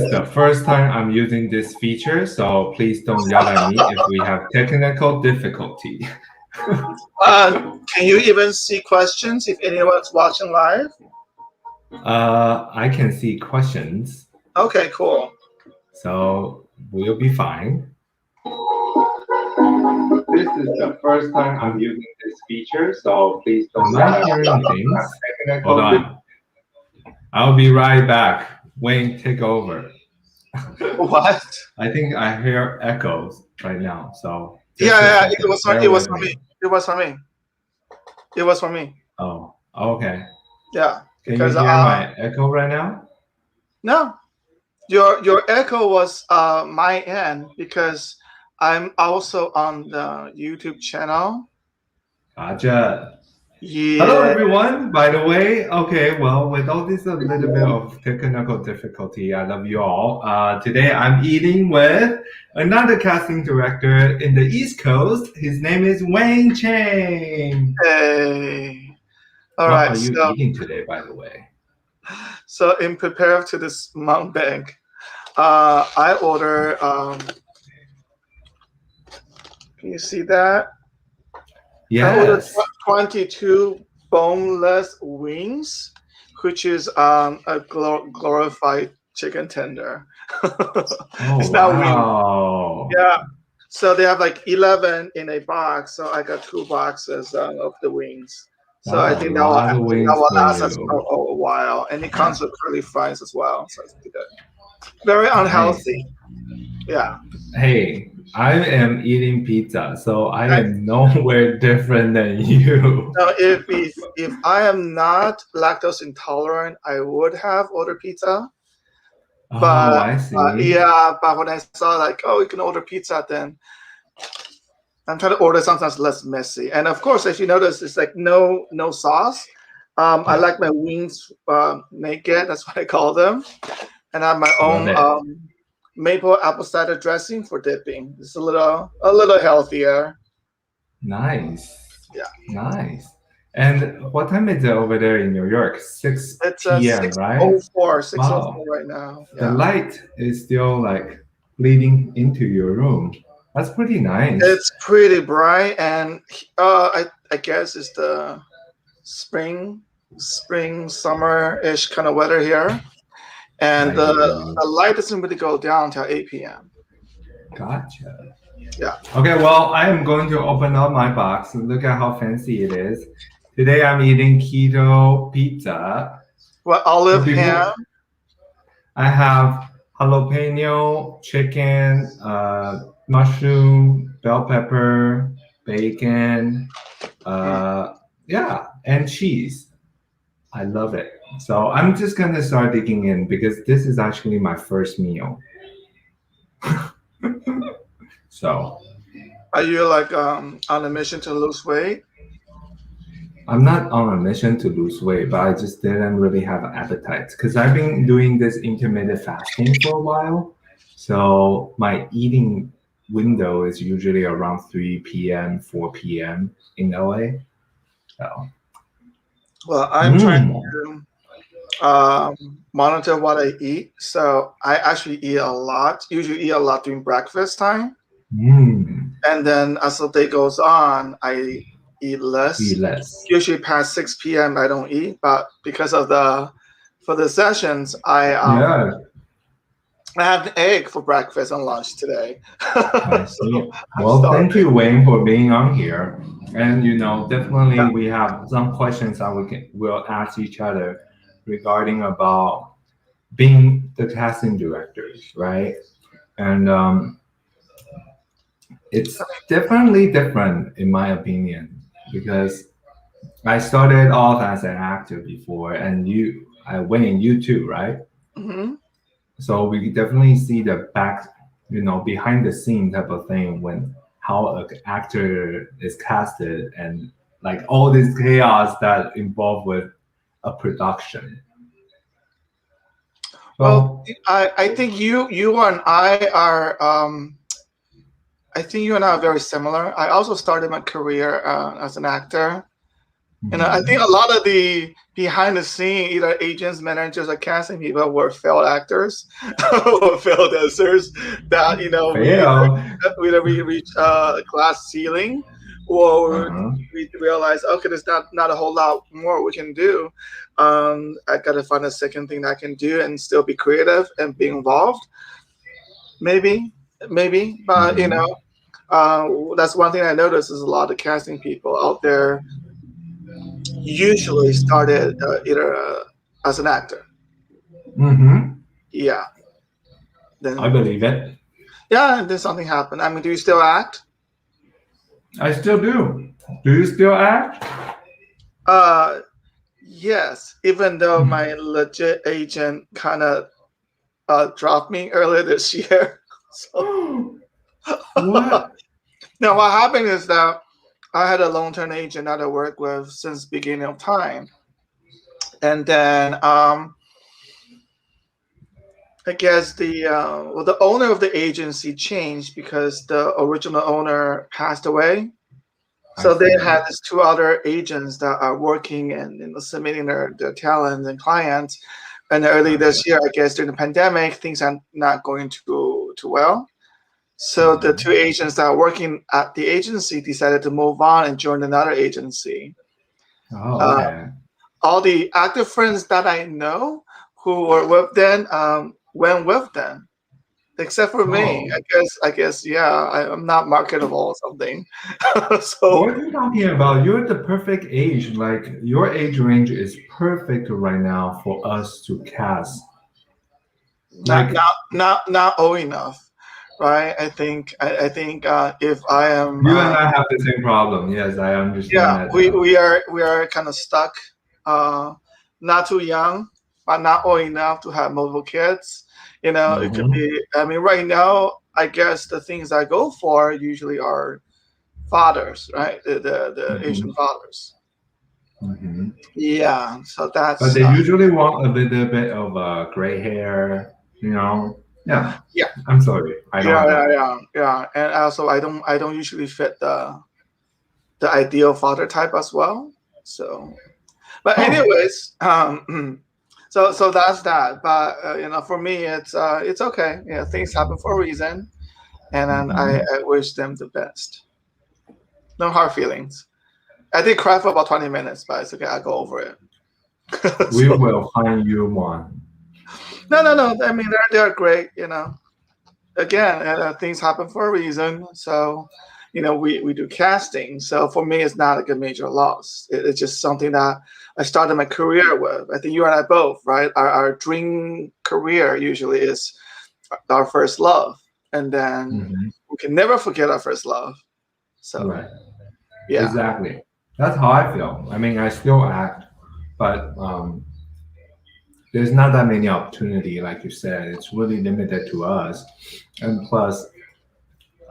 is the first time I'm using this feature, so please don't yell at me if we have technical difficulty. Can you even see questions if anyone's watching live? I can see questions. Okay, cool. So we'll be fine. This is the first time I'm using this feature, so please don't mind hearing things. Hold on. I'll be right back. Wayne, take over. What? I think I hear echoes right now. So yeah, it was for me. It was for me. It was for me. Oh, okay. Yeah. Can you hear my echo right now? No. Your echo was my end because I'm also on the YouTube channel. Gotcha. Yeah. Hello, everyone. By the way, okay, well, with all this a little bit of technical difficulty, I love you all. Today, I'm eating with another casting director in the East Coast. His name is Wayne Chang. Hey. All what right. are you eating today, by the way? So, in prepare to this mukbang, I order. Can you see that? Yes. I ordered 22 boneless wings, which is a glorified chicken tender. It's not wow. Yeah. So they have like 11 in a box. So I got 2 boxes of the wings. So I think that will last us a while. And it comes with curly fries as well. So it's good. Very unhealthy. Nice. Yeah. Hey, I am eating pizza, so I am nowhere different than you. No, if I am not lactose intolerant, I would have ordered pizza. But I see. yeah, but when I saw like, oh, you can order pizza, then I'm trying to order something that's less messy. And of course, if you notice, it's like no sauce. I like my wings naked. That's what I call them. And I have my own maple apple cider dressing for dipping. It's a little healthier. Nice. Yeah. Nice. And what time is it over there in New York? 6 p.m., right? 6:04 right now. Yeah. The light is still like bleeding into your room. That's pretty nice. It's pretty bright, and I guess it's the spring, summer-ish kind of weather here. And the light doesn't really go down until 8 p.m. Gotcha. Yeah. Okay, well, I am going to open up my box and look at how fancy it is. Today I'm eating keto pizza. What, olive ham? I have jalapeno, chicken, mushroom, bell pepper, bacon, yeah, and cheese. I love it. So I'm just gonna start digging in because this is actually my first meal. So are you like on a mission to lose weight? I'm not on a mission to lose weight, but I just didn't really have appetite because I've been doing this intermittent fasting for a while. So my eating window is usually around 3 p.m., 4 p.m. in LA. So. Well, I'm trying to monitor what I eat. So I actually eat a lot, usually eat a lot during breakfast time. And then as the day goes on, I eat less. Usually past 6 p.m. I don't eat, but because of for the sessions, I had an egg for breakfast and lunch today. I see. Well, thank you, Wayne, for being on here. And definitely we have some questions that we'll ask each other regarding about being the casting directors, right? And it's definitely different in my opinion because I started off as an actor before, and Wayne, you too, right? Mm-hmm. So we definitely see the behind the scene type of thing when how an actor is casted and like all this chaos that involved with a production. Well, I think you and I are I think you and I are very similar. I also started my career as an actor, I think Mhm. a lot of the behind the scene, either agents, managers, or casting people were failed actors or failed dancers that Fail. we reach a glass ceiling, or Uh-huh. we realize, okay, there's not a whole lot more we can do. I gotta find a second thing that I can do and still be creative and be involved. Maybe, maybe, but Mhm. that's one thing I noticed is a lot of casting people out there usually started either as an actor. Mhm. Yeah. I Then believe it. yeah, and then something happened. I mean, do you still act? I still do. Do you still act? Uh, yes. Even though my legit agent kind of dropped me earlier this year. So What? now what happened is that I had a long-term agent that I worked with since beginning of time, and then I guess the owner of the agency changed because the original owner passed away. I So they had see. these two other agents that are working and submitting their talents and clients. And early Gotcha. this year, I guess during the pandemic, things are not going too well. So the two Mhm. agents that are working at the agency decided to move on and join another agency. Oh, Uh, okay. all the active friends that I know who were with them went with them, except for me. Oh, I guess, yeah, I'm not marketable or something. So what are you talking about? You're the perfect age. Like your age range is perfect right now for us to cast. not Like not not old enough, right? I think if I am you and I have the same problem. Yes, I understand yeah, that we now. we are we are kind of stuck, uh not too young but not old enough to have multiple kids. It could Mm-hmm. be, I mean, right now I guess the things I go for usually are fathers, right? The Asian Mm-hmm. fathers. Mm-hmm. Yeah, so But that's they usually want a little bit of gray hair. You know. Yeah. yeah, I'm sorry. I don't yeah, have yeah, that. yeah, yeah. And also I don't usually fit the ideal father type as well. So, but Oh. anyways, so that's that. But for me, it's okay. Yeah, things happen for a reason, and then I, Mm-hmm. I wish them the best. No hard feelings. I did cry for about 20 minutes, but it's okay. I go over it. We So will find you one. no, no, no. I mean, they're great. Again, things happen for a reason. So, we do casting. So for me, it's not like a major loss. It's just something that I started my career with. I think you and I both, right? Our dream career usually is our first love, and then Mm-hmm. we can never forget our first love. So Right. yeah, Exactly. That's how I feel. I mean, I still act, but there's not that many opportunity, like you said. It's really limited to us, and plus,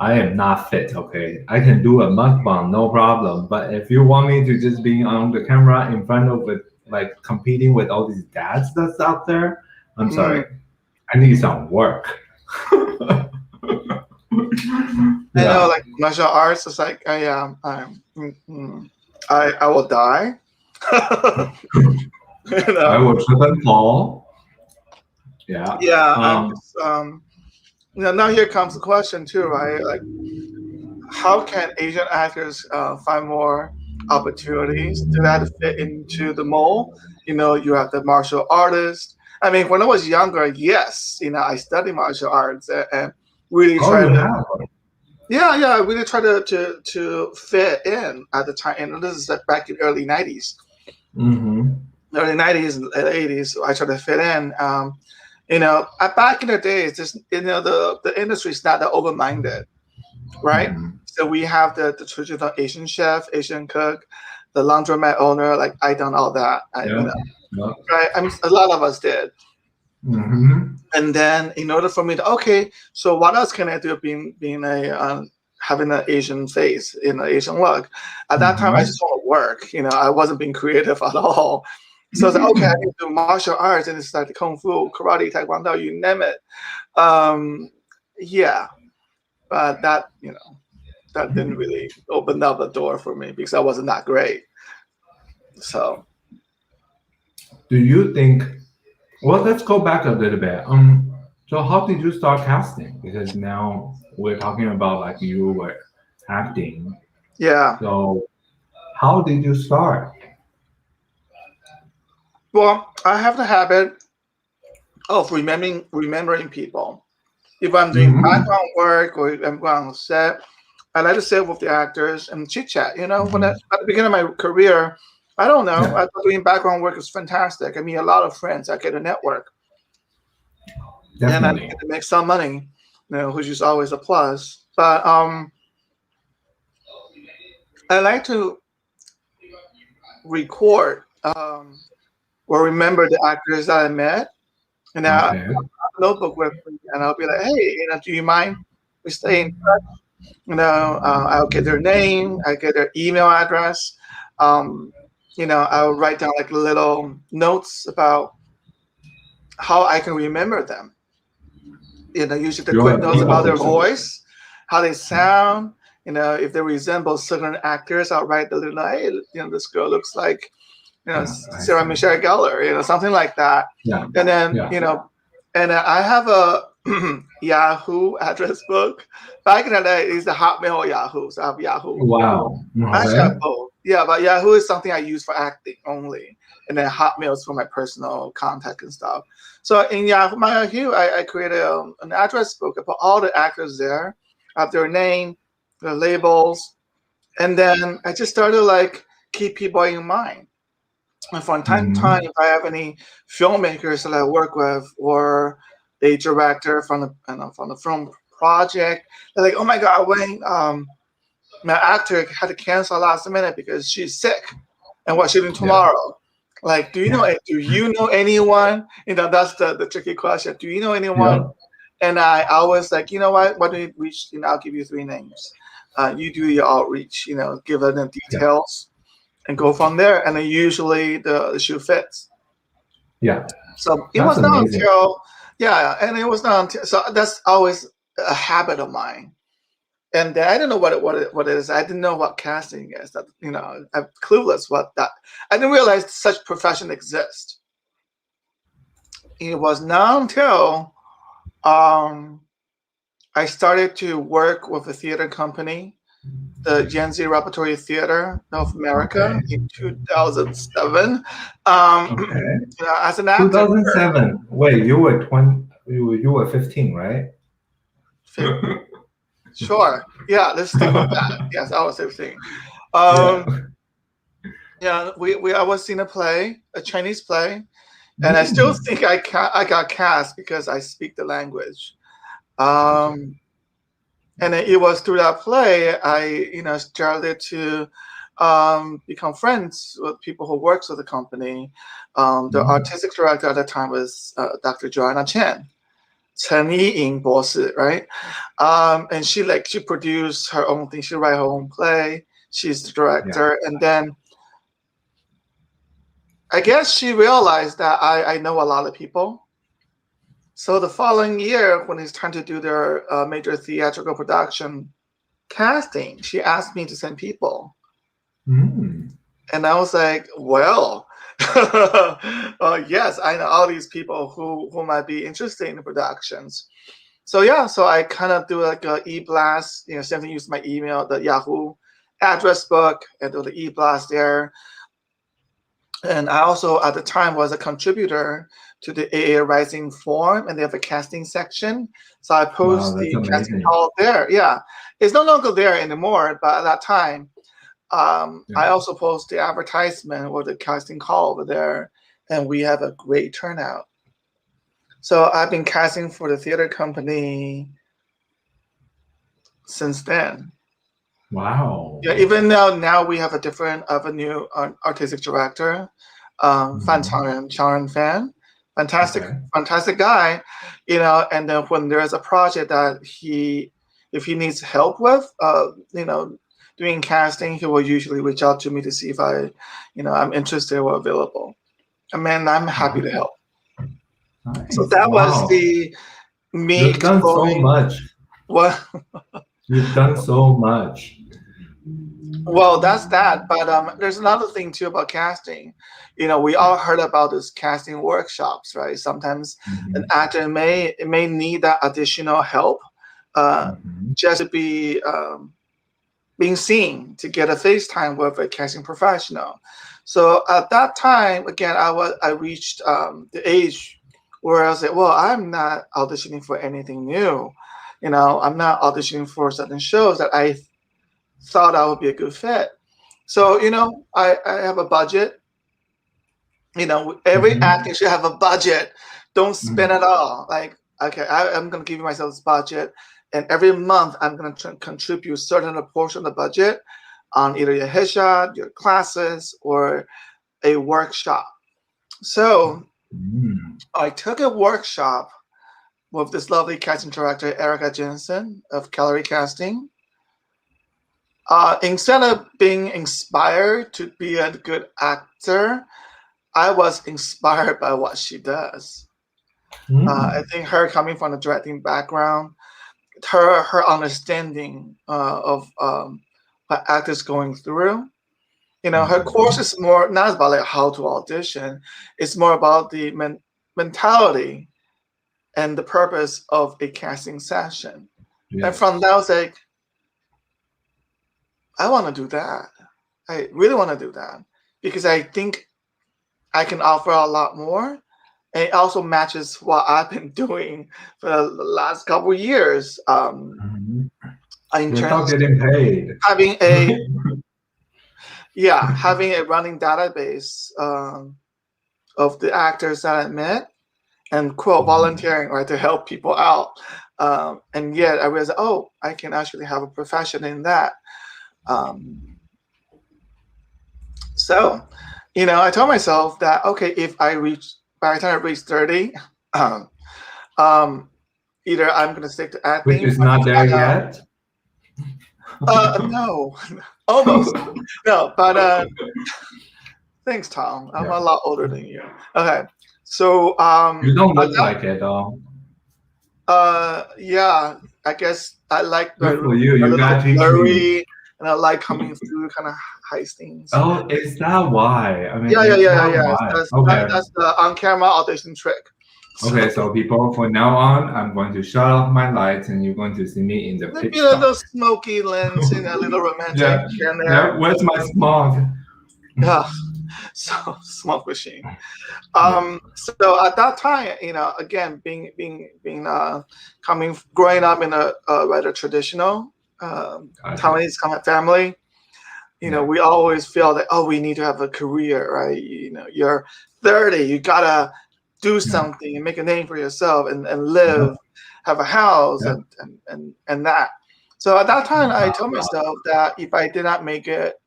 I am not fit. Okay, I can do a mukbang, no problem. But if you want me to just be on the camera in front of it, like competing with all these dads that's out there, I'm mm. sorry. I need some work. I know, Yeah. like martial arts is like, yeah, I will die. you I know, will trip and fall. Yeah. yeah, I'm just now here comes the question too, right? Like, how can Asian actors find more opportunities? Do that fit into the mold? You have the martial artist. I mean, when I was younger, yes, I studied martial arts and really Oh, try you to, have. yeah, yeah, I really try to fit in at the time. And this is like back in Mm-hmm. early 90s and 80s. So I try to fit in. Back in the days, just the industry is not that open minded, right? Mm-hmm. So we have the traditional Asian chef, Asian cook, the laundromat owner. Like I done all that. Yeah. Yeah. Right? A lot of us did. Mm-hmm. And then in order for me to, okay, so what else can I do? Being a having an Asian face in an Asian look. At that time, I Mm-hmm. just want to work. I wasn't being creative at all. So I was like, okay, I need to do martial arts, and it's like kung fu, karate, taekwondo, you name it. Um, yeah, but that didn't really open up the door for me because I wasn't that great. So Do you think? Well, let's go back a little bit. So how did you start casting? Because now we're talking about like you were acting. yeah. So how did you start? Well, I have the habit of remembering people. If I'm doing Mm-hmm. background work or if I'm going on set, I like to sit with the actors and chit chat. When Mm-hmm. at the beginning of my career, I don't know. Yeah, I thought doing background work is fantastic. I meet a lot of friends. I get a network, and I definitely. get to make some money, which is always a plus. But I like to record or remember the actors that I met, and I have Okay. a notebook with me, and I'll be like, hey, do you mind we stay in I'll get their name, I get their email address. Um, I'll write down like little notes about how I can remember them. Usually the quick You're a notes people about their person. voice, how they sound. If they resemble certain actors, I'll write the little, hey, this girl looks like, I Sarah see. Michelle Gellar, something like that. Yeah. And then, Yeah. and I have a Yahoo address book. Back in the day, it's the Hotmail or Yahoo. So I have Yahoo. Wow. Actually, I have Okay. both. Yeah, but Yahoo is something I use for acting only, and then Hotmail is for my personal contact and stuff. So in Yahoo, my Yahoo, I created an address book. I put all the actors there, I have their name, their labels, and then I just started like keep people in mind. And from time to time, Mm-hmm. if I have any filmmakers that I work with or a director from the film project, they're like, "Oh my God, Wayne, my actor had to cancel last minute because she's sick, and what she's doing Yeah. tomorrow." Like, do you know anyone? That's the tricky question. Do you know anyone? Yeah. And I was like, you know what? Why don't you reach? I'll give you three names. You do your outreach. Give them the Yeah. details and go from there. And then usually the shoe fits. Yeah. So it That's was not amazing. until, yeah, and it was not until, so that's always a habit of mine. And I didn't know what it is. I didn't know what casting is. That I'm clueless what that. I didn't realize such profession exists. It was not until um, I started to work with a theater company, the Gen Z Repertory Theater of America, Okay. in 2007, um, Okay. as an actor. 2007. Wait, you were 20. You were 15, right? Sure. Yeah, let's stick with that. Yes, I was 15. Yeah. Um, yeah, I was in a play, a Chinese play, and I still Mm. think I got cast because I speak the language. Gotcha. Um, and then it was through that play I started to become friends with people who works with the company. The Mm. artistic director at the time was Dr. Joanna Chen. Chen Yiying 博士, right? And she produced her own thing. She write her own play. She's the Yeah. director, and then I guess she realized that I know a lot of people. So the following year, when it's time to do their major theatrical production casting, she asked me to send people, Mm. and I was like, "Well, yes, I know all these people who might be interested in the productions." So yeah, so I kind of do like a e-blast, something use my email, the Yahoo address book, and do the e-blast there. And I also at the time was a contributor to the AA Rising forum, and they have a casting section. So I Wow, post that's the casting amazing. call there. Yeah, it's no longer there anymore, but at that time, Yeah. I also post the advertisement or the casting call over there, and we have a great turnout. So I've been casting for the theater company since then. Wow. Yeah, even now we have a different of a new artistic director, Mhm. Chang Fan, fantastic, Okay. fantastic guy, And then when there's a project that if he needs help with, doing casting, he will usually reach out to me to see if I'm interested or available. I mean, I'm happy to Nice. help. So Nice. that was Wow. the me You've done so exploring much. what. You've done so much. Well, that's that. But there's another thing too about casting. We Yeah. all heard about those casting workshops, right? Sometimes an Mhm. actor may need that additional help, uh, Mhm. just to be being seen, to get a FaceTime with a casting professional. So at that time, again, I reached the age where I was like, well, I'm not auditioning for anything new. I'm not auditioning for certain shows that I thought I would be a good fit. So, I have a budget. Every Mhm. actor should have a budget. Don't spend it Mhm. all. Like, okay, I'm going to give myself this budget. And every month, I'm going to contribute a certain portion of the budget on either your headshot, your classes, or a workshop. So Mhm. I took a workshop with this lovely casting director, Erica Jensen of Calorie Casting. Instead of being inspired to be a good actor, I was inspired by what she does. I Mm. think her coming from the directing background, her understanding of what actors going through. Her course Mhm. is more not about like how to audition. It's more about the mentality and the purpose of a casting session. And from Yes. that, I was like, I want to do that. I really want to do that because I think I can offer a lot more. And it also matches what I've been doing for the last couple of years. Mhm. In Without terms of getting paid. having a yeah, having a running database of the actors that I met and quote Mhm. volunteering right to help people out. And yet I realized, oh, I can actually have a profession in that. Um, so, I told myself that okay, if I reach by the time I reach 30, um, um, either I'm gonna stick to Which acting is or not there try to yet. no, almost no, but thanks, Tom. I'm Yeah. a lot older than you. Okay, so You don't at look like it though. yeah, I guess I like the Good for room you. a You little gotta teach me. blurry, and I like coming through kind of high things. Oh, is that why? I mean, Yeah, yeah, is yeah, yeah, that yeah. why? That's Okay. that's the on-camera audition trick. Okay, So so people, from now on, I'm going to shut off my lights and you're going to see me in the maybe pitch a little dark. smoky lens and a little romantic Yeah. here and Yeah. there. Where's my smog? Yeah, so smoke machine. Yeah. So at that time, again, being growing up in a rather traditional Gotcha. Taiwanese kind of family, Yeah. we always feel that, oh, we need to have a career, right? You're 30, you gotta do Yeah. something and make a name for yourself and Yep. live, have a house Yep. and that. So at that time, I told myself that if I did not make it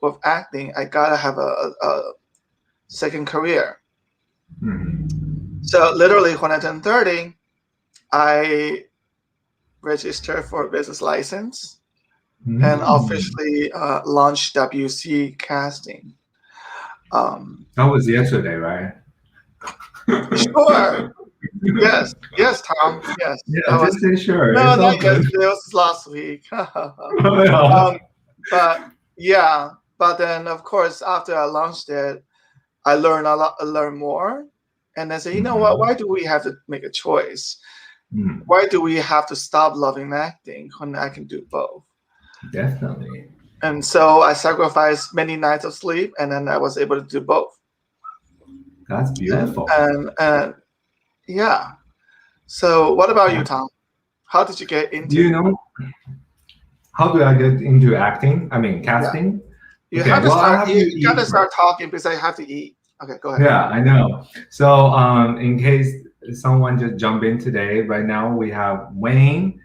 with acting, I gotta have a second career. Mhm. So literally, when I turned 30, I registered for a business license and Mm. officially launched WC casting. Um, That was yesterday, right? sure. Yes. Yes, Tom. Yes. Yeah, That was just say sure. no, It's not all good. yesterday. It was last week. Yeah. But yeah. But then, of course, after I launched it, I learned a lot. I learned more, and I said, you know what? Mhm. Why do we have to make a choice? Mm. Why do we have to stop loving acting when I can do both? Definitely. And so I sacrificed many nights of sleep, and then I was able to do both. That's And beautiful. and yeah. So what about you, Yeah. Tom? How did you get Do you into? know how do I get into acting? I mean, Yeah, casting? you Okay, have to well, I start. have to You got to eat start first. talking because I have to eat. Okay, go ahead. Yeah, I know. So, in case someone just jump in today, right now we have Wayne.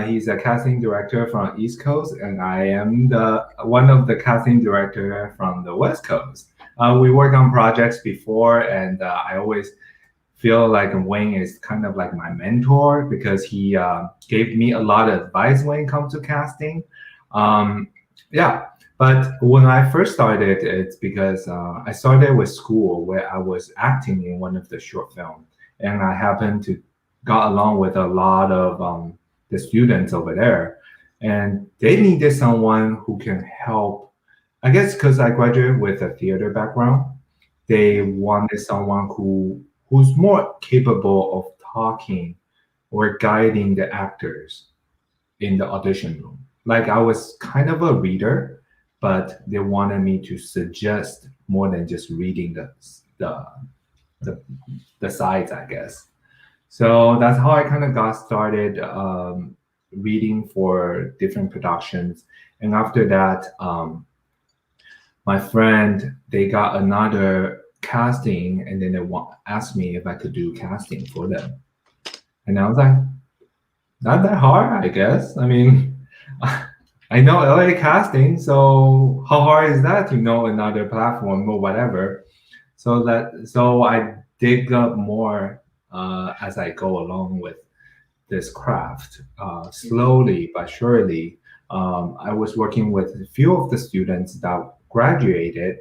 He's a casting director from East Coast, and I am the one of the casting director from the West Coast. We worked on projects before, and I always feel like Wayne is kind of like my mentor because he gave me a lot of advice when it comes to casting. Um, yeah, but when I first started, it's because I started with school where I was acting in one of the short film, and I happened to got along with a lot of the students over there. and they needed someone who can help. I guess because I graduated with a theater background, they wanted someone who's more capable of talking or guiding the actors in the audition room. Like I was kind of a reader, but they wanted me to suggest more than just reading the the, the sides, I guess. So that's how I kind of got started reading for different productions. And after that, my friend they got another casting, and then asked me if I could do casting for them. And I was like, not that hard, I guess. I mean, I know LA casting, so how hard is that to know another platform or whatever? So I dig up more as I go along with this craft. Slowly but surely, I was working with a few of the students that graduated,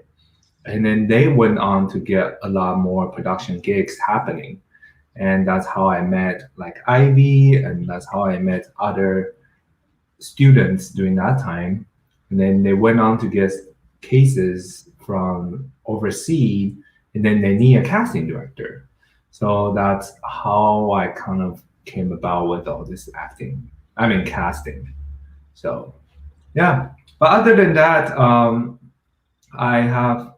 and then they went on to get a lot more production gigs happening. And that's how I met like Ivy, and that's how I met other students during that time. And then they went on to get cases from overseas, and then they need a casting director. So that's how I kind of came about with all this acting. I mean, casting. So yeah. But other than that, I have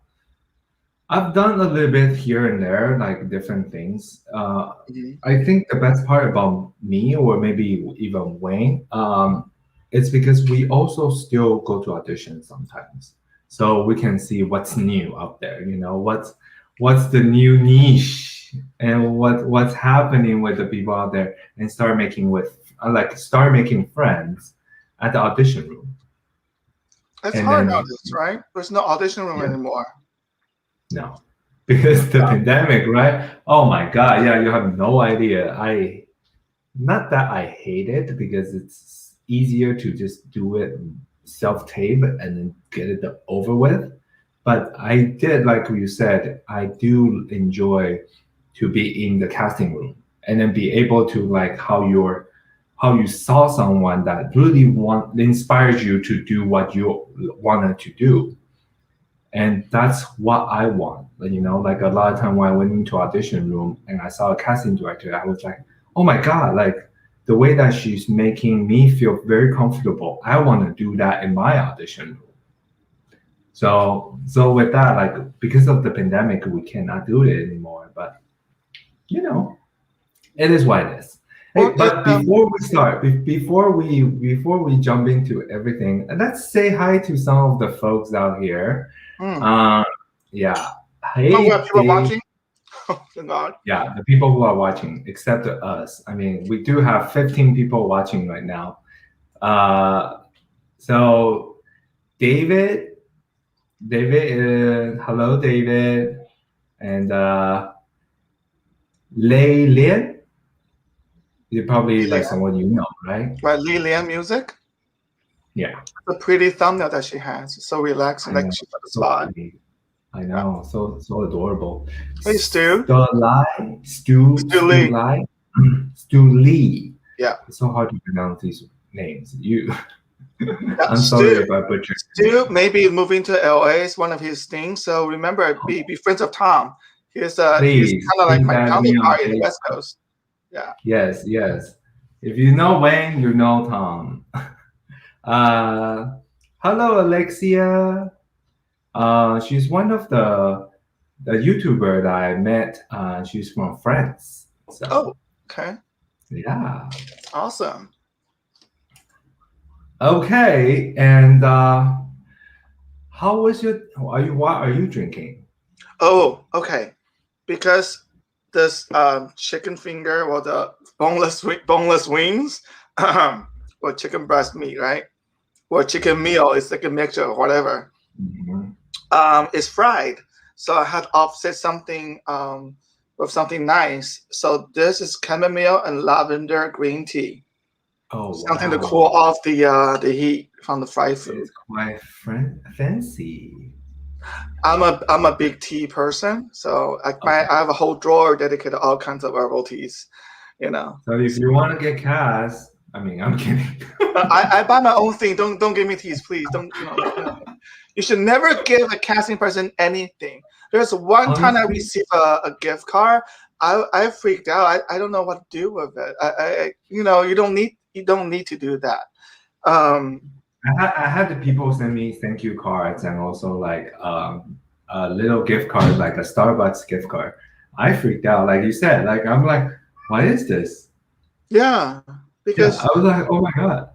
I've done a little bit here and there, like different things. Mhm. I think the best part about me, or maybe even Wayne, it's because we also still go to auditions sometimes, so we can see what's new out there. You know, what's the new niche, and what's happening with the people out there, and start making friends at the audition room, It's and hard then nowadays, right? There's no audition room yeah. anymore. No, because the pandemic, right? Oh my God, yeah, you have no idea. Not that I hate it because it's easier to just do it self tape and then get it over with. But I did, like you said, I do enjoy to be in the casting room and then be able to like how you saw someone that really inspires you to do what you wanted to do, and that's what I want. Like, you know, like a lot of time when I went into audition room and I saw a casting director, I was like, oh my God, like the way that she's making me feel very comfortable, I want to do that in my audition room. So with that, like because of the pandemic, we cannot do it anymore. But you know, it is what it is. Well, Hey, but before we start, before we jump into everything, let's say hi to some of the folks out here. mm. Uh, yeah. Oh, we have Hey, people Dave. watching. Oh, thank God. Yeah, the people who are watching, except us. I mean, we do have 15 people watching right now. Uh, so David, hello, David, and Lei Lian. You're probably like Lilian, someone you know, right? right? Lilian music. Yeah, The pretty thumbnail that she has, so relaxing, I like know. she's at the So spot. pretty. I Yeah. know. So adorable. Hey, Stu. Stu Stu Lee. Lai, Stu Lee. Yeah. It's so hard to pronounce these names. Yeah. I'm sorry if I butchered your Stu name. maybe moving to LA is one of his things. So remember, be friends of Tom. He's Please, kind of like please my add me on counterpart in the West Facebook. Coast. Yeah. Yes, yes. If you know Wayne, you know Tom. Uh, hello, Alexia. She's one of the YouTuber that I met. She's from France. Oh, So okay. yeah. Awesome. Okay, and how was your? What are you drinking? Oh, okay. Because this chicken finger or the boneless wings, or chicken breast meat, right? Or chicken meal, it's like a mixture or whatever. Mhm. It's fried. So I had offset something with something nice. So this is chamomile and lavender green tea. Oh Something to cool wow, off the heat from the fried food. it's quite fancy. I'm a big tea person, so Okay. I have a whole drawer dedicated to all kinds of herbal teas. You know. So if you want to get cast, I mean, I'm kidding. I buy my own thing. Don't give me teas, please. Don't You should never give a casting person anything. There's one time I Honestly, received a gift card. I freaked out. I don't know what to do with it. You don't need to do that. I had the people send me thank you cards and also like a little gift card, like a Starbucks gift card. I freaked out, like you said. Like I'm like, what is this? Yeah, Yeah, because I was like, oh my god.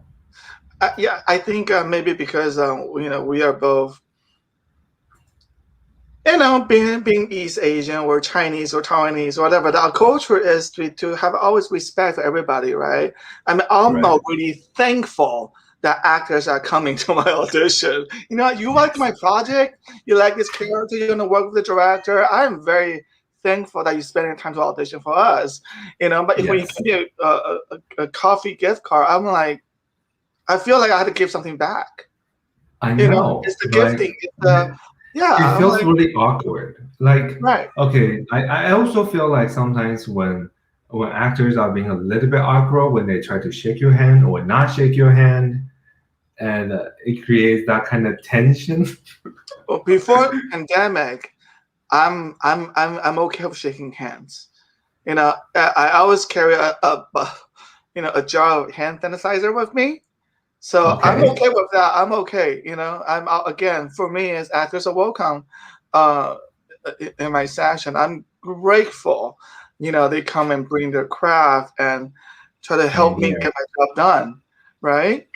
yeah, I think maybe because we are both being East Asian or Chinese or Taiwanese or whatever, our culture is to have always respect for everybody, right? I mean, I'm Right. not really thankful that actors are coming to my audition. You like my project, you like this character, you're gonna work with the director. I'm very thankful that you're spending time to audition for us. But if when you Yes. give me a coffee gift card, I'm like, I feel like I had to give something back. I It's know. the Like gifting. It's the it yeah. I'm feels like, really awkward. Like, right. okay, I also feel like sometimes when actors are being a little bit awkward when they try to shake your hand or not shake your hand, and it creates that kind of tension. Well, before pandemic, I'm okay with shaking hands. I always carry a jar of hand sanitizer with me, so I'm Okay. okay with that. I'm okay. I'm again, for me as actors are welcome uh, in my session. I'm grateful. They come and bring their craft and try to Same help me here. get my job done. Right?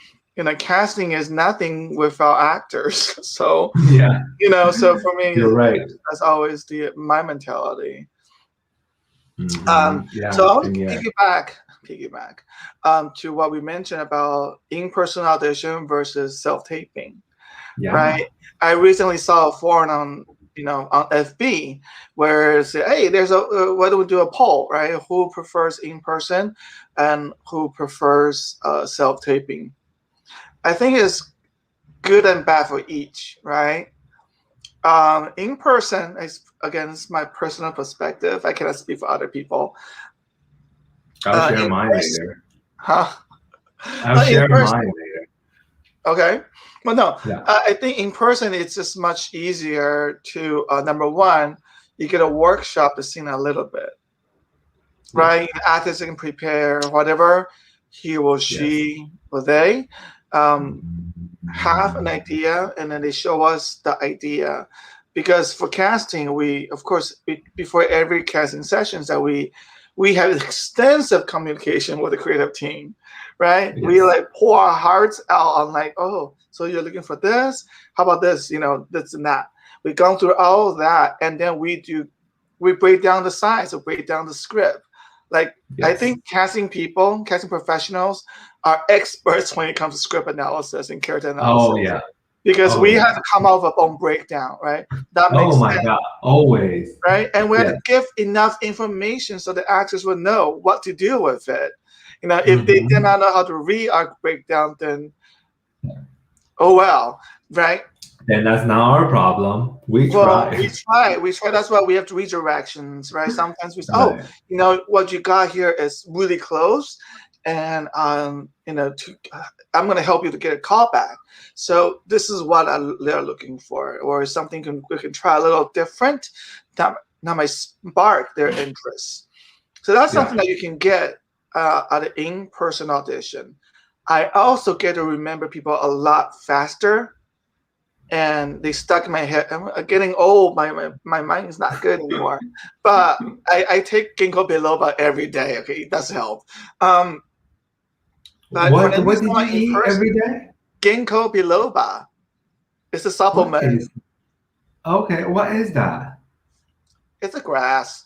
Casting is nothing without actors. So Yeah, so for me, you're right. that's always my mentality. Yeah, So I want same to here. piggyback to what we mentioned about in-person audition versus self-taping, Yeah. right? I recently saw a forum on FB where it said, hey, why don't we do a poll, right? Who prefers in-person and who prefers self-taping? I think it's good and bad for each, right? In person, again, it's my personal perspective. I cannot speak for other people. I'll share In mine person, later. huh? I'll In share person, mine later. okay. Well, no, Yeah. I think in person it's just much easier to number one, you get a workshop the scene a little bit, Yeah. right? Artist can prepare whatever he or Yes. she or they have an idea, and then they show us the idea. Because for casting, we of course before every casting sessions that we have extensive communication with the creative team, right? We Yes. like pour our hearts out on like, oh, so you're looking for this? How about this? This and that. We've gone through all of that, and then we break down the sides, we break down the script. Like I Yes. think casting professionals are experts when it comes to script analysis and character Oh analysis yeah. because Oh we have yeah. to come up with our own breakdown, right? That Oh makes my sense, God. Always. right? And we have Yes. to give enough information so the actors will know what to do with it. If they do hmm not know how to read our breakdown, then oh well, right? Then that's not our problem. We Well, try. we try. That's why we have to redirections, right? Sometimes we say, oh, Right. what you got here is really close, and I'm going to help you to get a call back. So this is what they're looking for, or something we can try a little different. That might spark their interest. So that's something Yeah. that you can get at an in-person audition. I also get to remember people a lot faster and they stuck in my head. I'm getting old. My mind is not good anymore. But I take ginkgo biloba every day. Okay, it does help. Um, but when What it's did you not in eat person, every day? ginkgo biloba is a What supplement. is okay? What is that? It's a grass.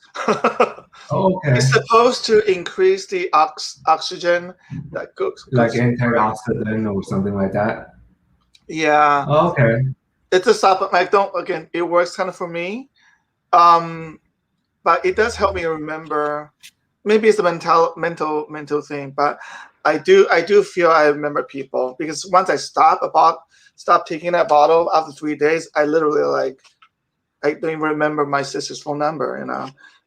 Oh, It's okay. supposed to increase the oxygen that Like goes to the brain. antioxidant or something like that. Yeah, Oh, okay. it's a supplement. I don't again. It works kind of for me. Um, but it does help me remember. Maybe it's a mental thing, but I do feel I remember people because once I stop taking that bottle after 3 days, I literally like I don't even remember my sister's phone number.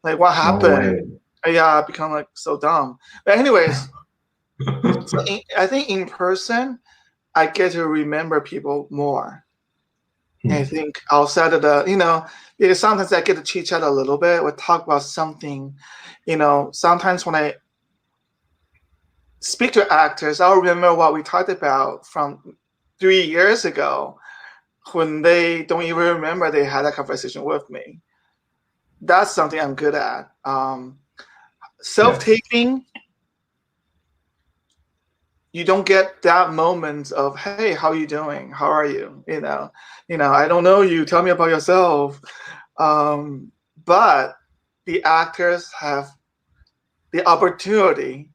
Like what No happened? way. Yeah, I become like so dumb. But anyways, So I think in person, I get to remember people more. I think outside of because sometimes I get to chit chat a little bit or talk about something. Sometimes when I speak to actors, I'll remember what we talked about from 3 years ago when they don't even remember they had a conversation with me. That's something I'm good at. Self-taping, you don't get that moment of, hey, how are you doing? How are you? I don't know you. Tell me about yourself. But the actors have the opportunity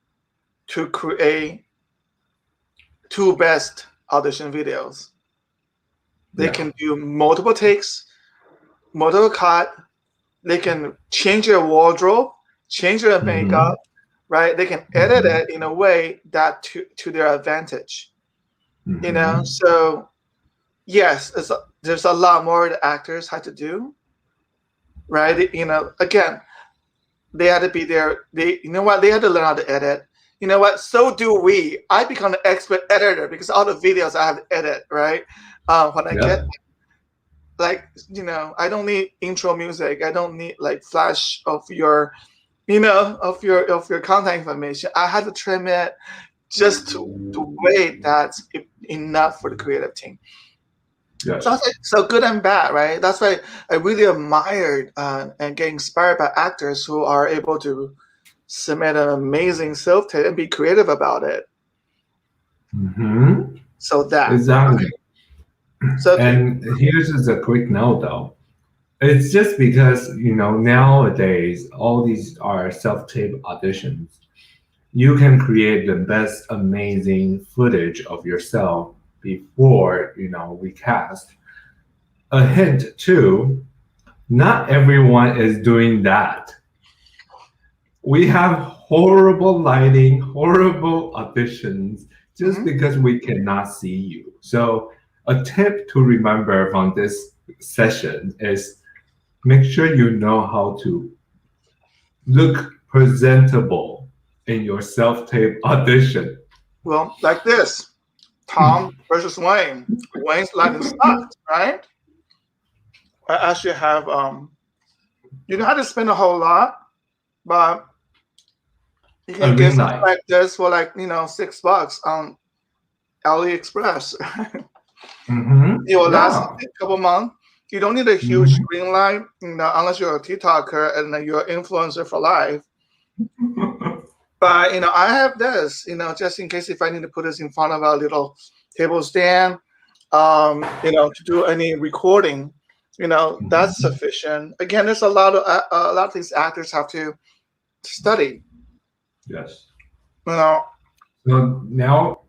to create two best audition videos. They can do multiple takes, multiple cut. They can change their wardrobe, change their makeup, right? They can edit it in a way that to their advantage. So yes, there's a lot more the actors had to do, right? Again, they had to be there. They had to learn how to edit. You know what? So do we. I become an expert editor because all the videos I have to edit, right? When I get I don't need intro music. I don't need like flash of your contact information. I had to trim it just to way that's enough for the creative team. Yes. So good and bad, right? That's why I really admired and get inspired by actors who are able to submit an amazing self-tape and be creative about it. So that exactly. So and here's just a quick note, though. It's just because nowadays all these are self-tape auditions. You can create the best amazing footage of yourself before we cast. A hint too, not everyone is doing that. We have horrible lighting, horrible auditions just because we cannot see you. So a tip to remember from this session is make sure you know how to look presentable in your self-tape audition. Well, like this, Tom versus Wayne. Wayne's lighting sucked, right? I actually have you don't have to spend a whole lot, but you can get something like this for $6 on AliExpress. It will last a couple months. You don't need a huge green light, unless you're a TikToker and then you're an influencer for life. But I have this, just in case if I need to put this in front of a little table stand, to do any recording, that's sufficient. Again, there's a lot of these actors have to study. Yes. So now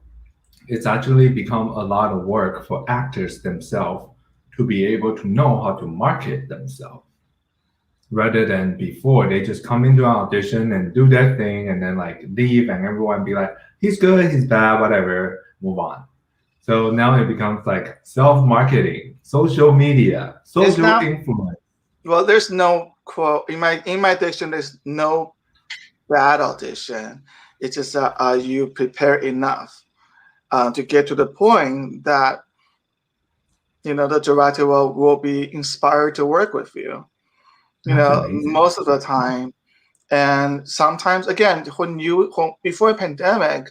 it's actually become a lot of work for actors themselves to be able to know how to market themselves. Rather than before, they just come into an audition and do their thing and then leave and everyone be like, he's good, he's bad, whatever, move on. So now it becomes like self-marketing, social media, social influence. Well, there's no quote in my diction. There's no bad audition. It's just are you prepared enough to get to the point that the director will be inspired to work with you. Most of the time, and sometimes again when before pandemic.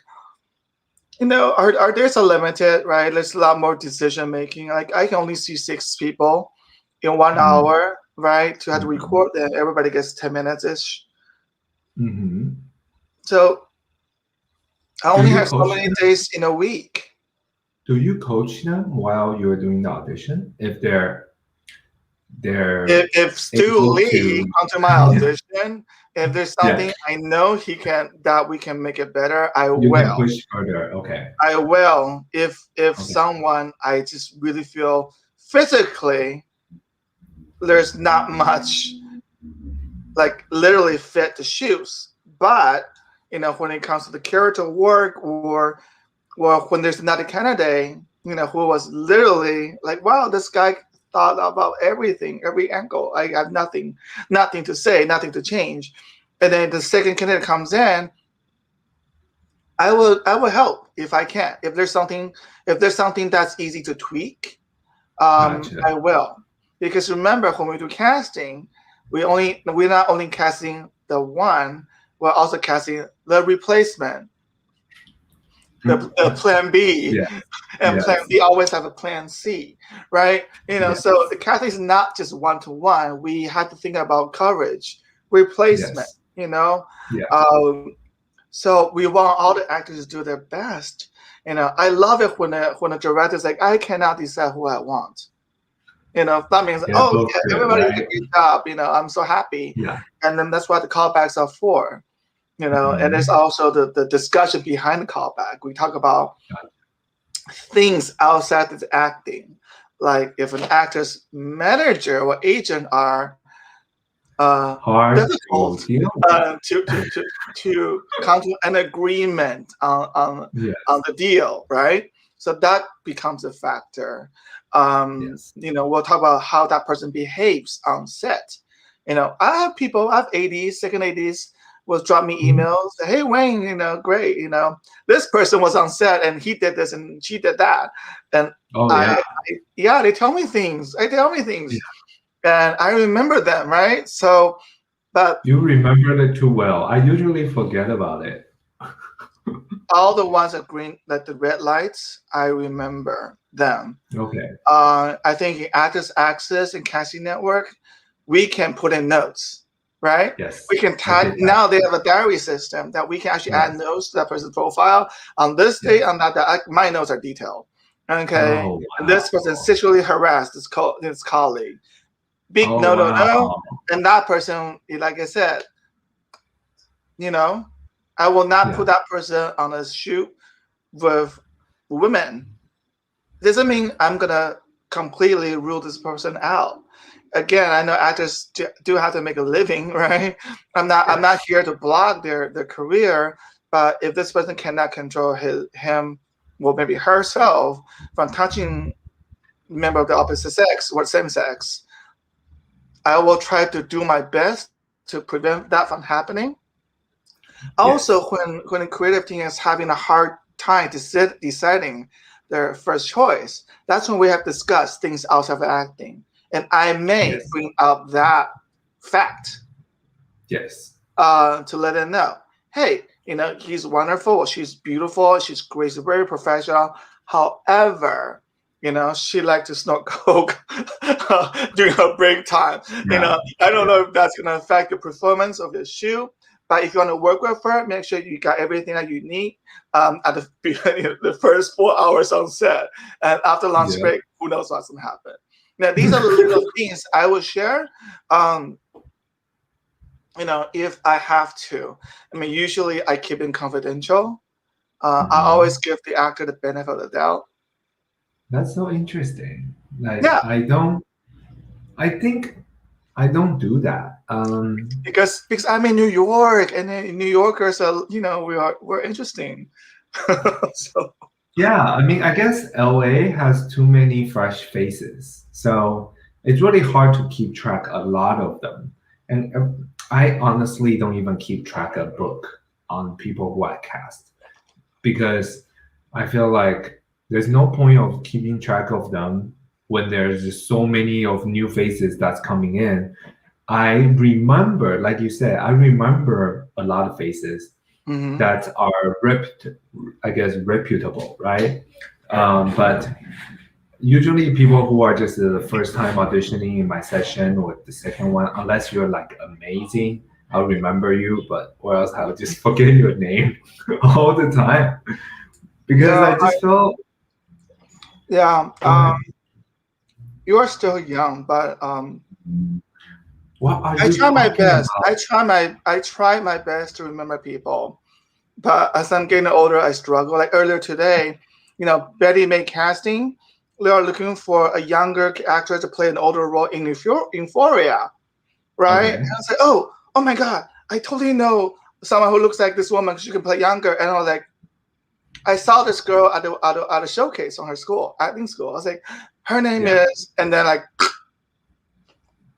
There's a limited, right? There's a lot more decision making. Like I can only see 6 people in 1 hour, right? To have to record them, everybody gets 10 minutes ish. So I only have so many days in a week. Do you coach them while you're doing the audition? If Stu Lee comes to my audition, if there's something I know that we can make it better, I will. Can push further. Okay. I will. If someone I just really feel physically there's not much literally fit the shoes, but when it comes to the character work or when there's another candidate who was literally wow, this guy thought about everything, every angle. I have nothing to say, nothing to change. And then the second candidate comes in, I will help if I can. If there's something that's easy to tweak, Gotcha. I will. Because remember, when we do casting, we're not only casting the one, we're also casting the replacement, the plan B, Yes. and plan Yes. B always have a plan C, right? Yes. So the casting is not just one to one. We have to think about coverage, replacement. Yes. You know, Yeah. um, so we want all the actors to do their best. I love it when a director is like, I cannot decide who I want. That means, Yeah. oh Both yeah, good, everybody did a right? great job. I'm so happy. Yeah. And then that's what the callbacks are for. And there's Mhm. also the discussion behind the callback. We talk about things outside the acting, like if an actor's manager or agent are Hard to difficult deal with. to come to an agreement on Yes. the deal, right? So that becomes a factor. Yes. We'll talk about how that person behaves on set. I have people, I have ADs, second ADs will drop me Mhm. emails. Hey Wayne, great. This person was on set and he did this and she did that, and Oh I, yeah. yeah, they tell me things. They tell me Yeah. things, and I remember them, right? So, but You remembered it too well. I usually forget about it. all the ones that green, like the red lights, I remember them. Okay. I think in Actors Access and Casting Network, we can put in notes, right? We Yes. can I type. did that. Now they have a diary system that we can actually add Yes. notes to that person's profile. On this day, Yes. on that, my notes are detailed. Okay, Oh and this person wow. sexually harassed his colleague. Big Oh no, no, no. wow. And that person, like I said, you know, I will not Yeah. put that person on a shoot with women. Doesn't mean I'm gonna completely rule this person out. Again, I know actors do have to make a living, right? I'm not Yes. here to block their career, but if this person cannot control him, well, maybe herself from touching member of the opposite sex or same sex, I will try to do my best to prevent that from happening. Yes. Also, when a creative team is having a hard time deciding their first choice, that's when we have discussed things outside of acting, and I may Yes. bring up that fact Yes. to let them know. Hey, he's wonderful, or she's beautiful, she's great, she's very professional. However, she likes to snort coke during her break time. Yeah. I don't Yeah. know if that's going to affect the performance of the shoe, but if you want to work with her, make sure you got everything that you need at the first 4 hours on set. And after lunch Yeah. break, who knows what's going to happen. Now, these are the little things I will share. Um, if I have to. I mean, usually I keep it confidential. I always Mhm. give the actor the benefit of the doubt. That's so interesting. Like Yeah, I think I don't do that. because I'm in New York, and then New Yorkers are, we're interesting. So Yeah, I mean, I guess LA has too many fresh faces. So it's really hard to keep track a lot of them. And I honestly don't even keep track of book on people who I cast because I feel like there's no point of keeping track of them when there's just so many of new faces that's coming in. I remember, like you said, I remember a lot of faces mhm. that are I guess, reputable, right? But usually people who are just the first time auditioning in my session or the second one, unless you're like amazing, I'll remember you, but or else I'll just forget your name all the time because Yeah, I just felt. yeah. Go ahead. You are still young, but What are I you try my talking best. about? I try my best to remember people. But as I'm getting older, I struggle. Like earlier today, Betty made casting. We are looking for a younger actor to play an older role in Euphoria, right? And Okay. I was like, oh my God, I totally know someone who looks like this woman. She can play younger. And I was like, I saw this girl at a showcase on her school, acting school. I was like, her name Yeah. is, and then like,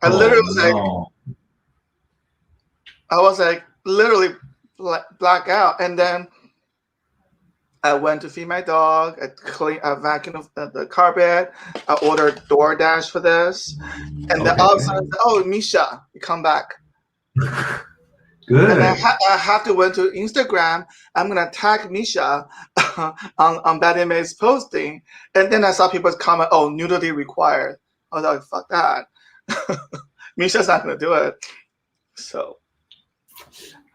I literally Oh was like, no. I was like, literally black out. And then I went to feed my dog. I vacuumed the carpet. I ordered DoorDash for this, and then all of a sudden, oh, Misha, you come back. Good. And I have to went to Instagram. I'm gonna tag Misha on Betty Mae's posting, and then I saw people comment, "Oh, nudity required." I was like, "Fuck that." Misha's not gonna do it. So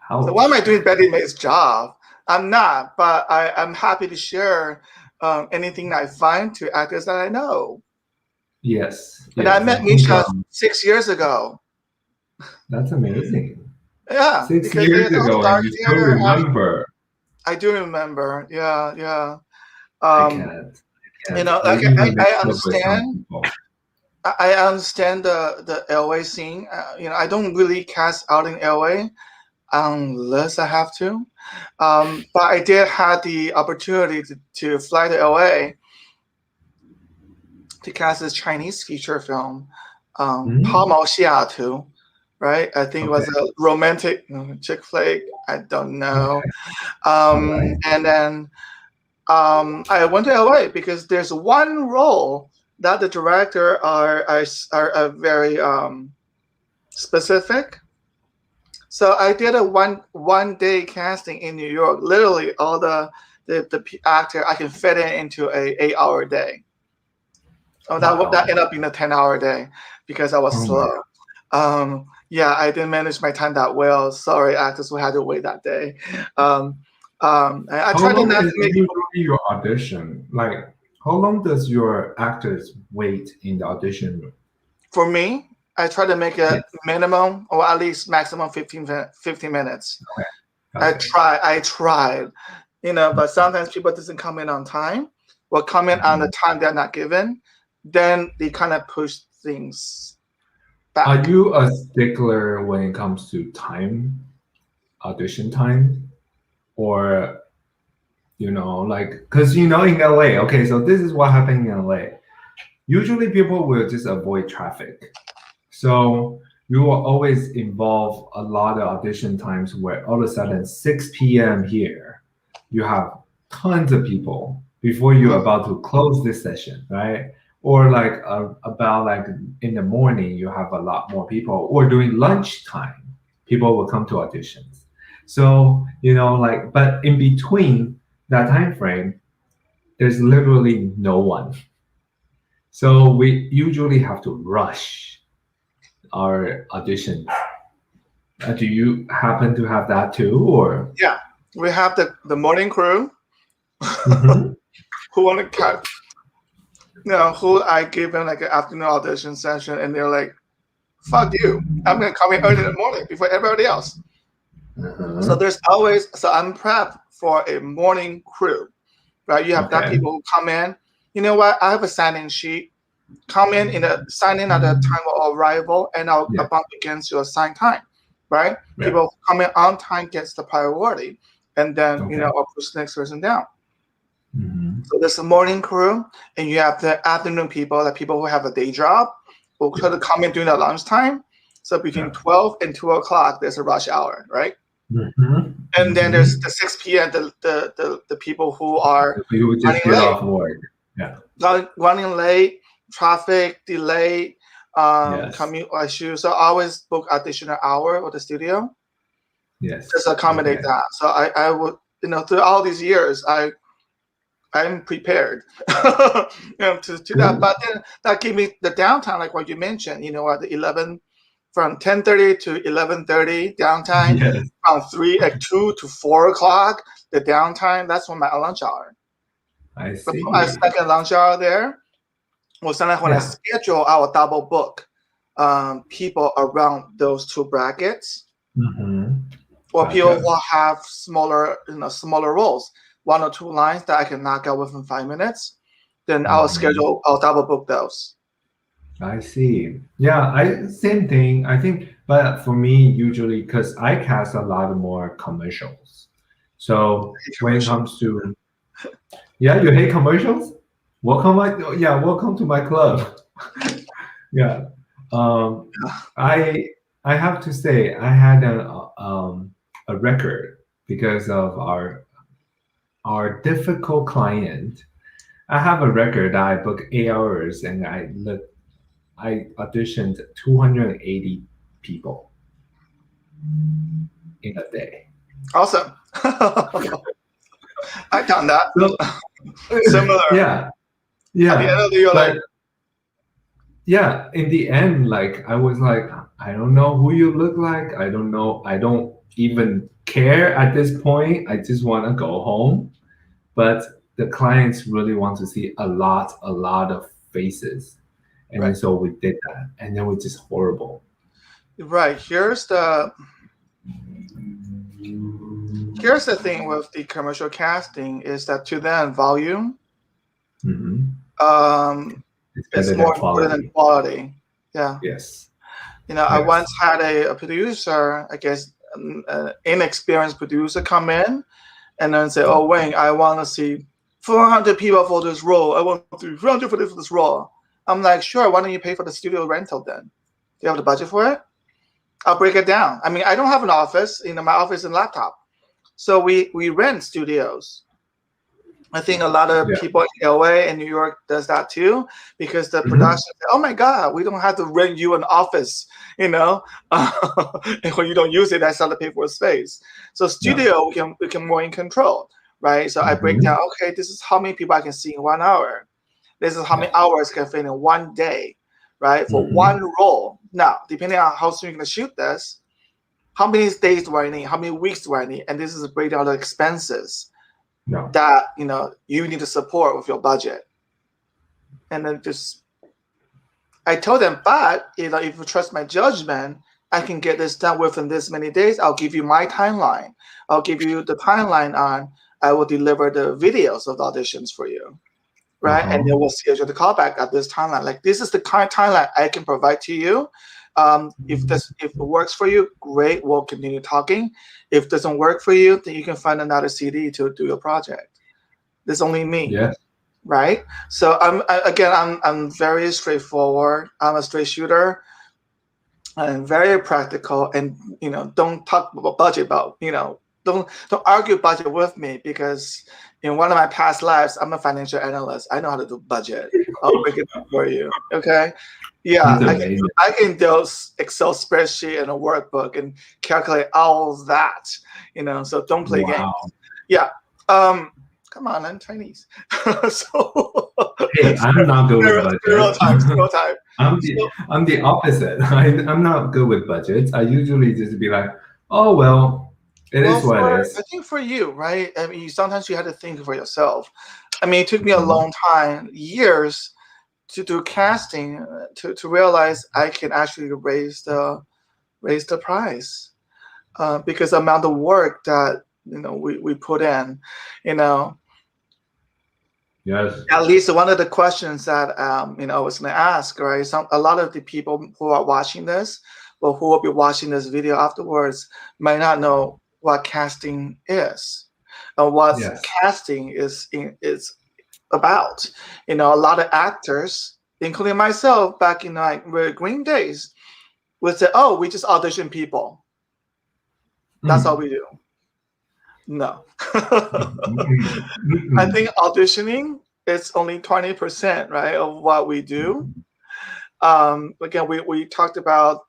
why am I doing Betty Mae's job? I'm not, but I'm happy to share anything I find to actors that I know. Yes. And I met Misha 6 years ago. That's amazing. Yeah. 6 years ago, and you still remember. I do remember. Yeah. I can't. You know, like I understand. I understand the LA scene. You know, I don't really cast out in LA unless I have to. But I did have the opportunity to fly to LA to cast this Chinese feature film, 抛锚西雅图, right? I think it was a romantic chick flick. I don't know. And then I went to LA because there's one role that the director are very specific. So I did a one day casting in New York. Literally, all the actor I can fit it into a 8-hour day. Oh, that ended up being a 10-hour day because I was slow. Yeah, I didn't manage my time that well. Sorry, actors who had to wait that day. I tried to not make your audition. Like, how long does your actors wait in the audition room? For me, I try to make it minimum or at least maximum 15 minutes. Okay. I tried, you know, but sometimes people doesn't come in on time. Will come in on the time they're not given. Then they kind of push things back. Are you a stickler when it comes to time, audition time? Or, you know, like, because, you know, in LA, okay, so this is what happened in LA. Usually people will just avoid traffic. So you will always involve a lot of audition times where all of a sudden 6 p.m. here, you have tons of people before you're about to close this session, right? Or like about like in the morning, you have a lot more people. Or during lunchtime, people will come to auditions. So, you know, like, but in between that time frame, there's literally no one. So we usually have to rush our auditions. Do you happen to have that too, or? Yeah, we have the morning crew who want to cut. You know, who I give them like an afternoon audition session, and they're like, "Fuck you! I'm gonna come in early in the morning before everybody else." So there's always I'm prepped for a morning crew, right? You have that people who come in. You know what? I have a sign-in sheet. Come in sign in at the time of arrival, and I'll bump against your assigned time, right? People come in on time gets the priority, and then you know I'll push the next person down. So there's a morning crew, and you have the afternoon people, the people who have a day job, who try to come in during the lunchtime. So between 12 and 2 o'clock, there's a rush hour, right? And then there's the 6 p.m. the people who are just get off work, running late, traffic delay, commute issues. So I always book additional hour with the studio. Just accommodate that. So I would, you know, through all these years, I'm prepared to that. But then that gave me the downtime, like what you mentioned, you know, at the 11 from 10:30 to 11:30 downtime, from 2 to 4 o'clock, the downtime, that's when my lunch hour. I see. I second lunch hour there. Well, sometimes when I schedule, I will double book people around those two brackets. Or people will have smaller roles, 1 or 2 lines that I can knock out within 5 minutes. Then I'll double book those. I see. Yeah, same thing. I think, but for me, usually because I cast a lot more commercials. So when it comes to, you hate commercials? Welcome to my club. I have to say I had a record because of our our difficult client. I have a record that I booked 8 hours and I auditioned 280 people in a day. Awesome. I've done that. So Similar. yeah, At the end yeah. of the year, like, But yeah, in the end, like I was like, I don't know who you look like. I don't know. I don't even care at this point. I just want to go home. But the clients really want to see a lot of faces. And then right, so we did that. And then it was just horrible. right. Here's the thing with the commercial casting is that to them volume Hmm. um, It's is better than more important than quality. quality. Yeah. Yes. I Yes. once had a producer, I guess, an inexperienced producer come in and then say, "Oh, Wayne, I want to see 400 people for this role. I want to 300 for this role." I'm like, "Sure. Why don't you pay for the studio rental then? Do you have the budget for it? I'll break it down. I mean, I don't have an office. My office and laptop, so we rent studios. I think a lot of Yeah. people in LA and New York does that too, because the Hmm. production. Oh my God, we don't have to rent you an office, and when you don't use it, that's not to pay for a space. So Yeah. studio, we can more in control, right? So I break down. Hmm. Okay, this is how many people I can see in 1 hour. This is how many Yeah. hours can fit in one day, right? For Hmm. one role. Now, depending on how soon you're gonna shoot this, how many days do I need? How many weeks do I need? And this is a breakdown of expenses No. that you need to support with your budget. And then just I told them, but if you trust my judgment, I can get this done within this many days. I'll give you my timeline. I'll give you the timeline on I will deliver the videos of the auditions for you. Right. And Uh-huh. then we'll schedule the callback at this timeline. Like this is the kind of timeline I can provide to you. If it works for you, great. We'll continue talking. If it doesn't work for you, then you can find another CD to do your project. There's only me, Yes. right? So I'm very straightforward. I'm a straight shooter. I'm very practical, and don't talk about budget. Don't argue budget with me because in one of my past lives, I'm a financial analyst. I know how to do budget. I'll break it down for you. Okay. Yeah, That's amazing. I can do Excel spreadsheet and a workbook and calculate all of that. So don't play Wow. games. Yeah. Um, Come on, I'm Chinese. So Hey, I'm not good with budget. stereotype. So I'm the opposite. I'm not good with budgets. I usually just be like, oh well, it well, is what it I is. think for you, right? I mean, sometimes you had to think for yourself. I mean, it took me a Mhm. long time, years, to do casting to realize I can actually raise the price because the amount of work that we put in, you know. Yes. At least one of the questions that I was going to ask, right? A lot of the people who are watching this, or who will be watching this video afterwards, might not know what casting is, and what Yes. casting is about. A lot of actors, including myself, back in like the green days, would say, "Oh, we just audition people. That's all Mm. we do." No. Mm-mm. I Mm-mm. think auditioning is only 20%, right, of what we do. Again, we talked about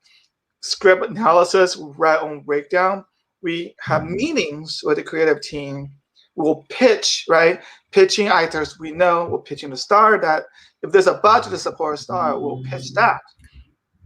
script analysis, right on breakdown. We have meetings with the creative team. We'll pitch, right? Pitching actors we know. We're pitching the star that if there's a budget to support a star, we'll pitch that.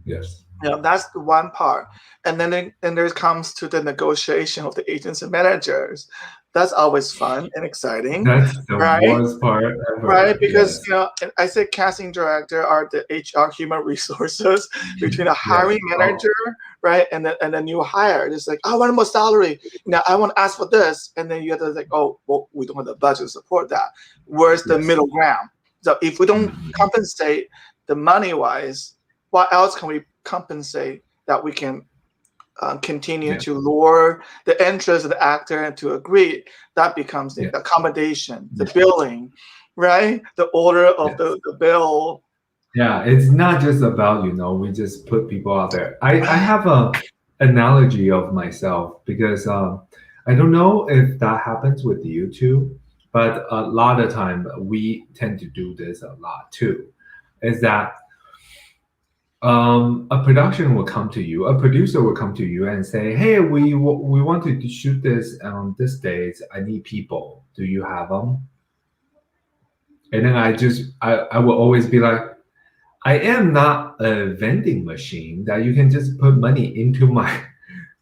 Yes. That's the one part. And then there comes to the negotiation of the agents and managers. That's always fun and exciting, That's the right? worst part Right, ever. because Yes. I said casting director are the HR human resources between a Yes. hiring Oh, manager, right, and the new hire. It's like, I want more salary. I want to ask for this, and then you have to like, oh, well, we don't have the budget to support that. Where's the yes. middle ground? So if we don't Mhm. compensate the money wise, what else can we compensate that we can continue Yeah. to lure the interest of the actor and to agree? That becomes the Yeah. accommodation, the Yeah. billing, right? The order of Yes. the bill, Yeah. It's not just about, we just put people out there. I right? have a analogy of myself because I don't know if that happens with you too. but a lot of time we tend to do this a lot too. Is that a production will come to you, a producer will come to you and say, "Hey, we want to shoot this on this date. I need people. Do you have them?" And then I will always be like, I am not a vending machine that you can just put money into my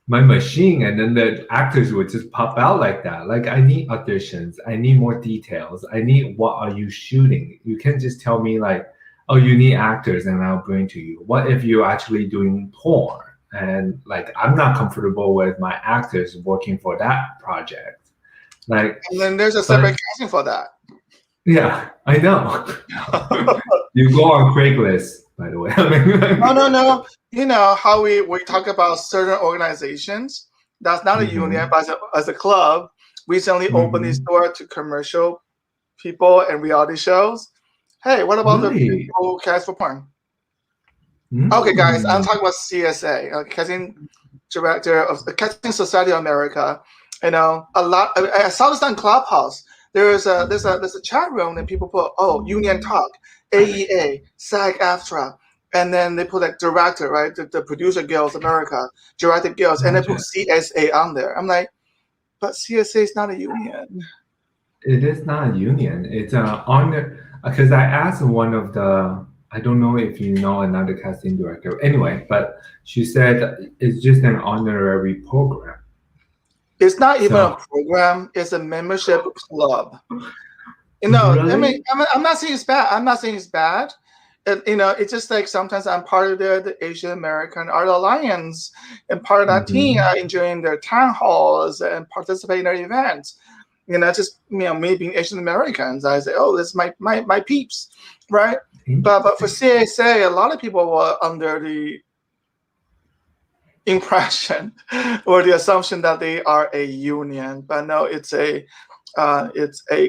machine and then the actors would just pop out like that. Like I need auditions, I need more details, I need what are you shooting. You can't just tell me like, oh, you need actors and I'll bring to you. What if you're actually doing porn? And like I'm not comfortable with my actors working for that project. Like And then there's a separate casting for that. Yeah, I know. You go on Craigslist, by the way. No. You know how we talk about certain organizations. That's not a union, but as a club, recently opened its door to commercial people and reality shows. Hey, what about the people who cast for porn? Okay, guys, I'm talking about CSA, Casting Director of the Casting Society of America. You know, a lot. I saw this on Clubhouse. There's a chat room that people put, oh, Union Talk, AEA, SAG-AFTRA, and then they put like director, right? The Producer Guilds America, Director Guilds, and they put CSA on there. I'm like, but CSA is not a union. It is not a union. It's honor. Because I asked one of the, I don't know if you know another casting director. Anyway, but she said it's just an honorary program. It's not even a program. It's a membership club. You know, really? I mean, I'm not saying it's bad. I'm not saying it's bad. You know, it's just like sometimes I'm part of the Asian American Art Alliance, and part of that team. I enjoying their town halls and participate in their events. You know, just me being Asian Americans, I say, oh, this is my peeps, right? But for CSA, a lot of people were under the impression or the assumption that they are a union, but no, it's a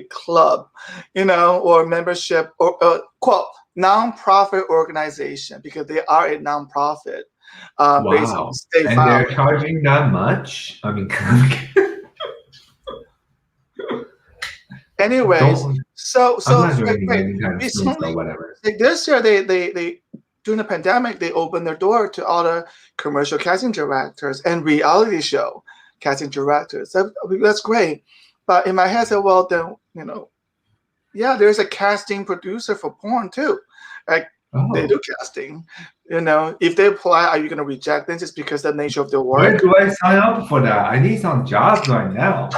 club, you know, or membership or quote non-profit organization, because they are a non-profit based on state and filing. They're charging that much. I mean, anyways, so recently, or whatever. Like this year they during the pandemic, they opened their door to all the commercial casting directors and reality show casting directors. That's great. But in my head, I said, well, then, you know, yeah, there's a casting producer for porn too. Like they do casting. You know, if they apply, are you going to reject them just because of the nature of their work? Where do I sign up for that? I need some jobs right now.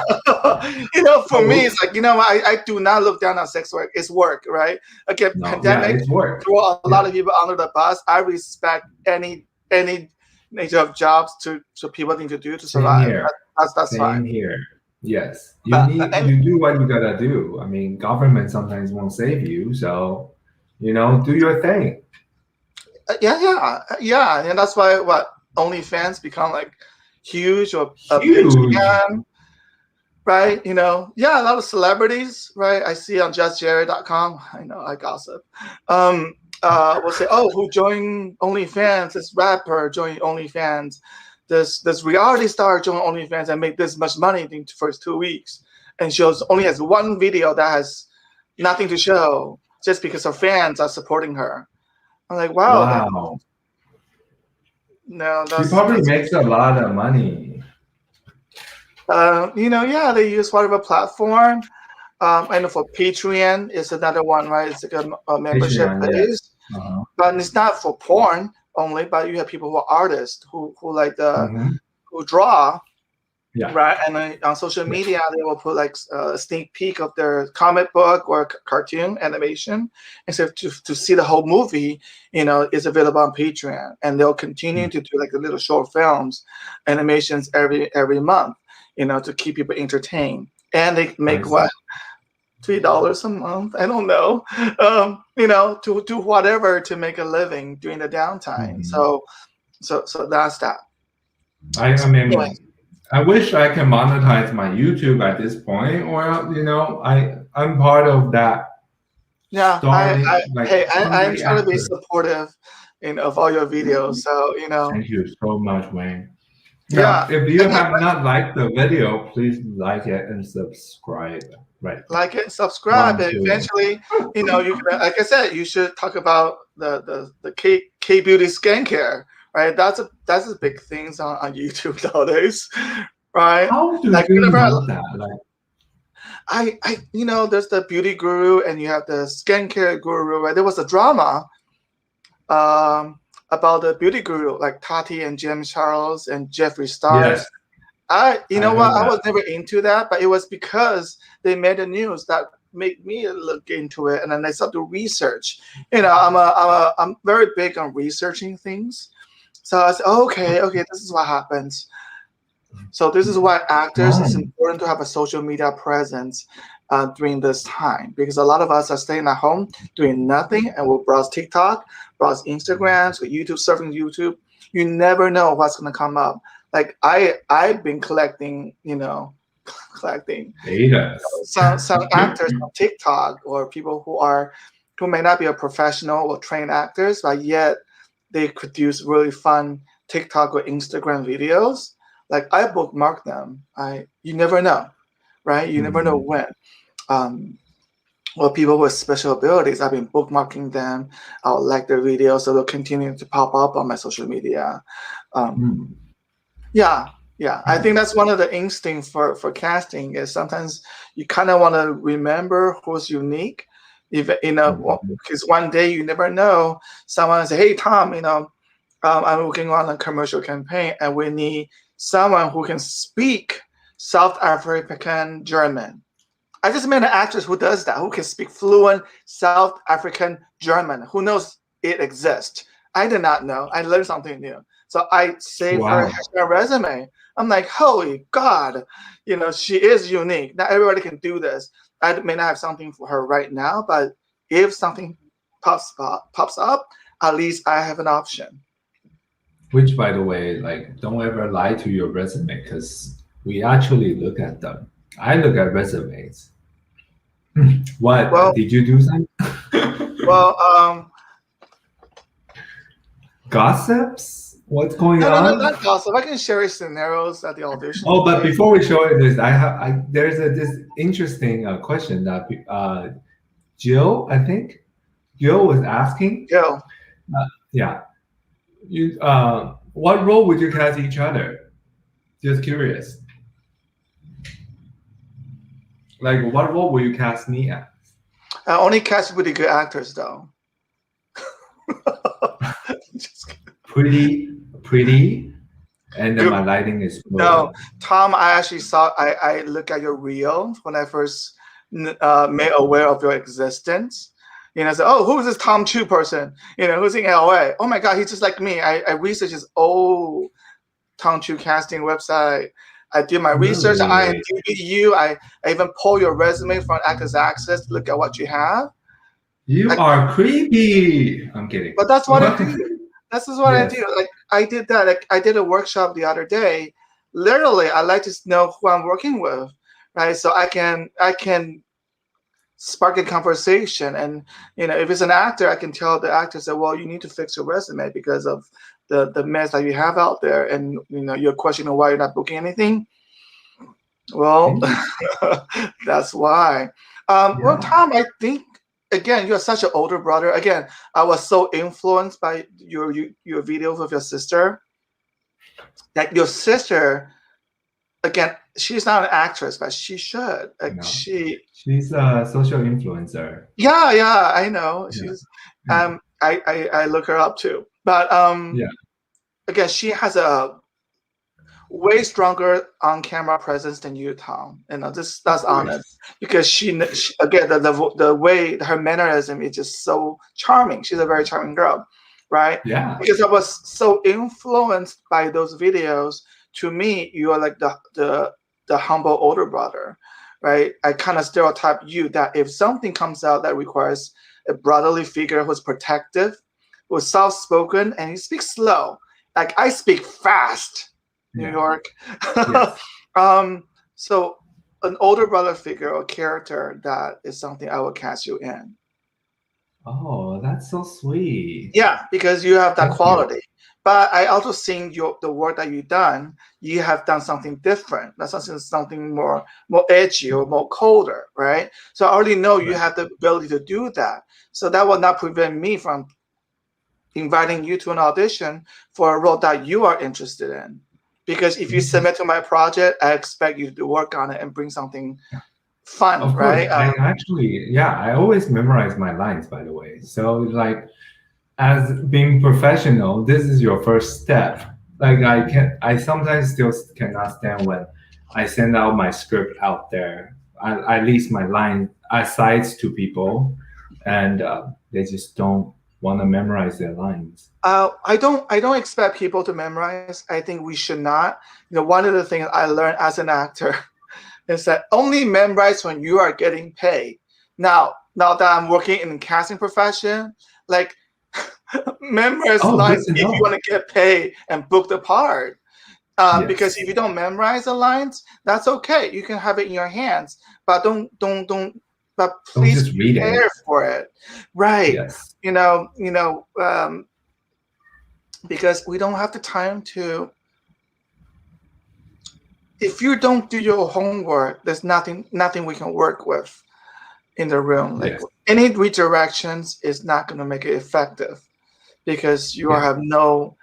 You know, for me, it's like, you know, I do not look down on sex work. It's work, right? Again, pandemic threw a lot of people under the bus. I respect any nature of jobs so people need to do to survive. That's fine. Here. Yes. You do what you gotta do. I mean, government sometimes won't save you, so you know, do your thing. Yeah, and that's why OnlyFans become like huge or huge again, right? You know, a lot of celebrities, right? I see on justjerry.com. I know I gossip. Will say, oh, who joined OnlyFans? This rapper joined OnlyFans. This reality star joined OnlyFans and made this much money in the first 2 weeks, and she only has one video that has nothing to show just because her fans are supporting her. I'm like, wow. No, she probably makes a lot of money. You know, they use whatever platform. I know for Patreon is another one, right? It's like a membership base, but it's not for porn only. But you have people who are artists who like who draw. Yeah. Right, and on social media, they will put like a sneak peek of their comic book or cartoon animation, and so to see the whole movie, you know, is available on Patreon, and they'll continue to do like the little short films, animations every month, you know, to keep people entertained, and they make what $3 a month, I don't know, you know, to do whatever to make a living during the downtime. So that's that. I mean. I wish I can monetize my YouTube at this point, or you know, I'm part of that. Yeah, I'm trying to be supportive, of all your videos. So you know. Thank you so much, Wayne. Yeah, if you have not liked the video, please like it and subscribe. Right. Like it, subscribe, One, and two. eventually, you know, you can, like I said, you should talk about the K beauty skincare, right? That's a big things on YouTube nowadays, right? How do Like you whenever know that? Like, you know, there's the beauty guru and you have the skincare guru, right? There was a drama about the beauty guru, like Tati and James Charles and Jeffree yes, Stars. You I know what? heard I that. was never into that, but it was because they made the news that made me look into it, and then I started to research. You know, I'm very big on researching things. So I said, oh, okay, this is what happens. So this is why actors it's Oh. important to have a social media presence during this time because a lot of us are staying at home doing nothing and we'll browse TikTok, browse Instagrams, or YouTube, surfing YouTube. You never know what's going to come up. Like I've been collecting, you know, collecting Data. some actors on TikTok or people who may not be a professional or trained actors, but yet they produce really fun TikTok or Instagram videos. Like I bookmark them. You never know, right? You never know Mm, when. Um, well, people with special abilities, I've been bookmarking them. I'll like their videos, so they'll continue to pop up on my social media. Um, mm. yeah, yeah. I think that's one of the instincts for casting is sometimes you kind of want to remember who's unique. If you know, Mhm. because one day you never know, someone say, "Hey, Tom, you know, I'm working on a commercial campaign, and we need someone who can speak South African German." I just met an actress who does that, who can speak fluent South African German. Who knows it exists? I did not know. I learned something new. So I saved her Wow. as my resume. I'm like, holy God, you know, she is unique. Not everybody can do this. I may not have something for her right now, but if something pops up, at least I have an option. Which, by the way, like, don't ever lie to your resume because we actually look at them. I look at resumes. What Well, did you do something? well, Gossips? What's going no, no, no, on? not gossip. I can share scenarios at the audition Oh, but day. before we show you this, there's this interesting question that Jill, I think Jill was asking. Go. Yeah, what role would you cast each other? Just curious. Like, what role will you cast me at? I only cast really good actors, though. Just kidding. Pretty, and then Good. my lighting is No, good. Tom, I actually saw. I look at your reel when I first made aware of your existence. You know, I said, "Oh, who is this Tom Chu person? You know, who's in LA? Oh my God, he's just like me." I researched his old Tom Chu casting website. I did my research. I Really? interviewed you. I even pull your resume from Actors Access to look at what you have. You I, are creepy. I'm kidding. but that's what I do. This is what I Yes. do. Like I did that. Like I did a workshop the other day. Literally, I like to know who I'm working with, right? So I can spark a conversation, and you know, if it's an actor, I can tell the actor that, well, you need to fix your resume because of the mess that you have out there, and you know, you're questioning why you're not booking anything. Well, Interesting. that's why. Well, Yeah. Tom, I think again, you're such an older brother. Again, I was so influenced by your videos of your sister. That your sister, again, she's not an actress, but she should. Like No. she, She's a social influencer. yeah, yeah, I know. Yeah. She's, I look her up too. But Yeah. again, she has a way stronger on-camera presence than you, Tom. You know, this Of that's honest course. because she again the way her mannerism is just so charming. She's a very charming girl, right? Yeah. Because I was so influenced by those videos. To me, you are like the humble older brother, right? I kind of stereotype you that if something comes out that requires a brotherly figure who's protective, who's soft-spoken, and he speaks slow. Like I speak fast New Yeah. York. Yes. So an older brother figure or character that is something I would cast you in. Oh, that's so sweet. Yeah, because you have that Thank you. quality. But I also seen the work that you've done. You have done something different. That's something more edgy or more colder, right? So I already know you Right. have the ability to do that. So that will not prevent me from inviting you to an audition for a role that you are interested in. Because if you submit to my project, I expect you to work on it and bring something fun, Of course, right? I actually, yeah, I always memorize my lines, by the way. So, like, as being professional, this is your first step. Like, I sometimes still cannot stand when I send out my script out there. I lease my line asides to people, and they just don't want to memorize their lines. I don't expect people to memorize. I think we should not. One of the things I learned as an actor is that only memorize when you are getting paid. Now that I'm working in the casting profession, like memorize Oh, good lines to if you know. want to get paid and book the part. Because if Yes. you don't memorize the lines, that's okay. You can have it in your hands, but don't. But Don't please just read it. prepare for it, right? Yes. Because we don't have the time to. If you don't do your homework, there's nothing we can work with in the room. Like Yes. any redirections is not going to make it effective because you Yeah. have no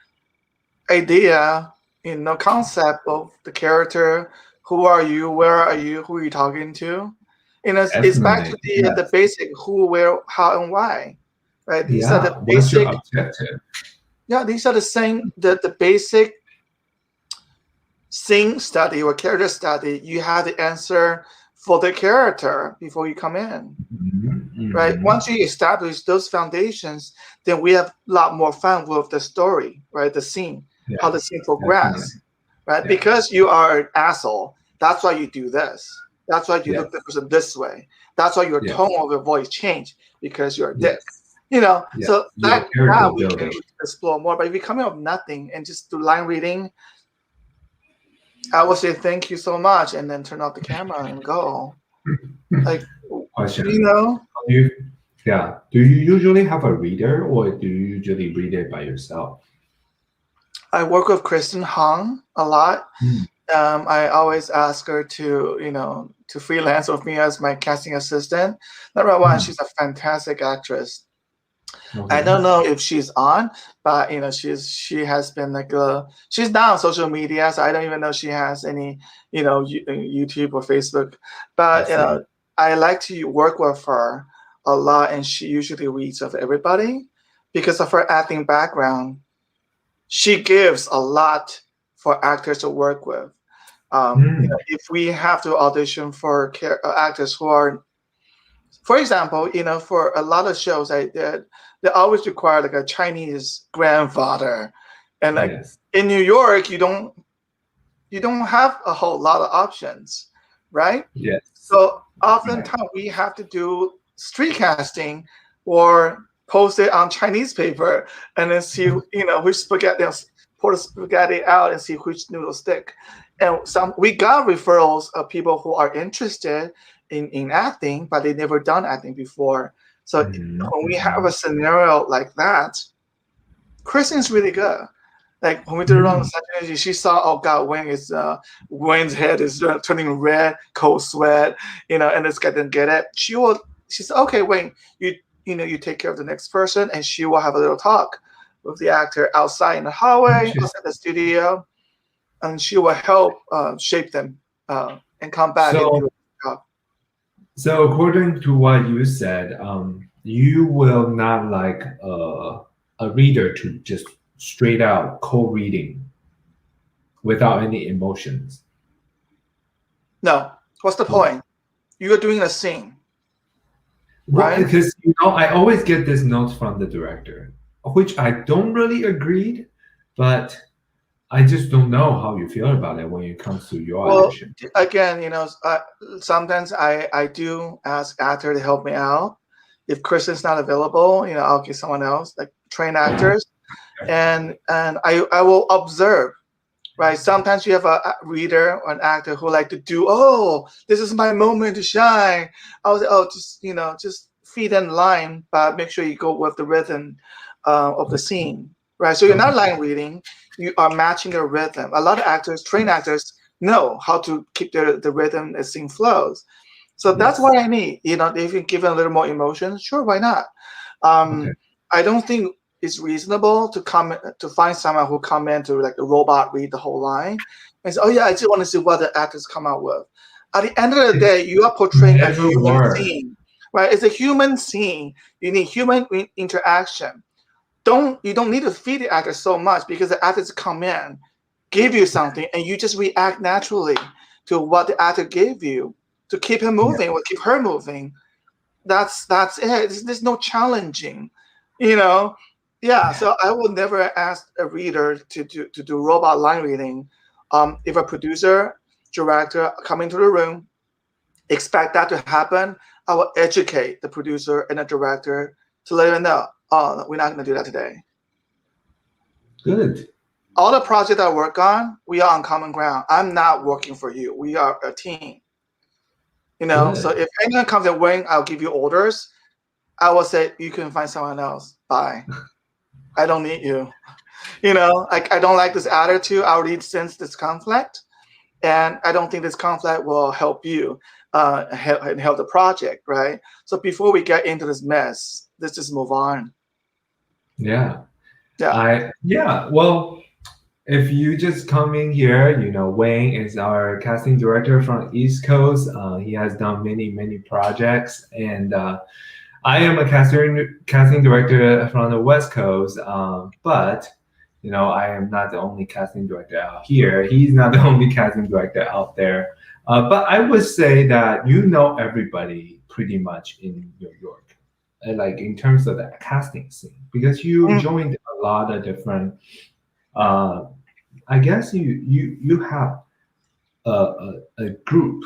idea, no concept of the character. Who are you? Where are you? Who are you talking to? It's back to Definitely. the Yes. basic who, where, how, and why, right? These are the Yeah. What's your basic. objective? Yeah, these are the same. The basic scene study or character study. You have the answer for the character before you come in, right? Mm-hmm. Once you establish those foundations, then we have a lot more fun with the story, right? The scene, how the Yes. scene Definitely. progress, right? Yeah. Because you are an asshole, that's why you do this. That's why you look at the Yes. person this way. That's why your tone Yes. of your voice changed because you're a dick. Yes. So Yes. Your that character we can building. explore more. But if you come up with nothing and just do line reading, I would say thank you so much and then turn off the camera and go. Like, Question. you know, Do you, yeah. Do you usually have a reader or do you usually read it by yourself? I work with Kristen Hong a lot. Mm. I always ask her to freelance with me as my casting assistant. Number one, Mm. she's a fantastic actress. I Okay. don't know if she's on, but she has been she's not on social media, so I don't even know she has any YouTube or Facebook. I But see. I like to work with her a lot, and she usually reads of everybody because of her acting background. She gives a lot for actors to work with. Mm. If we have to audition for actors who are, for example, for a lot of shows I did, they always require like a Chinese grandfather, and like Yes. in New York, you don't have a whole lot of options, right? Yes. So Right. oftentimes we have to do street casting or post it on Chinese paper and then see which spaghetti, pour the spaghetti out and see which noodles stick. And we got referrals of people who are interested in acting, but they never done acting before. So Mhm, when we have mhm. a scenario like that, Kristen's really good. Like when we did it on Mm. Saturday, she saw, oh God, Wayne's head is turning red, cold sweat, and this guy didn't get it. She said, okay, Wayne, you take care of the next person, and she will have a little talk with the actor outside in the hallway, outside the studio, and she will help shape them and come back and do So, a job. so according to what you said, you will not like a reader to just straight out cold reading without any emotions. No, what's the No. point? You're doing a scene, Well, right? because I always get this note from the director, which I don't really agree, but I just don't know how you feel about it when it comes to your Well, audition. again, sometimes I do ask actor to help me out. If Kristen's not available, I'll get someone else, like trained actors, and I will observe. Right. Sometimes you have a reader or an actor who like to do. Oh, this is my moment to shine. I was oh, just feed in line, but make sure you go with the rhythm of the scene. right? So you're not Okay. line reading, you are matching their rhythm. A lot of actors, trained actors, know how to keep the rhythm as scene flows. So that's Yes. what I need. If you give it a little more emotion, sure, why not? Okay. I don't think it's reasonable to find someone who come in to like the robot read the whole line and say, "Oh yeah, I just want to see what the actors come out with." At the end of the It day, you are portraying a never human worked. scene, right? It's a human scene. You need human interaction. You don't need to feed the actors so much because the actors come in, give you something, and you just react naturally to what the actor gave you to keep him Yeah. moving or keep her moving. That's it. There's no challenging, you know. Yeah. So I would never ask a reader to do robot line reading. If a producer, director come into the room, expect that to happen, I will educate the producer and the director to let them know, oh, we're not going to do that today. Good. All the projects I work on, we are on common ground. I'm not working for you. We are a team. So Good. if anyone comes in when I'll give you orders, I will say you can find someone else. Bye. I don't need you. I don't like this attitude. I already sense this conflict, and I don't think this conflict will help you help the project, right? So before we get into this mess, let's just move on. Yeah. Yeah. Yeah. Well, if you just come in here, Wayne is our casting director from East Coast. He has done many projects, and I am a casting director from the West Coast. But I am not the only casting director out here. He's not the only casting director out there. But I would say that everybody pretty much in New York, like in terms of the casting scene, because you Mhm. joined a lot of different. Uh, I guess you have a group,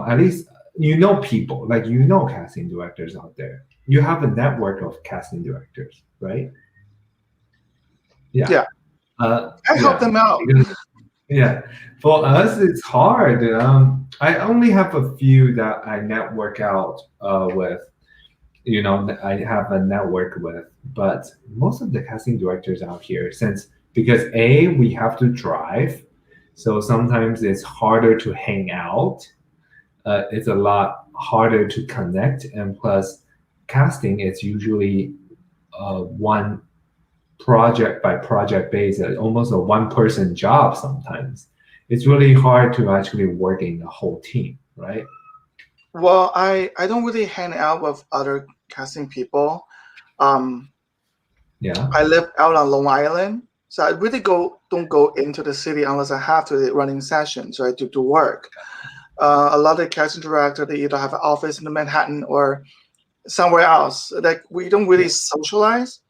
at least people, like casting directors out there. You have a network of casting directors, right? Yeah. Yeah. I help Yeah. them out. Because yeah, for us it's hard. I only have a few that I network out with. I have a network with, but most of the casting directors out here, because we have to drive, so sometimes it's harder to hang out. It's a lot harder to connect, and plus, casting is usually one project by project basis, almost a one person job. Sometimes it's really hard to actually work in a whole team, right? Well, I don't really hang out with other casting people. Um, Yeah. I live out on Long Island, so I really don't go into the city unless I have to running sessions, right, to work. A lot of casting directors, they either have an office in Manhattan or somewhere else. Like we don't really Yeah. socialize.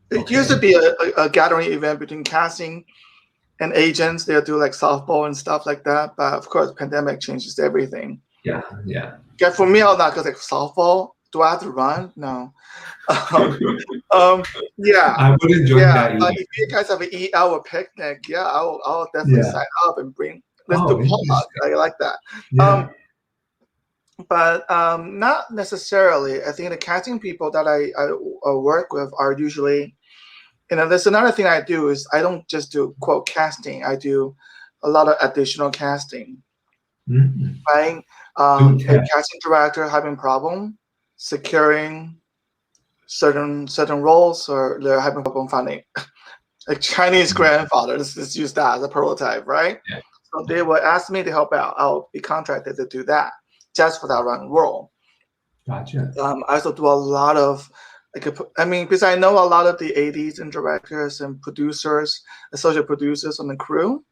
It used to Okay. be a gathering event between casting and agents. They'll do like softball and stuff like that. But of course, pandemic changes everything. Yeah. Yeah. Yeah, for me, I'll not because like softball. Do I have to run? No. Um, um, yeah, I wouldn't join yeah. that either. If you guys have an eat-out picnic, yeah, I'll definitely Yeah. sign up and bring. Let's do Oh, potluck. interesting. I like that. Yeah. But not necessarily. I think the casting people that I work with are usually, there's another thing I do is I don't just do quote casting. I do a lot of additional casting, Mhm. right? Do A tech. casting director having problem securing certain roles, or they're having problem finding a Chinese Mhm. grandfather. Let's use that as a prototype, right? Yeah. So they will ask me to help out. I'll be contracted to do that just for that one role. Gotcha. I also do a lot of, because I know a lot of the ADs and directors and producers, associate producers on the crew.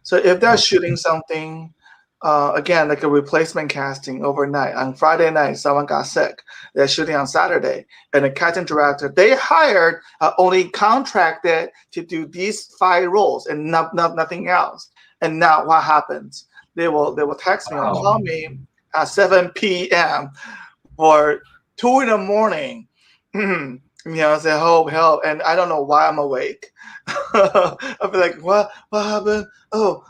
So if they're Okay. shooting something, again, like a replacement casting overnight, on Friday night, someone got sick. They're shooting on Saturday, and the casting director they hired only contracted to do these 5 roles and nothing else. And now what happens? They will text me or call Wow. me at 7 p.m. or 2 in the morning. Say help, and I don't know why I'm awake. I'll be like, what happened? Oh,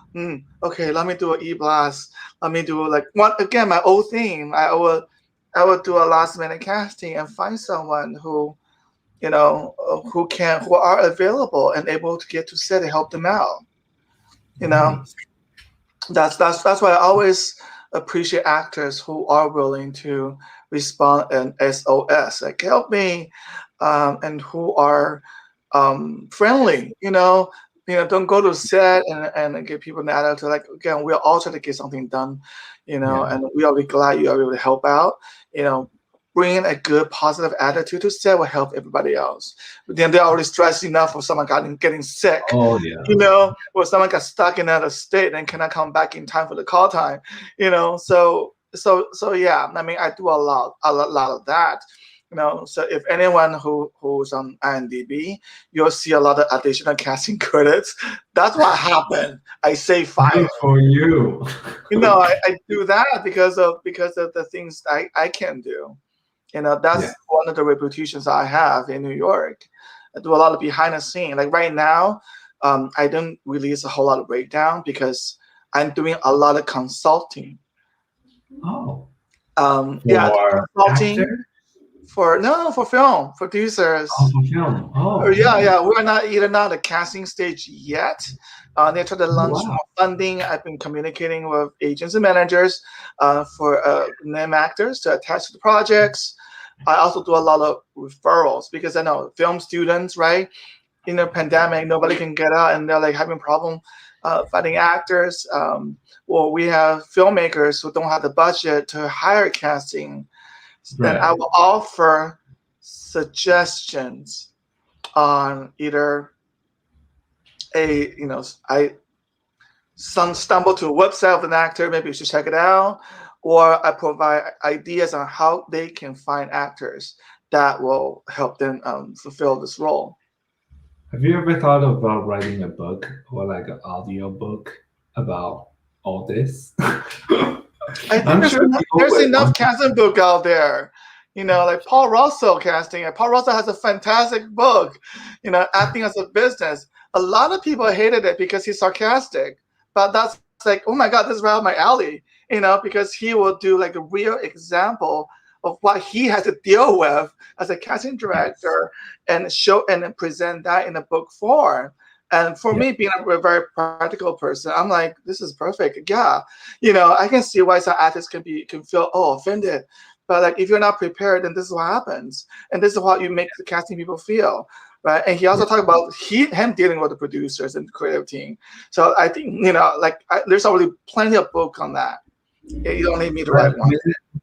okay, let me do an e-blast. Let me do like what again, my old theme. I would do a last minute casting and find someone who who are available and able to get to set and help them out. You know, Nice. that's why I always appreciate actors who are willing to respond and SOS, like help me, and who are friendly. Don't go to set and get people in the attitude. Like again, we're all trying to get something done, Yeah. and we are really glad you are able to help out. Bringing a good positive attitude to set will help everybody else. But then they're already stressed enough for someone getting sick, Oh yeah. or someone got stuck in another state and cannot come back in time for the call time, so yeah, I mean, I do a lot of that. So if anyone who's on IMDb, you'll see a lot of additional casting credits. That's what happened. I say fire. Good for you. I do that because of the things I can do. Yeah. That's one of the reputations I have in New York. I do a lot of behind the scene. Like right now, I don't release a whole lot of breakdown because I'm doing a lot of consulting. Oh, Yeah, for consulting actor? for film Oh, producers. for film. Or Oh, yeah, nice. yeah, we're not at the casting stage yet. They try to Oh, launch wow. more funding. I've been communicating with agents and managers for name actors to attach to the projects. I also do a lot of referrals because I know film students, right? In the pandemic, nobody can get out, and they're like having problem finding actors. Or we have filmmakers who don't have the budget to hire casting. Then I Right. will offer suggestions on either I some stumble to a website of an actor, maybe you should check it out, or I provide ideas on how they can find actors that will help them fulfill this role. Have you ever thought about writing a book or like an audio book about all this? I think I'm there's sure enough, people there's would enough want to. casting book out there. Like Paul Russell casting. And Paul Russell has a fantastic book, acting as a business. A lot of people hated it because he's sarcastic, but that's like, oh my God, this is right up my alley. Because he will do like a real example of what he has to deal with as a casting Yes. director and show and then present that in a book form. And for Yeah. me, being a very practical person, I'm like, this is perfect. Yeah, I can see why some artists can feel offended, but like if you're not prepared, then this is what happens, and this is what you make the casting people feel, right? And he also Yeah. talked about him dealing with the producers and the creative team. So I think like there's already plenty of book on that. You don't need me to But, write one.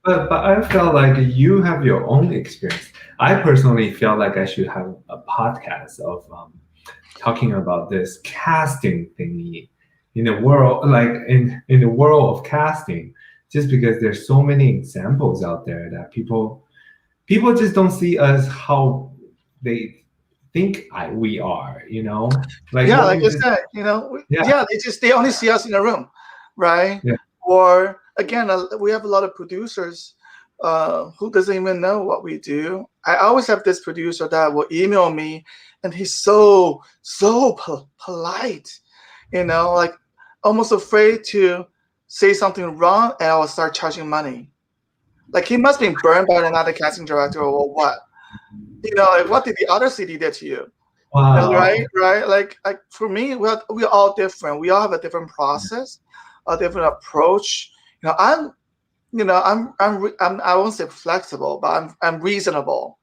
but I felt like you have your own experience. I personally feel like I should have a podcast of talking about this casting thingy in the world, like in the world of casting, just because there's so many examples out there that people just don't see us how they think we are, like Yeah, what like you I just. said, Yeah. yeah, they only see us in a room, right? Yeah. Or again, we have a lot of producers who doesn't even know what we do. I always have this producer that will email me, and he's so polite, like almost afraid to say something wrong, and I will start charging money. Like he must be burned by another casting director or what? Like what did the other CD did to you? Right, Wow. right. Like for me, we're all different. We all have a different process, a different approach. I'm, I won't say flexible, but I'm reasonable,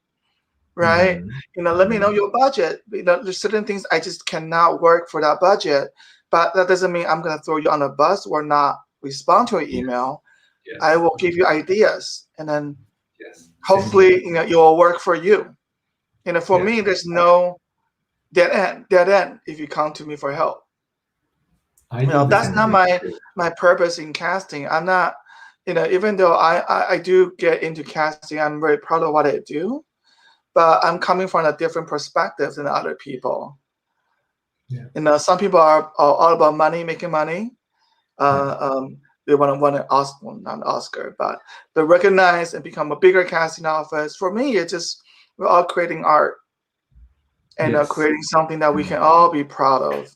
right? Mhm. Let me know Mhm. your budget. There's certain things I just cannot work for that budget, but that doesn't mean I'm gonna throw you on a bus or not respond to an Yes. email. I Yes. will give you ideas, and then Yes. Same here. hopefully, it will work for you. For Yeah. me, there's no dead end if you come to me for help. I do the That's same not thing my too. my purpose in casting. I'm not, even though I do get into casting, I'm very proud of what I do, but I'm coming from a different perspective than other people. Yeah. Some people are all about money, making money. Yeah. They want to win an Oscar, well, not an Oscar, but they recognize and become a bigger casting office. For me, it's just we're all creating art and Yes. creating something that we Mm. can all be proud of.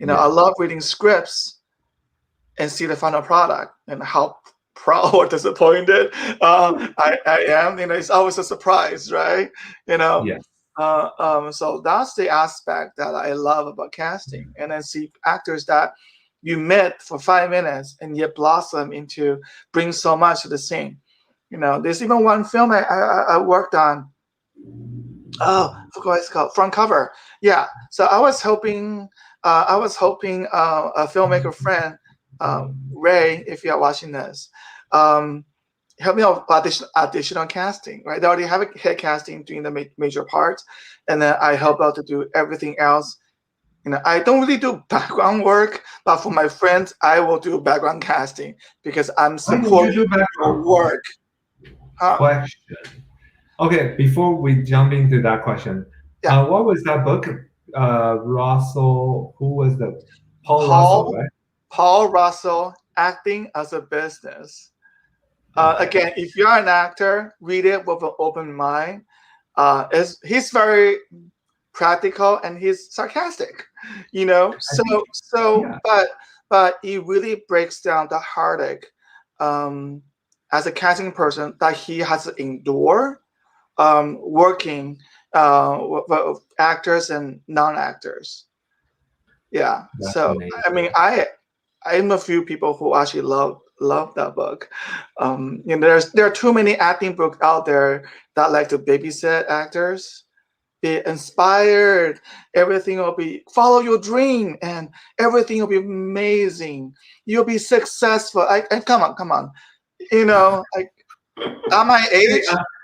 I Yeah. love reading scripts and see the final product and how proud or disappointed I am. It's always a surprise, right? You know, Yes. So that's the aspect that I love about casting, and then see actors that you met for 5 minutes and yet blossom into bring so much to the scene. There's even one film I worked on. Oh, I forgot what it's called. Front cover. Yeah. So I was hoping a filmmaker friend, Ray, if you are watching this, um, help me out audition on casting. Right. They already have a head casting doing the major parts, and then I help out to do everything else. I don't really do background work, but for my friends, I will do background casting because I'm Why did you supporting do your background? work. Huh? Question. Okay, before we jump into that question, Yeah. what was that book? Russell, who was the Paul Russell, Paul right? Paul Russell, Acting as a Business. Okay. Again, if you're an actor, read it with an open mind. He's very practical and he's sarcastic, I think, So, yeah, but he really breaks down the heartache, um, as a casting person that he has to endure, working with actors and non-actors. Yeah. that's So I mean, amazing. I'm a few people who actually love that book. There are too many acting books out there that like to babysit actors. Be inspired. Everything will be follow your dream, and everything will be amazing. You'll be successful. And come on. Like at my Hey, age,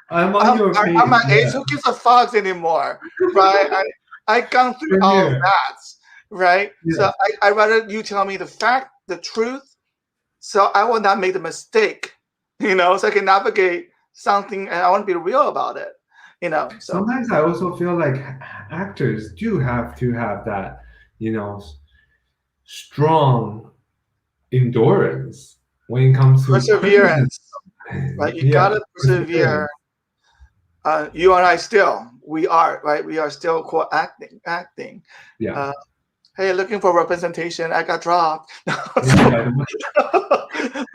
I'm on your at page. my age, Yeah, who gives a fuck anymore, right? I gone through same all of here. that, right? So Yes. I rather you tell me the fact, the truth, so I will not make the mistake, so I can navigate something, and I want to be real about it, So Sometimes I also feel like actors do have to have that, you know, strong endurance when it comes to criticism. perseverance, right? You Yeah, gotta persevere. perseverance. You and I still, we are, right? We are still core acting. Yeah. Uh, hey, looking for representation. I got dropped. Maybe I don't.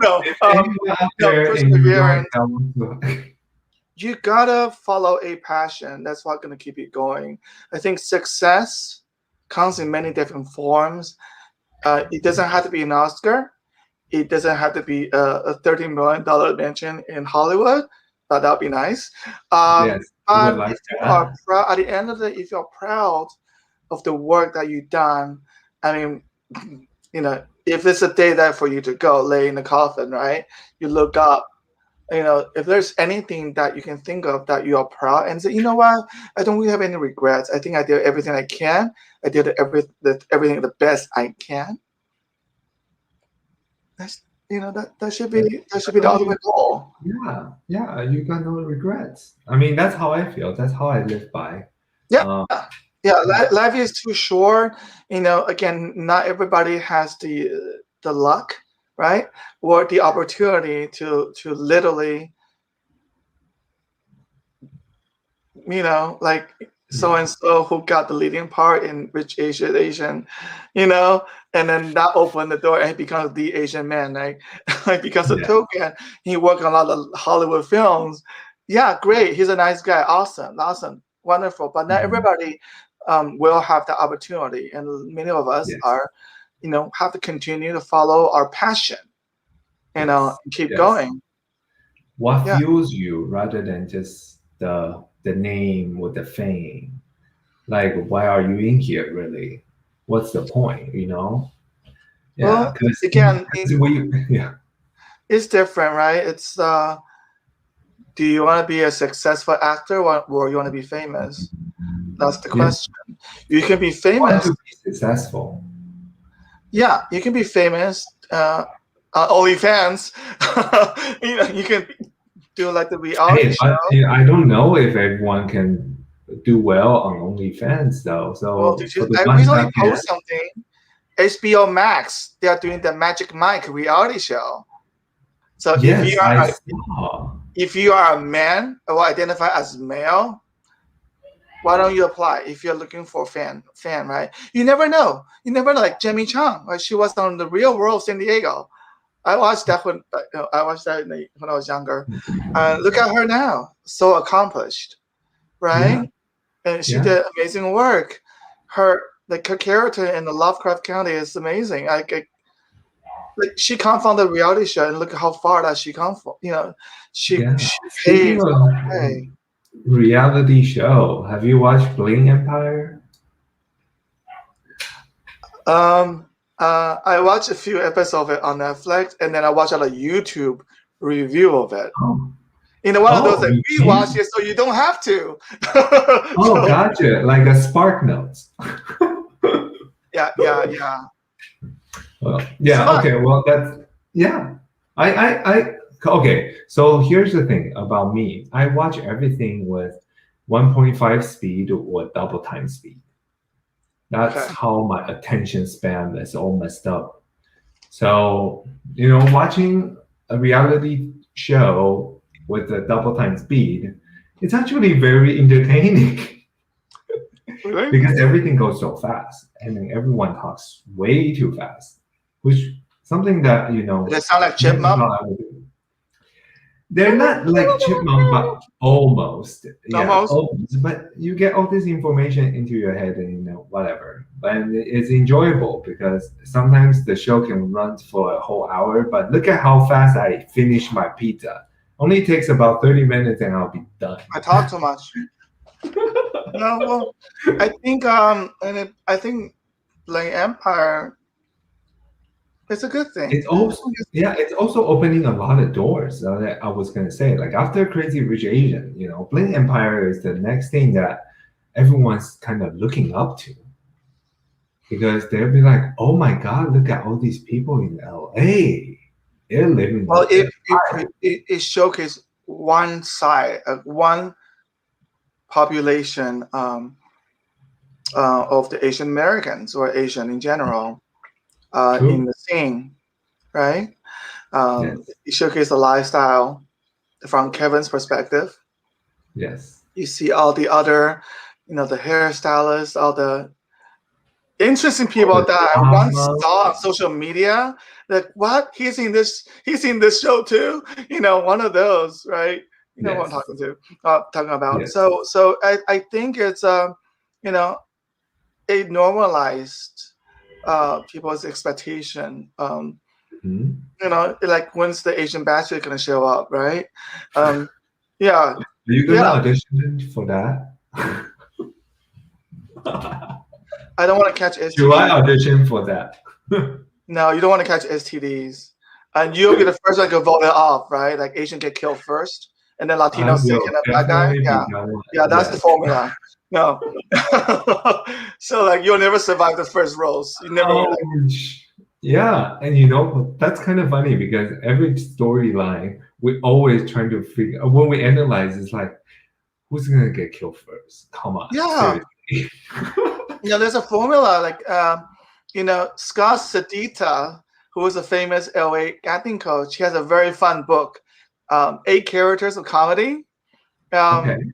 No, If anyone out no, there in New York perseverance. that wants to, You gotta follow a passion. That's what's gonna keep you going. I think success comes in many different forms. It doesn't have to be an Oscar. It doesn't have to be a $30 million mansion in Hollywood. That'd be nice. yes, we would But like if you are that. proud, at the end of the day, if you're proud of the work that you've done, I mean, if it's a day that for you to go lay in the coffin, right? You look up, if there's anything that you can think of that you are proud and say, you know what, I don't really have any regrets. I think I did everything I can. I did everything the best I can. That's that should be That's, the that's all you. ultimate goal. Yeah, yeah. You got no regrets. I mean, that's how I feel. That's how I live by. Yeah, Um, yeah. yeah. Life is too short. Again, not everybody has the luck, right, or the opportunity to literally, like so Yeah. and so who got the leading part in Rich Asian, you know, and then that opened the door and he becomes the Asian man, right? Like because of Yeah. token, he worked on a lot of Hollywood films. Yeah, great. He's a nice guy. Awesome, awesome, wonderful. But not Mhm. everybody will have the opportunity, and many of us Yes. are, have to continue to follow our passion, Yes. and keep Yes. going. What Yeah. fuels you rather than just the name or the fame? Like, why are you in here really? What's the point? Yeah, Well, because again, we yeah. it's different, right? It's do you want to be a successful actor, or you want to be famous? That's the Yeah. question. You can be Want famous. to be successful. Yeah, you can be famous. OnlyFans. You can do like the reality Hey, show. but I don't know if everyone can do well on OnlyFans though. Well, So did for you? the I ones recently that can, posted something. HBO Max. They are doing the Magic Mike reality show. So yes, I saw. if you are a man or identify as male, why don't you apply if you're looking for a fan, right? You never know. You never know. Like Jamie Chang, right? She was on the Real World San Diego. I watched that when I was younger. Look at her now, so accomplished, Yeah, right? and she Yeah. did amazing work. Her character in the Lovecraft County is amazing. Like she come from the reality show, and look at how far that she come from. Yeah. She Speaking paved of the way. reality show, have you watched Bling Empire? I watched a few episodes of it on Netflix, and then I watched a YouTube review of it. Oh, One of those oh, that you we watch can. it, so you don't have to. Oh, So gotcha. Like a Spark Notes. yeah. Well, It's yeah. fun. Okay. Well, that's yeah. I. Okay. So here's the thing about me. I watch everything with 1.5 speed or double time speed. That's Okay. how my attention span is all messed up. So watching a reality show with a double time speed, it's actually very entertaining Really? because everything goes so fast, and then everyone talks way too fast, which something that Does it sound like never Chipmunk? thought I would do. They're not like chipmunk, but almost. Yeah, Almost. almost. But you get all this information into your head, and whatever. And it's enjoyable because sometimes the show can run for a whole hour. But look at how fast I finish my pizza. Only takes about 30 minutes, and I'll be done. I talk too much. No, well, I think I think Blank Empire is a good thing. It's also it's also opening a lot of doors. That I was gonna say, like after Crazy Rich Asian, Bling Empire is the next thing that everyone's kind of looking up to because they'll be like, "Oh my God, look at all these people in LA. They're living Well, their it showcased one side, one population of the Asian Americans or Asian in general in true." the scene, right? Yes, It showcased the lifestyle from Kevin's perspective. yes, You see all the other, the hairstylists, all the interesting all people the that I once drama. saw on social media. Like, what? He's in this show too. One of those, right? You know what I'm Yes, talking about. yes. So I think it's you know, it normalized people's expectation. Mhm. Like when's the Asian Bachelor gonna show up, right? Um, yeah, Are you gonna yeah. audition for that? I don't want to catch Do I STDs. audition for that? No, you don't want to catch STDs. And you'll be the first one to vote it off, right? Like Asian get killed first, and then I Latino second, will and black guy. definitely be Yeah, that one. yeah, that's the Yes. formula. No, so like you'll never survive the first roast. You never like. Yeah, and that's kind of funny because every storyline we always trying to figure when we analyze it's like who's gonna get killed first? Come on, Yeah, seriously. there's a formula. Like Scott Sedita, who was a famous LA acting coach, he has a very fun book, 8 Characters of Comedy. Okay. Um,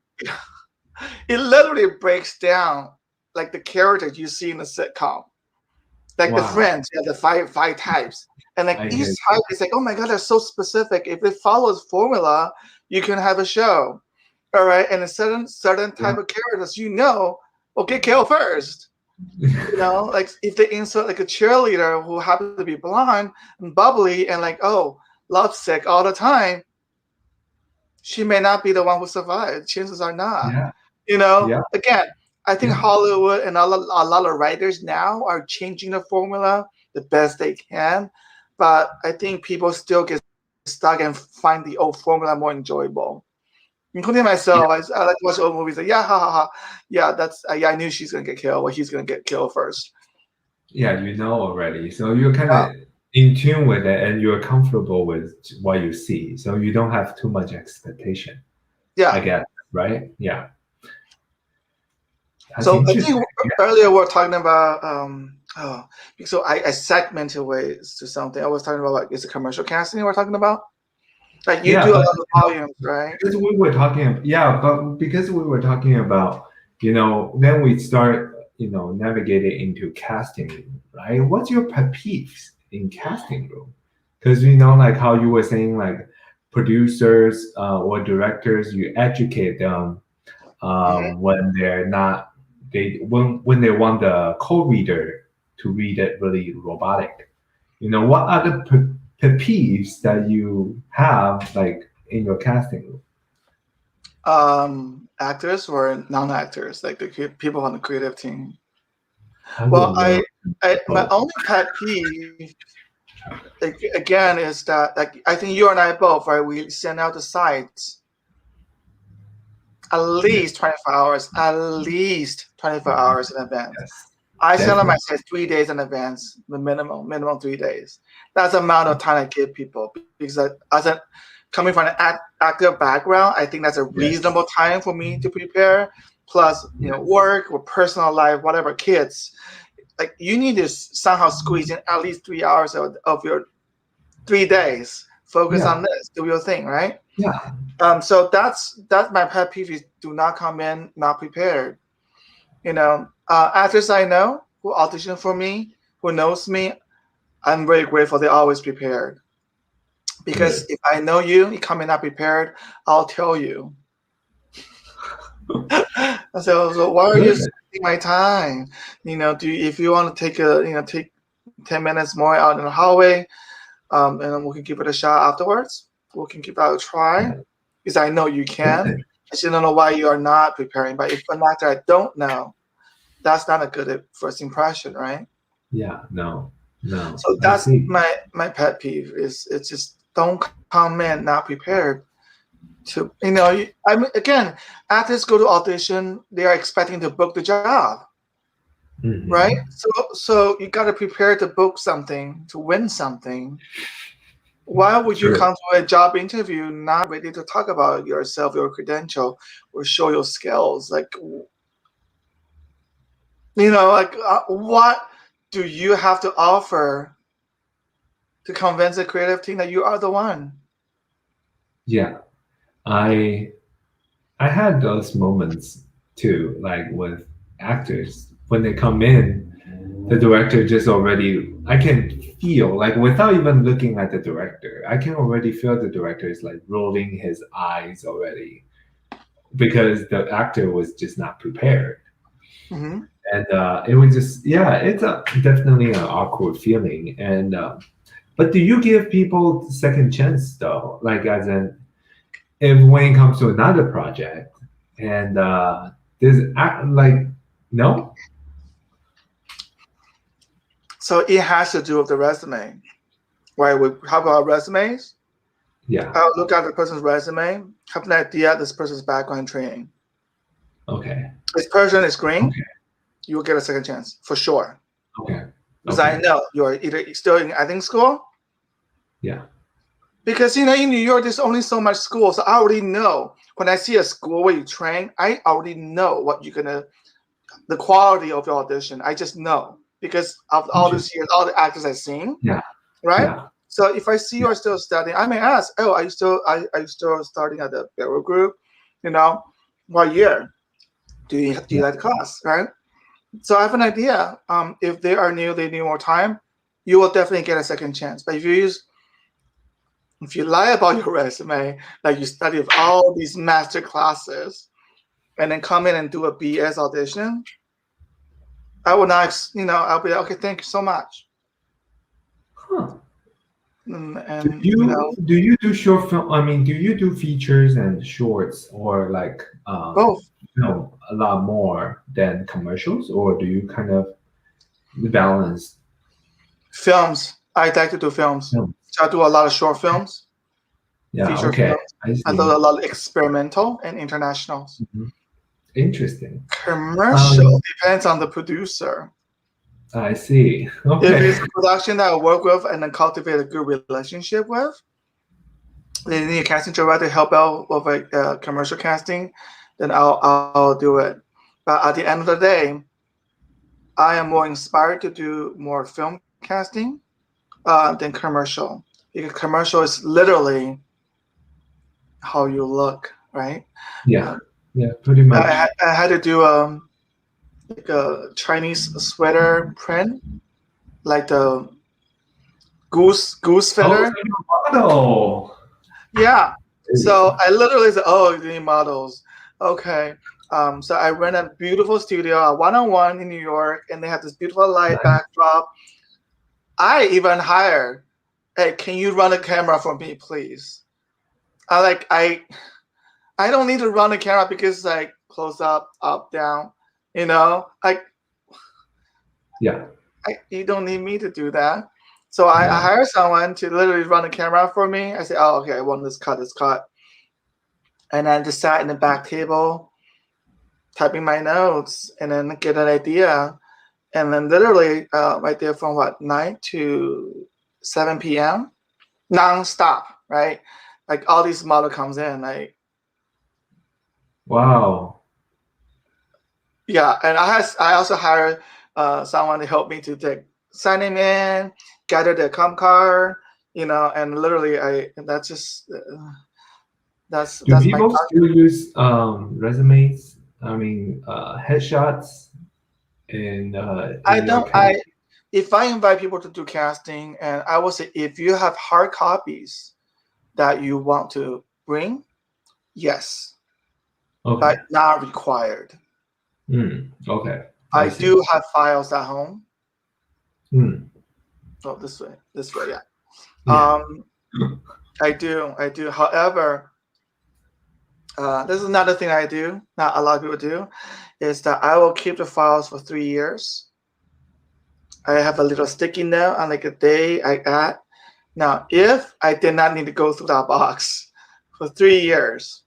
it literally breaks down like the characters you see in a sitcom, like the Wow. Friends. You have the five types, and like I each hear type is like, oh my god, they're so specific. If it follows formula, you can have a show, all right. And a certain yeah. type of characters, will get killed first. Like if they insert like a cheerleader who happens to be blonde and bubbly and like lovesick all the time, she may not be the one who survived. Chances are not. Yeah. Yeah. Again, I think Yeah. Hollywood and a lot of writers now are changing the formula the best they can, but I think people still get stuck and find the old formula more enjoyable. Including myself, I like to watch old movies. Like, yeah, ha ha ha, yeah, that's I knew she's gonna get killed, or he's gonna get killed first. Yeah, you know already. So you're kind Yeah, of in tune with it and you're comfortable with what you see. So you don't have too much expectation, I yeah. guess, right? Yeah. That's So I interesting. think earlier we were talking about so I segmented ways to something. I was talking about like is it commercial casting we're talking about? Like you Yeah, do a but lot of volumes, right? because we were talking, yeah, but because we were talking about, then we start, navigating into casting room, right? What's your pet peeves in casting room? Because like how you were saying, like producers or directors, you educate them when they're not when they want the co-reader to read it really robotic. What other pet peeves that you have like in your casting room? Actors or non-actors, like the people on the creative team. I Well, would love my both. only pet peeve, again, is that like I think you and I both, right? We send out the sites at Yeah. least 24 hours, at least 24 hours in advance. Yes, I send out my definitely. sites 3 days in advance, the minimum 3 days. That's the amount of time I give people because as a coming from an active background, I think that's a Yes. reasonable time for me to prepare. Plus, Yes. work or personal life, whatever, kids. Like you need to somehow squeeze in at least 3 hours of your 3 days. Focus Yeah. on this, do your thing, right? Yeah. So that's my pet peeve is do not come in not prepared. Actors I know who audition for me, who knows me, I'm very grateful they're always prepared. Because Good. if I know you come in not prepared, I'll tell you. So why are you Good. spending my time? If you want to take 10 minutes more out in the hallway, and then we can give it a shot afterwards. We can give that a try, Yeah. because I know you can. Good. I just don't know why you are not preparing. But if an actor I don't know, that's not a good first impression, right? Yeah. No. No. So I that's see. my pet peeve is it's just don't come in not prepared I mean, again, actors go to audition, they are expecting to book the job, right? Hmm. So you got to prepare to book something, to win something. Why would you True. come to a job interview not ready to talk about yourself, your credential, or show your skills? What do you have to offer to convince the creative team that you are the one? Yeah. I I had those moments too, like with actors when they come in, the director just already I can feel like without even looking at the director, I can already feel the director is like rolling his eyes already because the actor was just not prepared. Hmm. And it was just yeah, it's definitely an awkward feeling. And but do you give people second chance though? Like as in if when it comes to another project and like no. So it has to do with the resume, right? We talk about resumes. Yeah. I'll look at the person's resume, have an idea of this person's background training. Okay. This person is green, Okay. you will get a second chance for sure. Okay. Because I Okay. know you're either still in acting school, Yeah. because in New York there's only so much school. So I already know when I see a school where you train, I already know what you're gonna the quality of your audition. I just know because of all these Interesting. years, all the actors I've seen, Yeah. right? Yeah. So if I see you Yeah. are still studying, I may ask, "Oh, are you still starting at the barrel group? You know, what year do you Yeah. like the class, right?" So I have an idea. If they are new, they need more time. You will definitely get a second chance. But if you lie about your resume, like you study all these master classes, and then come in and do a BS audition, I will not. I'll be like, okay. Thank you so much. Huh. And, Do and you you know, do you do short film? I mean, do you do features and shorts or like both a lot more than commercials, or do you kind of balance? films. I like to do films. Films? So I do a lot of short films, Yeah. feature Okay. films. I I do see. a lot of experimental and internationals. Mhm. Interesting. Commercial Um, depends on the producer. I see. If Okay. it's a production that I work with and then cultivate a good relationship with, they need a casting director to help out with commercial casting, then I'll do it. But at the end of the day, I am more inspired to do more film casting than commercial, because commercial is literally how you look, right? Yeah. Um, Yeah. Pretty much. I had to do like a Chinese sweater print, like the goose Oh, feather. so you're a model. Yeah. Hey. So I literally said, "Oh, you need models. Okay." So I rent a beautiful studio, a one-on-one in New York, and they have this beautiful light backdrop. I even hired, hey, can you run a camera for me, please? I don't need to run a camera because like close up, down, like Yeah. you don't need me to do that. So I hire someone to literally run a camera for me. I say, oh, okay, I want this cut. And then just sat in the back table, typing my notes, and then get an idea. And then literally right there from 9 to 7 p.m. non-stop, right? Like all these model comes in, like Wow. yeah. And I also hired someone to help me to sign him in, gather the com card, and literally that's Do my people still use resumes? I mean, headshots in your case? If I invite people to do casting, and I would say if you have hard copies that you want to bring, yes, Okay. but not required. Okay. I see. do have files at home. Oh, this way, yeah. I do. However, this is another thing I do. Not a lot of people do, is that I will keep the files for 3 years. I have a little sticky note on like a day I add. Now, if I did not need to go through that box for 3 years,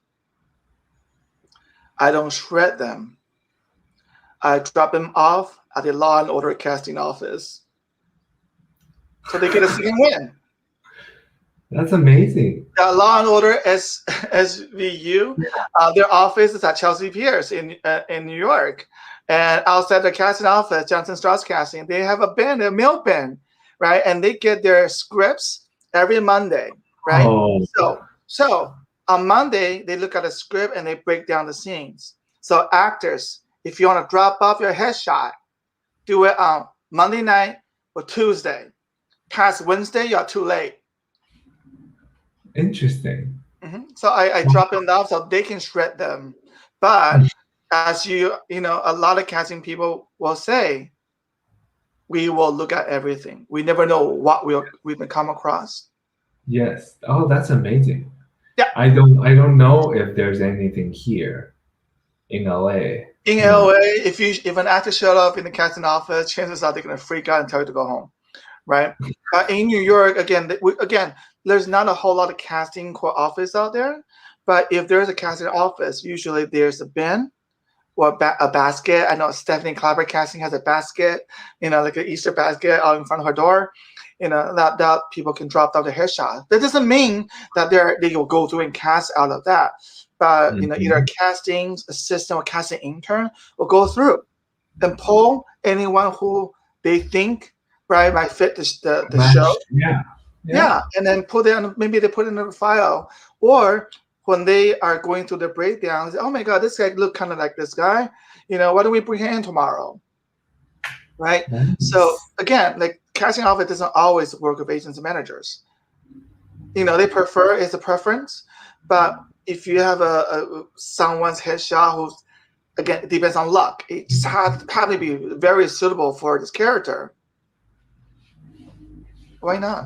I don't shred them. I drop them off at the Law and Order casting office, so they get a second win. That's amazing. The Law and Order SVU, their office is at Chelsea Piers in New York, and outside the casting office, Johnson Strauss Casting, they have a mail bin, right? And they get their scripts every Monday, right? Oh. So on Monday they look at the script and they break down the scenes. So actors, if you want to drop off your headshot, do it on Monday night or Tuesday. Past Wednesday, you're too late. Interesting. So I drop them off so they can shred them. But as a lot of casting people will say, we will look at everything. We never know what we can come across. Yes. Oh, that's amazing. Yeah. I don't know if there's anything here in LA. In LA, if an actor showed up in the casting office, chances are they're gonna freak out and tell you to go home, right? In New York, again, there's not a whole lot of casting office out there, but if there's a casting office, usually there's a bin or a basket. I know Stephanie Clapper Casting has a basket, like an Easter basket out in front of her door, that people can drop down the headshot. That doesn't mean that they will go through and cast out of that, but either a casting assistant or casting intern will go through and pull anyone who they think might fit the show. Yeah, and then maybe they put it in a file, or when they are going through the breakdowns, oh my God, this guy look kind of like this guy. Why don't we bring him in tomorrow? Right. Nice. So again, like casting office doesn't always work with agents and managers. They prefer, it's a preference, but if you have someone's headshot who's, again, it depends on luck. It just has to probably be very suitable for this character. Why not?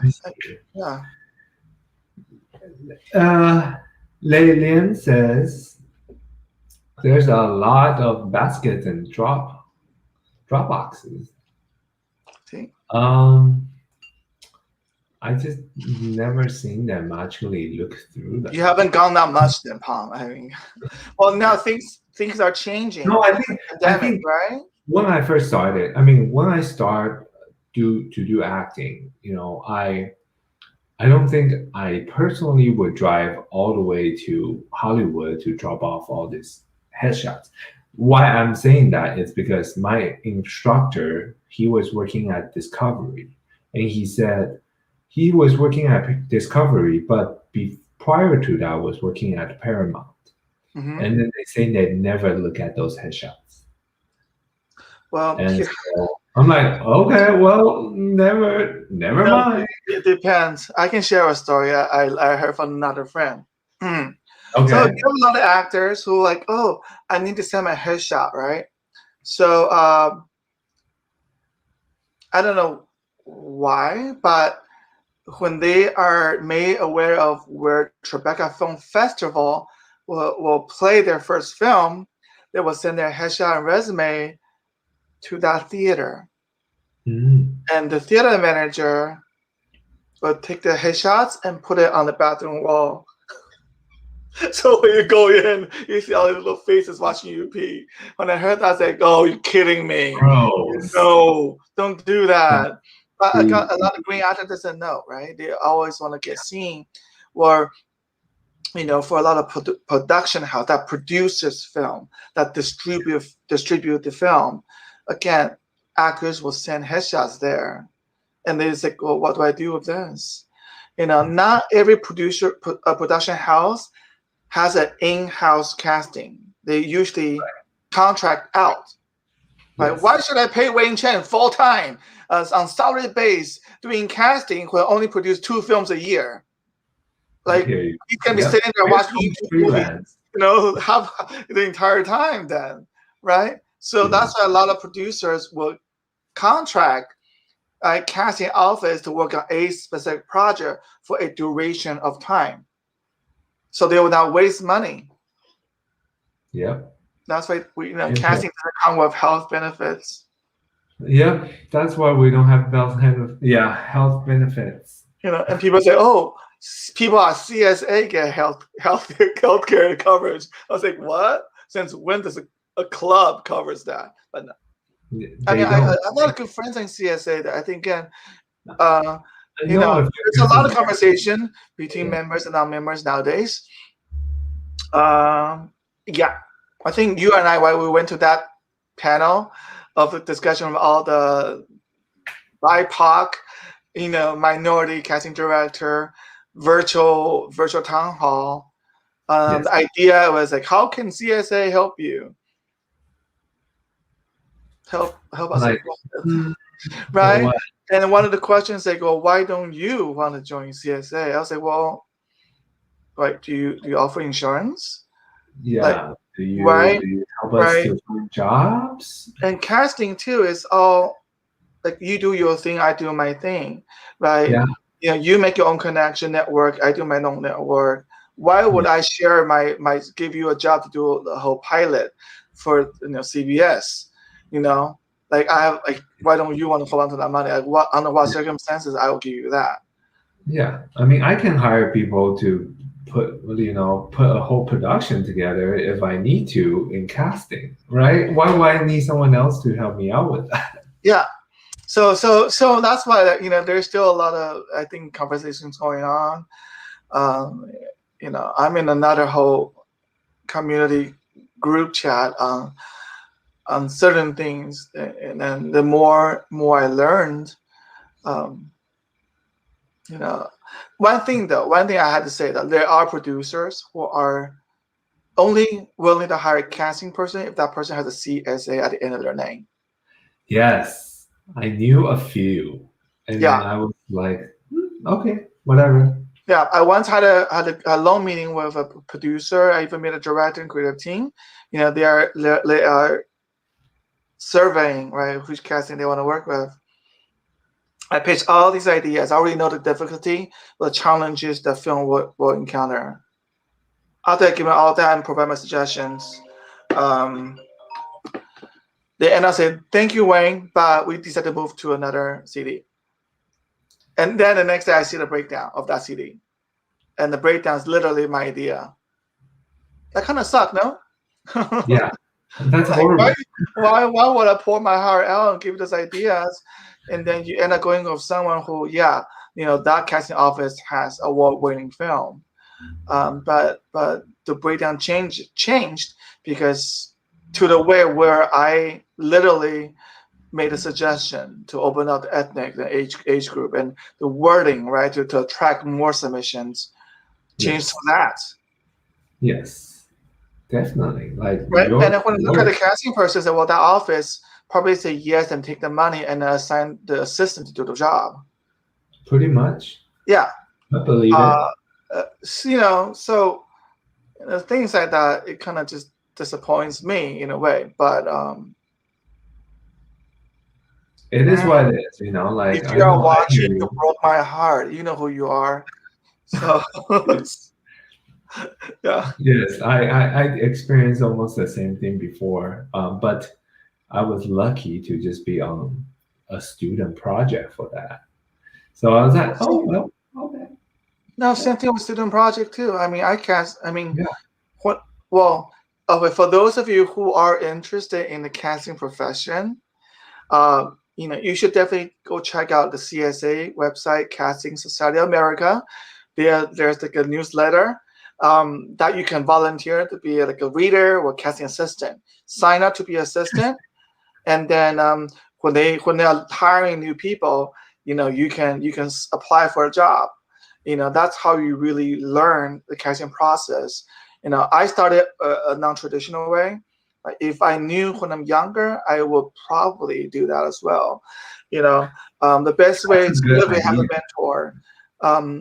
Yeah. Lilian says there's a lot of baskets and drop boxes. See? I just never seen them actually look through them. You haven't gone that much then, Palm. I mean, well, now things are changing. No, I think right? When I first started, when I start to do acting, I don't think I personally would drive all the way to Hollywood to drop off all these headshots. Why I'm saying that is because my instructor, he was working at Discovery, and he said he was working at Discovery, but prior to that was working at Paramount. And then they say they never look at those headshots. Well, so I'm like, okay, well, never mind. It depends. I can share a story I heard from another friend. So you Okay. have a lot of actors who like, oh, I need to send my headshot, right? So I don't know why, but when they are made aware of where Tribeca Film Festival will play their first film, they will send their headshot and resume to that theater. And the theater manager will take the headshots and put it on the bathroom wall. So when you go in, you see all these little faces watching you pee. When I heard that, I was like, "Oh, you're kidding me! Gross. No, don't do That's that." But I got a creepy. lot of green actors that said no, right? They always want to get seen, or for a lot of production house that produces film, that distribute the film. Again, actors will send headshots there, and they say, "Well, what do I do with this?" Not every production house has an in-house casting. They usually contract out. Like, Yes. why should I pay Wayne Chen full time on salary base doing casting who only produce 2 films a year? I Like, hear you. you can be Yep. sitting there Here watching comes YouTube movies, freelance. have the entire time then, right? So Yeah. that's why a lot of producers will contract a casting office to work on a specific project for a duration of time. So they will not waste money. Yep. That's why Okay. casting doesn't come with health benefits. Yep. That's why we don't have health benefits. And people say, "Oh, people at CSA get healthcare coverage." I was like, "What? Since when does a club covers that?" But no. I They mean, I don't. have a lot of good friends in CSA that I think again, I know a few there's a lot of person. conversation between Yeah. members and non-members nowadays. Yeah, I think you and I, while we went to that panel of the discussion of all the BIPOC, minority casting director, virtual town hall. Yes. The idea was like, how can CSA help you? Help us, Like, hmm, for right? what? And one of the questions they go, why don't you want to join CSA? I was like, well, like, do you offer insurance? Like, Yeah. right, Do you help us right. to find jobs? And casting too is all like you do your thing, I do my thing, right? Yeah. You make your own connection network, I do my own network. Why would Yeah. I share my give you a job to do the whole pilot for CBS? Like I have like, why don't you want to hold on to that money? Like what under what circumstances I will give you that? Yeah. I mean, I can hire people to put a whole production together if I need to in casting, right? Why would I need someone else to help me out with that? Yeah. So that's why there's still a lot of I think conversations going on. Um, I'm in another whole community group chat on certain things, and then the more I learned, um, you know, one thing I had to say that there are producers who are only willing to hire a casting person if that person has a CSA at the end of their name. Yes. I knew a few. And then Yeah, I was like, okay, whatever. yeah. I once had a long meeting with a producer. I even met a director and creative team. They are surveying, right, which casting they want to work with. I pitched all these ideas. I already know the difficulty, the challenges the film will encounter. After giving all that and provide my suggestions, um, they end up saying, "Thank you, Wayne, but we decided to move to another CD." And then the next day, I see the breakdown of that CD, and the breakdown is literally my idea. That kind of sucked, no? Yeah. That's Like, horrible. why would I pour my heart out and give those ideas, and then you end up going with someone who, yeah, that casting office has award-winning film, but the breakdown changed because to the way where I literally made a suggestion to open up the ethnic, the age group, and the wording, right, to attract more submissions, changed Yes. to that. Yes. Definitely. Like Right, your and then when you look at the work, casting person, say, well, that office probably say yes and take the money and assign the assistant to do the job. pretty much. Yeah, I believe it. uh, so things like that, it kind of just disappoints me in a way. But It is man, what it is, you know. if Like I you are know, I hear watching, you you. broke my heart. You know who you are. So yeah. Yes, I experienced almost the same thing before, but I was lucky to just be on a student project for that. So I was like, oh See, well, okay, no, yeah, same thing with student project too. I mean, I cast. I mean, yeah. what? Well, okay. For those of you who are interested in the casting profession, you should definitely go check out the CSA website, Casting Society of America. There's like a newsletter that you can volunteer to be like a reader or casting assistant. Sign up to be assistant, and then when they are hiring new people, you can apply for a job. That's how you really learn the casting process. I started a non-traditional way. Like, if I knew when I'm younger, I would probably do that as well. The best way That's is a good literally have idea. a mentor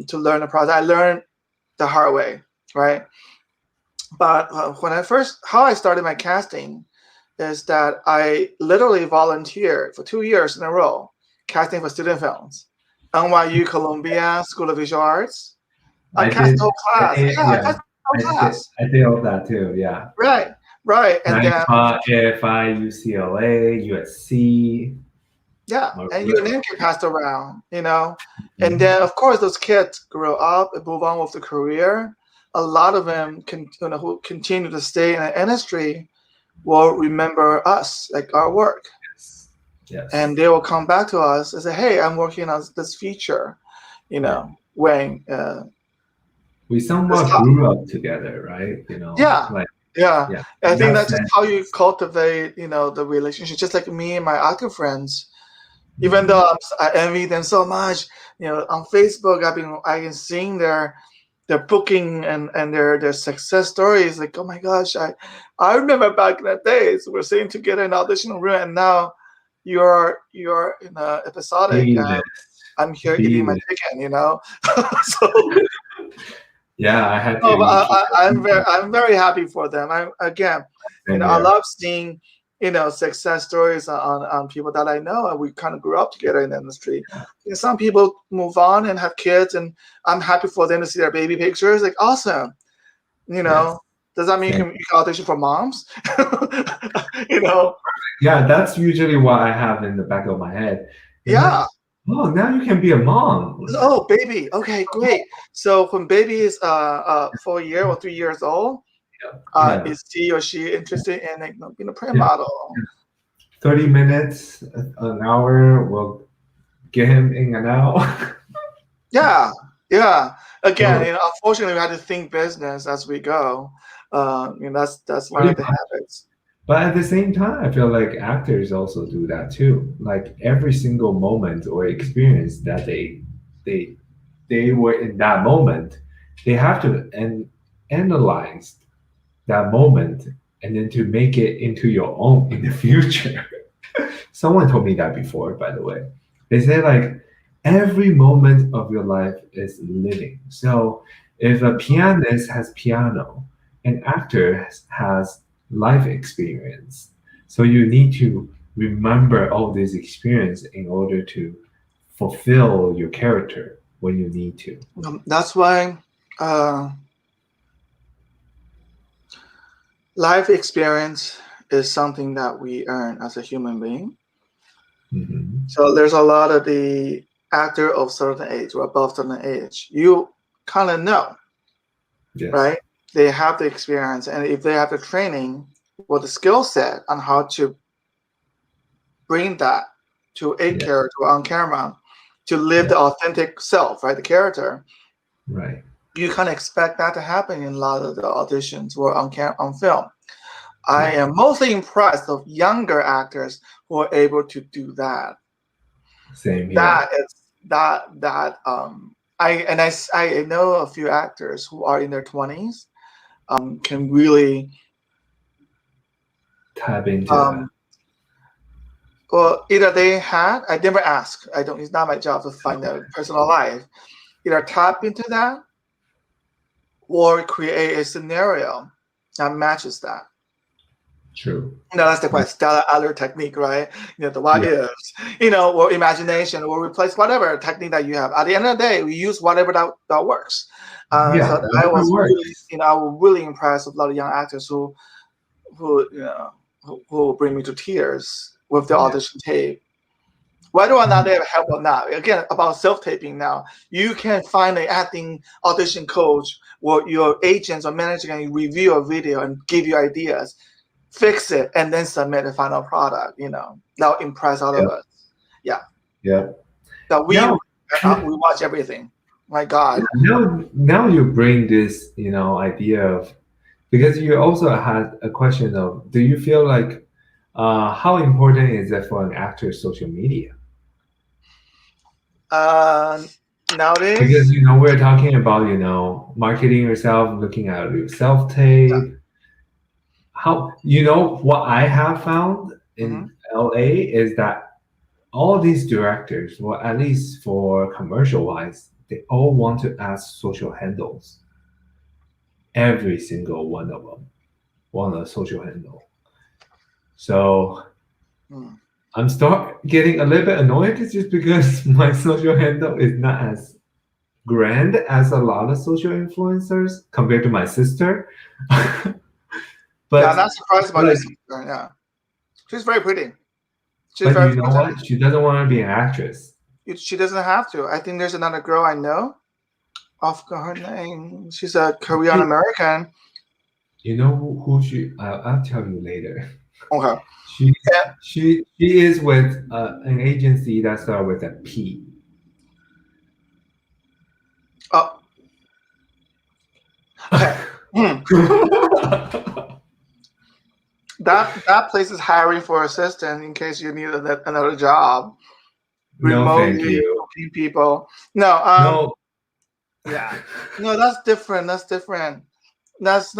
to learn the process. I learned the hard way, right? But how I started my casting is that I literally volunteered for 2 years in a row casting for student films. NYU Columbia School of Visual Arts. I I cast the did. whole class. Yeah, I Yeah, cast the whole class. I did all that too. Yeah, Right, right. and And I then, taught AFI, UCLA, USC. yeah, Or, and your name get passed around. And Mhm. then, of course, those kids grow up and move on with the career. A lot of them who continue to stay in the industry will remember us, like our work. Yes, yes. And they will come back to us and say, "Hey, I'm working on this feature," Yeah, when we this somewhat top. grew up together, right? Yeah, Like yeah. yeah, And I in think that that's just sense. how you cultivate, the relationship. Just like me and my actor friends. Even Mhm. though I envy them so much, on Facebook, I been seeing their booking and their success stories. Like, oh my gosh, I remember back in the days we're sitting together in the audition room, and now you're in a episodic. B-list, I'm here eating my B-list. chicken. So Yeah, I had to no, but eat chicken. I'm very happy for them. Again, Same I here. love seeing success stories on people that I know, and we kind of grew up together in the industry. Some people move on and have kids, and I'm happy for them to see their baby pictures. Like, awesome. You Yes, know, does that mean same. you can audition for moms? you know, Yeah, that's usually what I have in the back of my head. It's like, yeah. oh, now you can be a mom. Oh, baby. Okay, great. So when baby is 4 year or 3 years old, Yeah, is he or she interested in being a print yeah. model? 30 minutes, an hour will get him in and out. Yeah, yeah. Again, So unfortunately, we had to think business as we go. That's one pretty of the much. habits. But at the same time, I feel like actors also do that too. Like every single moment or experience that they they were in that moment, they have to analyze that moment and then to make it into your own in the future. Someone told me that before, by the way. They say like every moment of your life is living. So if a pianist has piano, an actor has life experience. So you need to remember all this experience in order to fulfill your character when you need to. That's why uh, life experience is something that we earn as a human being. Hmm. So there's a lot of the actor of certain age or above certain age. You kind of know, Yes. right? They have the experience, and if they have the training or the skill set on how to bring that to a Yeah. character on camera, to live Yeah. the authentic self, right? The character. Right. You can expect that to happen in a lot of the auditions or on film. I Yeah. am mostly impressed of younger actors who are able to do that. Same That here. is that I know a few actors who are in their 20s can really Tap into that. um, well, either they had, I never ask, I don't, it's not my job to find their personal life, either tap into that or create a scenario that matches that. True. No, that's the question. That's other technique, right? The what ifs, or imagination, or replace whatever technique that you have. At the end of the day, we use whatever that works. So I was really, I was really impressed with a lot of young actors who bring me to tears with the audition tape. Whether or not they have help or not. Again, about self-taping now, you can find an acting audition coach or your agents or manager can review a video and give you ideas, fix it, and then submit the final product. That'll impress all of us. Yeah. Yeah. So we watch everything. My God. Now you bring this, idea of, because you also had a question of, do you feel like how important is it for an actor's social media? Nowadays, because we're talking about marketing yourself, looking at your self tape. Yeah. How what I have found in LA is that all these directors, well, at least for commercial wise, they all want to add social handles. Every single one of them want a social handle. So I'm start getting a little bit annoyed just because my social handle is not as grand as a lot of social influencers compared to my sister. But I'm not surprised about your sister. Yeah, she's very pretty. But you know what? She doesn't want to be an actress. She doesn't have to. I think there's another girl I know. I forgot her name. She's a Korean American. You know who she? I'll tell you later. Okay. She is with an agency that starts with a P. Oh. Okay. That place is hiring for assistant in case you need another job. No, thank you. People. No. No. Yeah. No, that's different. That's different. That's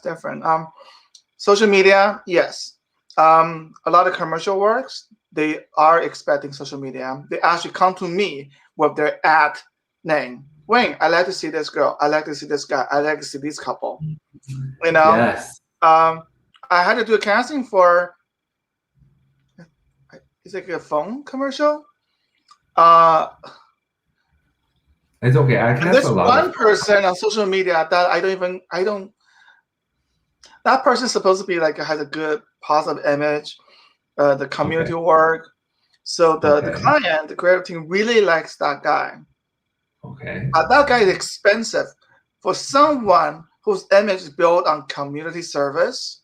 different. Social media, yes. A lot of commercial works, they are expecting social media. They actually come to me with their ad name. Wayne, I like to see this girl. I like to see this guy. I like to see this couple. Yes. I had to do a casting for. It's like a phone commercial. It's okay. I can't. There's one person on social media that I don't. That person's supposed to be like has a good positive image, the community work. So the client, the creative team really likes that guy. Okay. That guy is expensive for someone whose image is built on community service.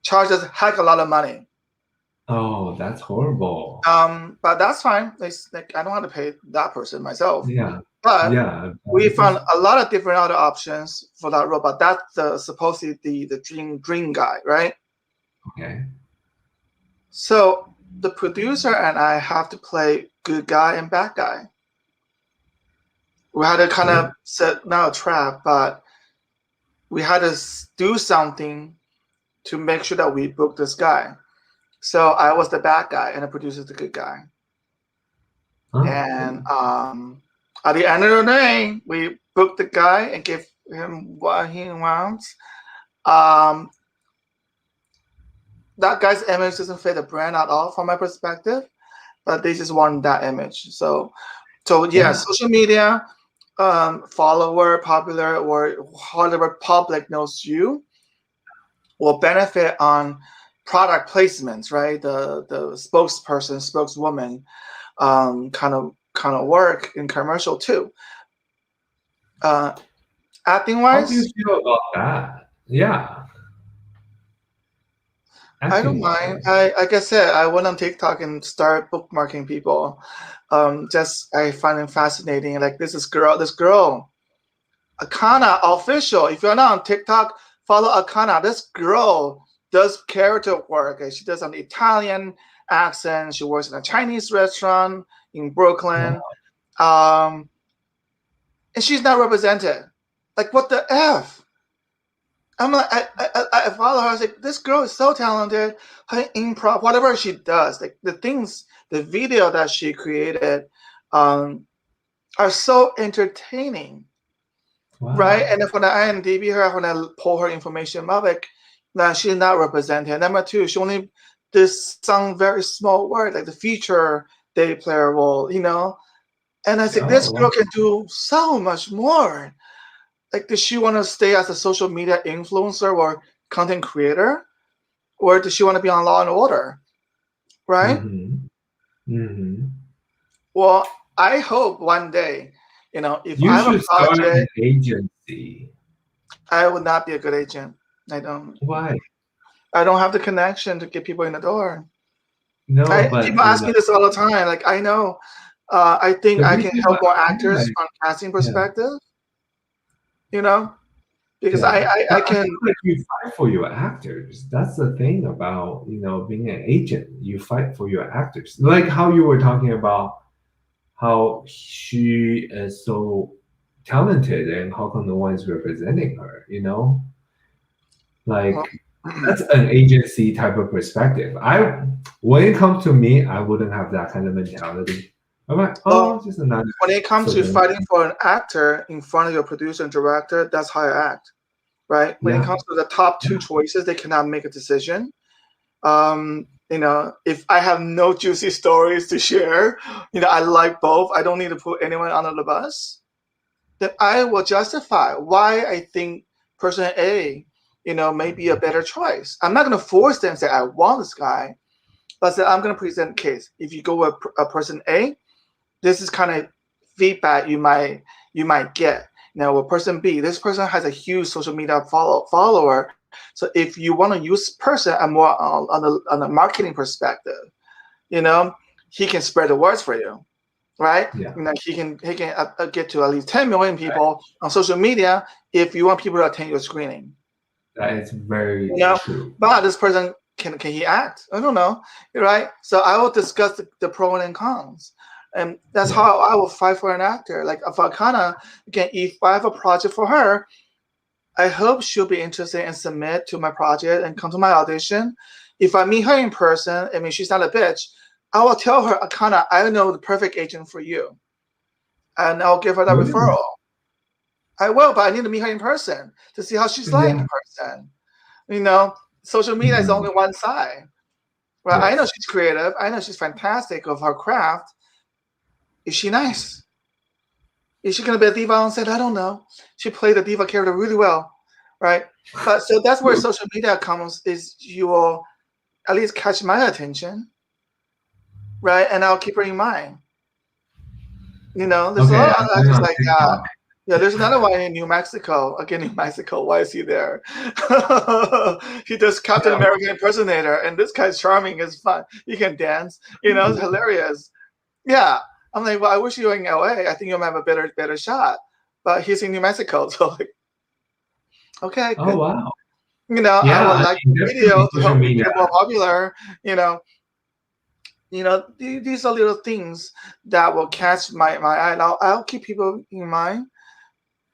Charges heck a lot of money. Oh, that's horrible. But that's fine. Like I don't want to pay that person myself. Yeah. But we found a lot of different other options for that role. But that's supposedly the dream guy, right? Okay. So the producer and I have to play good guy and bad guy. We had to kind of set not a trap, but we had to do something to make sure that we book this guy. So I was the bad guy and the producer's the good guy. And at the end of the day, we booked the guy and give him what he wants. That guy's image doesn't fit the brand at all from my perspective, but they just want that image. So social media, follower, popular, or whatever public knows you will benefit on product placements, right? The spokesperson, spokeswoman kind of work in commercial too. Acting wise, how do you feel about that? Yeah. I don't mind. Like I said, I went on TikTok and start bookmarking people. I find it fascinating. Like this girl, Akana official. If you're not on TikTok, follow Akana. This girl does character work. She does an Italian accent. She works in a Chinese restaurant in Brooklyn. And she's not represented. Like what the F? I'm like, I follow her. I was like, this girl is so talented. Her improv, whatever she does, like the video that she created, are so entertaining. right? And Wow. then when I IMDb her, when I pull her information up, like, now she's not represented. Number two, she only this some very small word like the feature day player role, And I think this Oh, girl wow. can do so much more. Like, does she want to stay as a social media influencer or content creator, or does she want to be on Law and Order? Right? Mm-hmm. Mm-hmm. Well, I hope one day, if I You have a should start an project, agency. I would not be a good agent. I don't. Why? I don't have the connection to get people in the door. No, People but ask me this all the time. Like, I know, I think the I can reason help why more I'm actors like, from casting yeah, perspective. You know, because yeah. I But I can. feel like you fight for your actors. That's the thing about, being an agent. You fight for your actors. Like how you were talking about how she is so talented and how come no one is representing her, Well, Like that's an agency type of perspective. When it comes to me, I wouldn't have that kind of mentality. I'm like, well, oh, just another when it comes to social. fighting for an actor in front of your producer and director, that's how I act. Right? When it Yeah, comes to the top two yeah. choices, they cannot make a decision. If I have no juicy stories to share, I like both. I don't need to put anyone under the bus. Then I will justify why I think person A, may be a better choice. I'm not going to force them to say I want this guy, but say I'm going to present a case. If you go with a person A, this is kind of feedback you might get. Now with person B, this person has a huge social media follower. So if you want to use person and more on the marketing perspective, you know, he can spread the words for you, right? Yeah, He can get to at least 10 million people on social media if you want people to attend your screening. that is You very know, true. but this person can he act? I don't know, right? So I will discuss the pro and cons, and that's Yeah. how I will fight for an actor. Like if Akana, again, if I have a project for her, I hope she'll be interested and submit to my project and come to my audition. If I meet her in person, I mean she's not a bitch, I will tell her, Akana, I know the perfect agent for you, and I'll give her that Really? referral. I will, but I need to meet her in person to see how she's like in Yeah. person. You know, social media is Mhm. only one side. Well, I know Yes. she's creative. I know she's fantastic of her craft. Is she nice? Is she gonna be a diva on set? I don't know. She played the diva character really well, right? But so that's where social media comes. Is you will at least catch my attention, right? And I'll keep her in mind. There's a lot Okay, of I other went actors on like that. TikTok. Yeah, there's another one in New Mexico. Again, New Mexico. Why is he there? He does Captain Yeah. America impersonator, and this guy's charming. It's fun. He can dance. It's hilarious. Yeah, I'm like, well, I wish you were in LA. I think you'll have a better shot. But he's in New Mexico, so like, okay, Oh good. wow. I Yeah, would I like mean the video definitely to social help me media. get more popular. These are little things that will catch my eye. And I'll keep people in mind.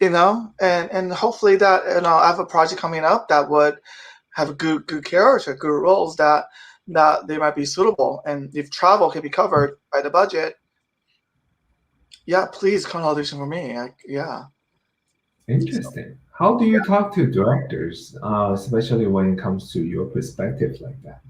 And hopefully that I have a project coming up that would have a good character, good roles that they might be suitable. And if travel can be covered by the budget, yeah, please come audition for me. Yeah. So, Interesting. How do you talk to directors, especially when it comes to your perspective like that?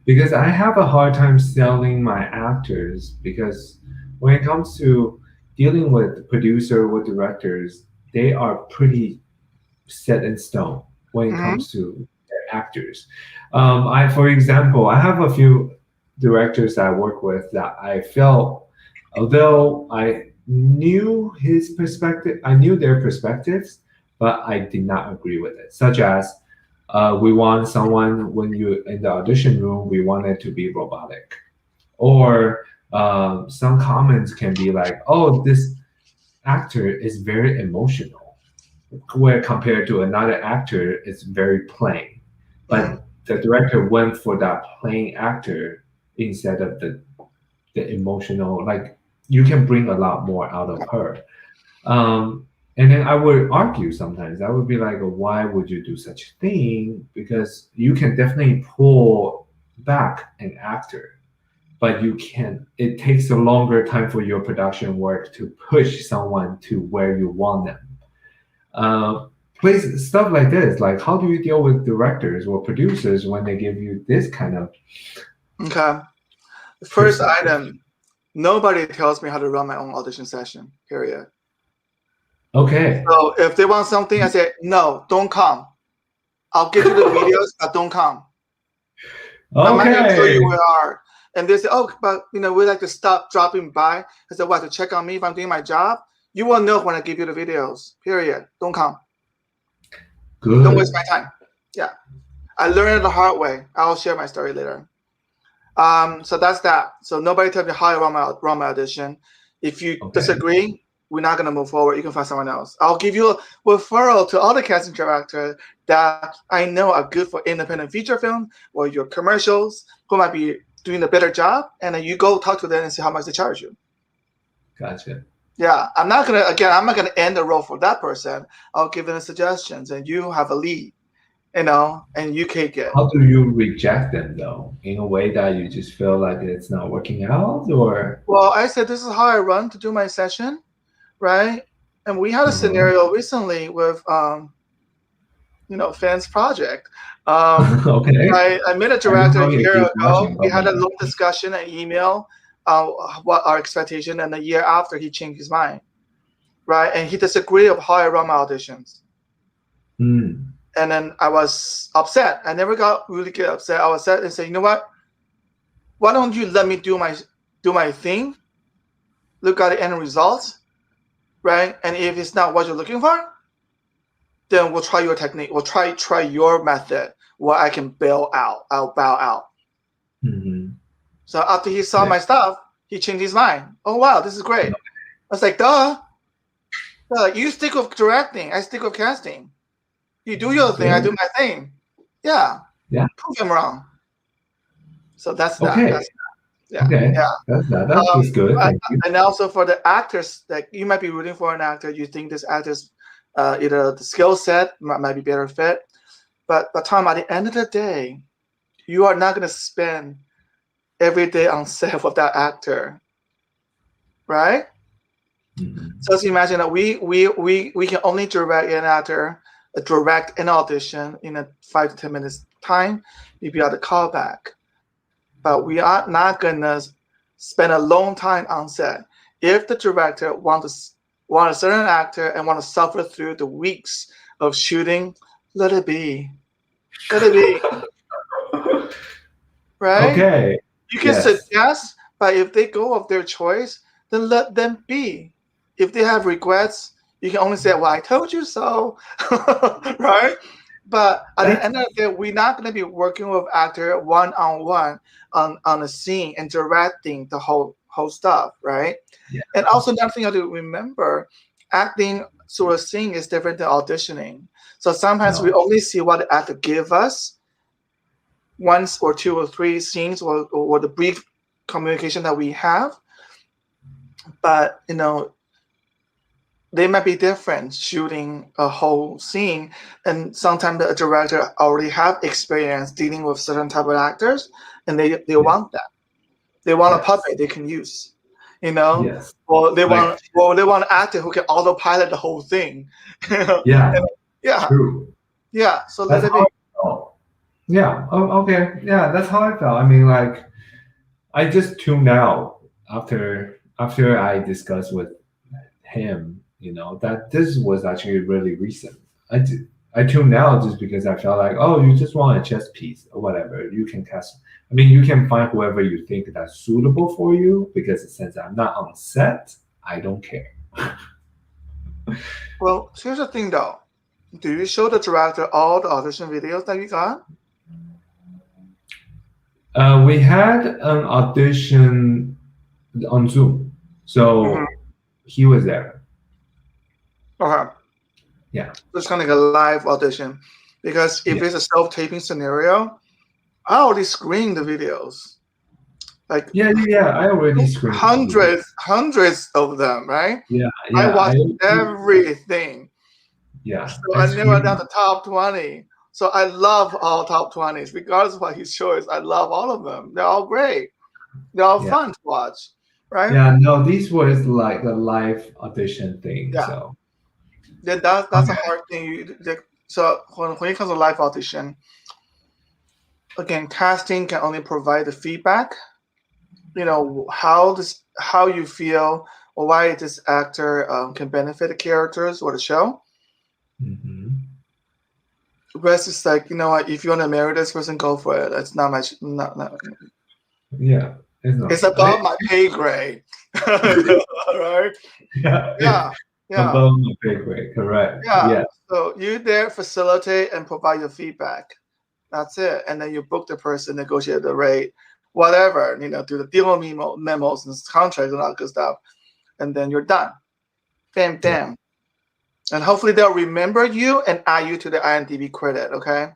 Because I have a hard time selling my actors because when it comes to dealing with producer or directors, they are pretty set in stone when it mhm, comes to their actors. For example, I have a few directors that I work with that I felt, although I knew their perspectives, but I did not agree with it. Such as, we want someone when you in the audition room, we want it to be robotic, or some comments can be like, "Oh, this actor is very emotional," where compared to another actor, it's very plain. mhm, But the director went for that plain actor instead of the emotional. Like you can bring a lot more out of her. And then I would argue sometimes. I would be like, why would you do such a thing? Because you can definitely pull back an actor, but you can. It takes a longer time for your production work to push someone to where you want them. Please, stuff like this. Like, how do you deal with directors or producers when they give you this kind of Okay. The first item, nobody tells me how to run my own audition session, period. Okay. So if they want something, I say, no, don't come. I'll give you the videos, but don't come. I'm not going to show you where we are. And they say, oh, but we like to stop dropping by. I said, what, to check on me if I'm doing my job? You will know when I give you the videos, period. Don't come. Good. Don't waste my time. Yeah. I learned it the hard way. I'll share my story later. So that's that. So nobody tells me how I run my audition. If you disagree, we're not going to move forward. You can find someone else. I'll give you a referral to other casting directors that I know are good for independent feature film or your commercials who might be doing a better job. And then you go talk to them and see how much they charge you. Gotcha. Yeah, I'm not gonna end the role for that person. I'll give them suggestions, and you have a lead, and you take it. How do you reject them though? In a way that you just feel like it's not working out, or? Well, I said this is how I run to do my session, right? And we had a scenario recently with Fans Project. Okay. I met a director a year ago. We had a long discussion, an email, what our expectation, and a year after he changed his mind, right? And he disagreed with how I run my auditions. And then I was upset. I never got really get upset. I was upset and said, you know what? Why don't you let me do my thing? Look at the end results, right? And if it's not what you're looking for, then we'll try your technique. We'll try your method where I can bail out. I'll bow out. So after he saw my stuff, he changed his mind. Oh, wow, this is great. I was like, duh. You stick with directing. I stick with casting. You do your thing. I do my thing. Yeah. Prove him wrong. So that's that. Okay. That's that. Okay. Yeah. That's good. And also for the actors, like you might be rooting for an actor. You think this actor's either the skill set might be better fit. But Tom, at the end of the day, you are not going to spend every day on set with that actor, right? So let's imagine that we can only direct an actor, direct an audition in a 5 to 10 minutes time. You'll be able to call back. But we are not going to spend a long time on set. If the director want a certain actor and want to suffer through the weeks of shooting, let it be. Let it be. Right? Okay. You can suggest, but if they go of their choice, then let them be. If they have regrets, you can only say, well, I told you so. Right? But at the end of the day, we're not going to be working with actor one-on-one on a scene and directing the whole stuff, right? Yeah. And also another thing you have to remember, acting through a scene is different than auditioning. So sometimes we only see what the actor give us, once or two or three scenes or the brief communication that we have. But, they might be different shooting a whole scene. And sometimes the director already have experience dealing with certain type of actors, and they want that. They want a puppet they can use, Yes. Or they want an actor who can autopilot the whole thing. Yeah. Yeah. True. Yeah. So let it be. Yeah. Oh, okay. Yeah, that's how I felt. I mean, like, I just tuned out after I discussed with him, that this was actually really recent. I tuned out just because I felt like, oh, you just want a chess piece or whatever. You can cast. I mean, you can find whoever you think that's suitable for you, because since I'm not on set, I don't care. Well, here's the thing though. Do you show the director all the audition videos that you got? We had an audition on Zoom, so he was there. Okay. Yeah. It's kind of like a live audition, because if it's a self-taping scenario, I already screened the videos. Like I already screened hundreds of them, right? Yeah. I watched everything. Yeah. So I narrowed down the top 20. So I love all top 20s, regardless of what his choice. I love all of them. They're all great. They're all fun to watch, right? Yeah, no, this was like a live audition thing. Yeah. So That's a hard thing. So when it comes to live audition, again, casting can only provide the feedback. How you feel or why this actor can benefit the characters or the show. Mm-hmm. The rest is like, what, if you want to marry this person, go for it. That's not my not. Yeah, It's above my pay grade. Right? Yeah, Yeah. Yeah. above my pay grade. Correct. Yeah. Yeah. So you there facilitate and provide your feedback. That's it. And then you book the person, negotiate the rate, whatever, do the deal memos and contracts and all that good stuff. And then you're done. Bam, bam. And hopefully they'll remember you and add you to the IMDb credit, okay?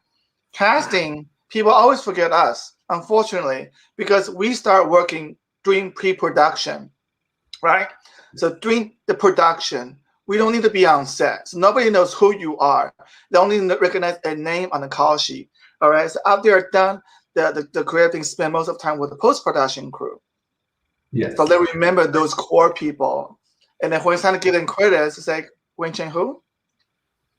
Casting, people always forget us, unfortunately, because we start working during pre-production, right? So during the production, we don't need to be on set. So nobody knows who you are. They only recognize a name on the call sheet. All right. So after they're done, the creative team spend most of the time with the post-production crew. Yes. So they remember those core people. And then when it's time to give them credits, it's like, Wen Chen who?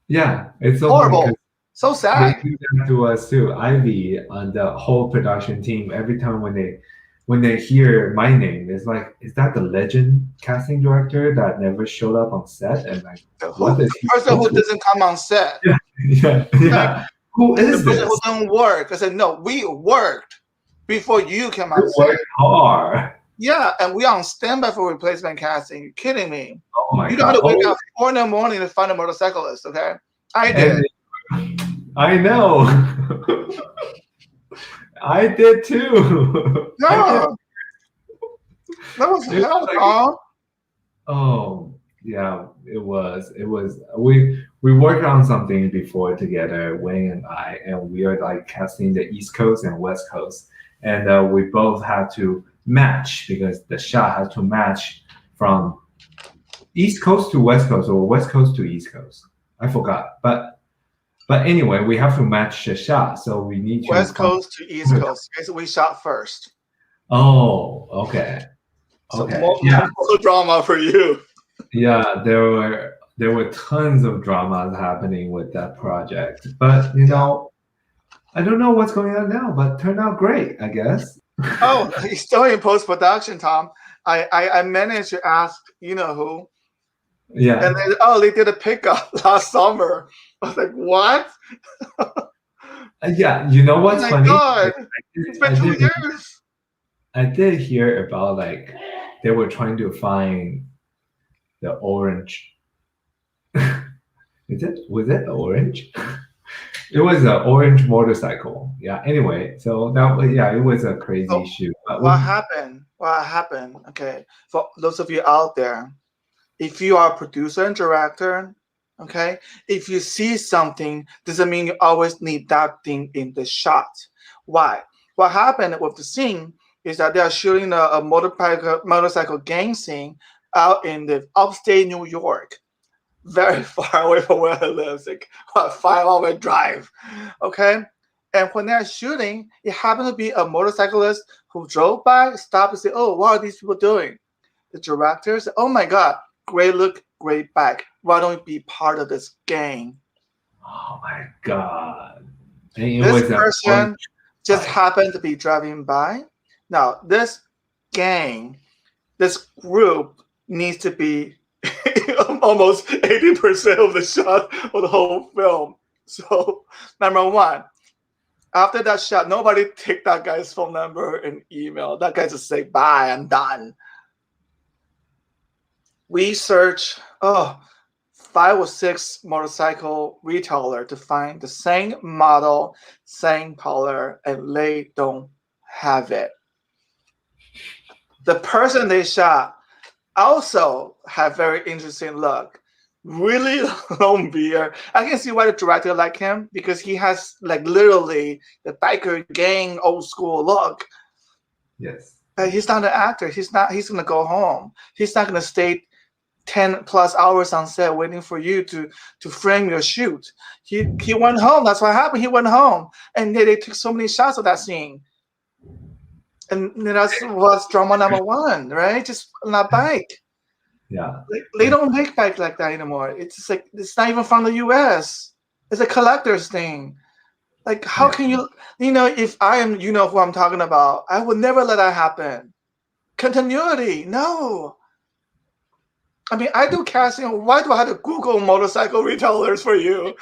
Yeah. It's so Horrible. funny. So sad. They do that to us too. Ivy on the whole production team, every time when they hear my name, it's like, is that the legend casting director that never showed up on set? And like, what is the person who doesn't come on set? Yeah, yeah, yeah. Who is the person this? who doesn't work? I said, no, we worked before you came on We set. worked hard. Yeah, and we on standby for replacement casting. You're kidding me? Oh my You god! don't have to wake up 4 in the morning to find a motorcyclist. Okay, I did. I know. I did too. No, that was hell, Tom. Oh yeah, it was. It was. We worked on something before together, Wayne and I, and we are like casting the East Coast and West Coast, and we both had to match because the shot had to match from East Coast to West Coast or West Coast to East Coast. I forgot, but anyway, we have to match the shot, so we need to West Coast to East Coast. Okay, so we shot first. Oh, okay. So Okay. more drama for you. Yeah, there were tons of dramas happening with that project, but I don't know what's going on now, but turned out great, I guess. Oh, he's still in post production, Tom. I managed to ask who. Yeah. And then, they did a pickup last summer. I was like, what? Yeah, you know what's funny? God. It's been 2 years. I did hear about like they were trying to find the orange. Was it the orange? It was an orange motorcycle. Yeah. Anyway, so it was a crazy shoot. What happened? What happened? Okay, for those of you out there, if you are a producer and director, okay, if you see something, doesn't mean you always need that thing in the shot. Why? What happened with the scene is that they are shooting a motorcycle gang scene out in the upstate New York, very far away from where I live, like a 5-hour drive. Okay. And when they're shooting, it happened to be a motorcyclist who drove by, stopped and said, oh, what are these people doing? The director said, oh my God, great look, great bike. Why don't you be part of this gang? Oh my God. This person just happened to be driving by. Now, this gang, this group needs to be almost 80% of the shot of the whole film. So, number one, after that shot, nobody take that guy's phone number and email. That guy just say, bye, I'm done. We search 5 or 6 motorcycle retailer to find the same model, same color, and they don't have it. The person they shot also have very interesting look. Really long beard. I can see why the director liked him because he has like literally the biker gang old school look. Yes. But he's not an actor. He's gonna go home. He's not gonna stay 10 plus hours on set waiting for you to frame your shoot. He went home. That's what happened. He went home. And they took so many shots of that scene. And that's drama number one, right? Just on that bike. Yeah. Like, they don't make bags like that anymore. It's just like it's not even from the U.S. It's a collector's thing. Like, how Yeah. can you? If I am, who I'm talking about, I would never let that happen. Continuity, no. I mean, I do casting. Why do I have to Google motorcycle retailers for you?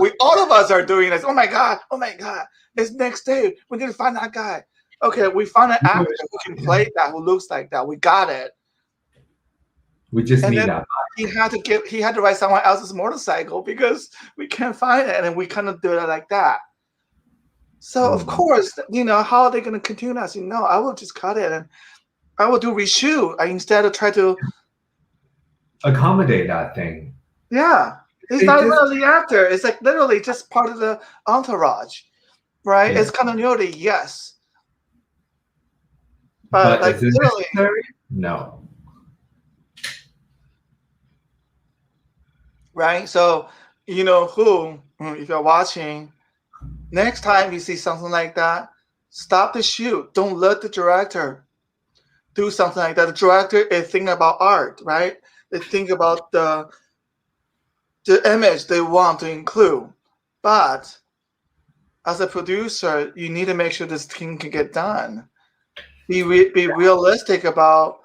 we all of us are doing this. Oh my god! Oh my god! It's next day. We need to find that guy. Okay, we found an actor who can play that, who looks like that. We got it. We just And need then that. he had to ride someone else's motorcycle because we can't find it, and then we kind of do it like that. So of course, how are they going to continue that? I will just cut it and I will do reshoot. I instead of try to accommodate that thing. Yeah, it's They not just really the actor. It's like literally just part of the entourage, right? yeah. It's continuity, yes, but But like is it literally, necessary? No. right? So who, if you're watching, next time you see something like that, stop the shoot. Don't let the director do something like that. The director is thinking about art, right? They think about the image they want to include, but as a producer, you need to make sure this thing can get done. Be realistic about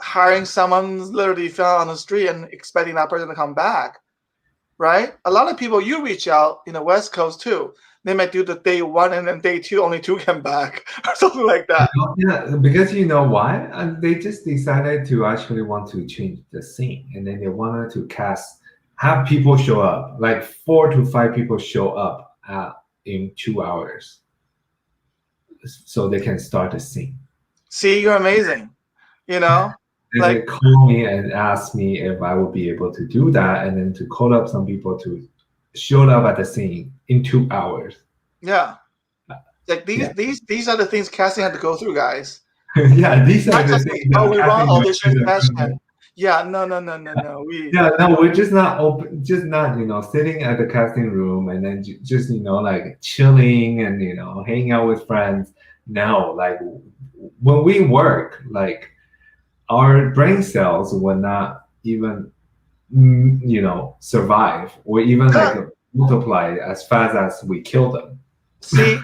hiring someone literally found on the street and expecting that person to come back, right? A lot of people you reach out in the West Coast too. They might do the day one and then day two only two come back or something like that. Yeah, because you know why? They just decided to actually want to change the scene, and then they wanted to have people show up, like 4 to 5 people show up in 2 hours, so they can start the scene. See, you're amazing. And they Like call me and ask me if I would be able to do that, and then to call up some people to show up at the scene in 2 hours. yeah, like Yeah. these are the things casting had to go through, guys. Yeah, these are Not the just things we want audition that session. Yeah, no. yeah, no, we're just not open, just not, sitting at the casting room and then just, like chilling and, hanging out with friends. No, like when we work, like our brain cells will not even, survive or even like multiply as fast as we kill them. See,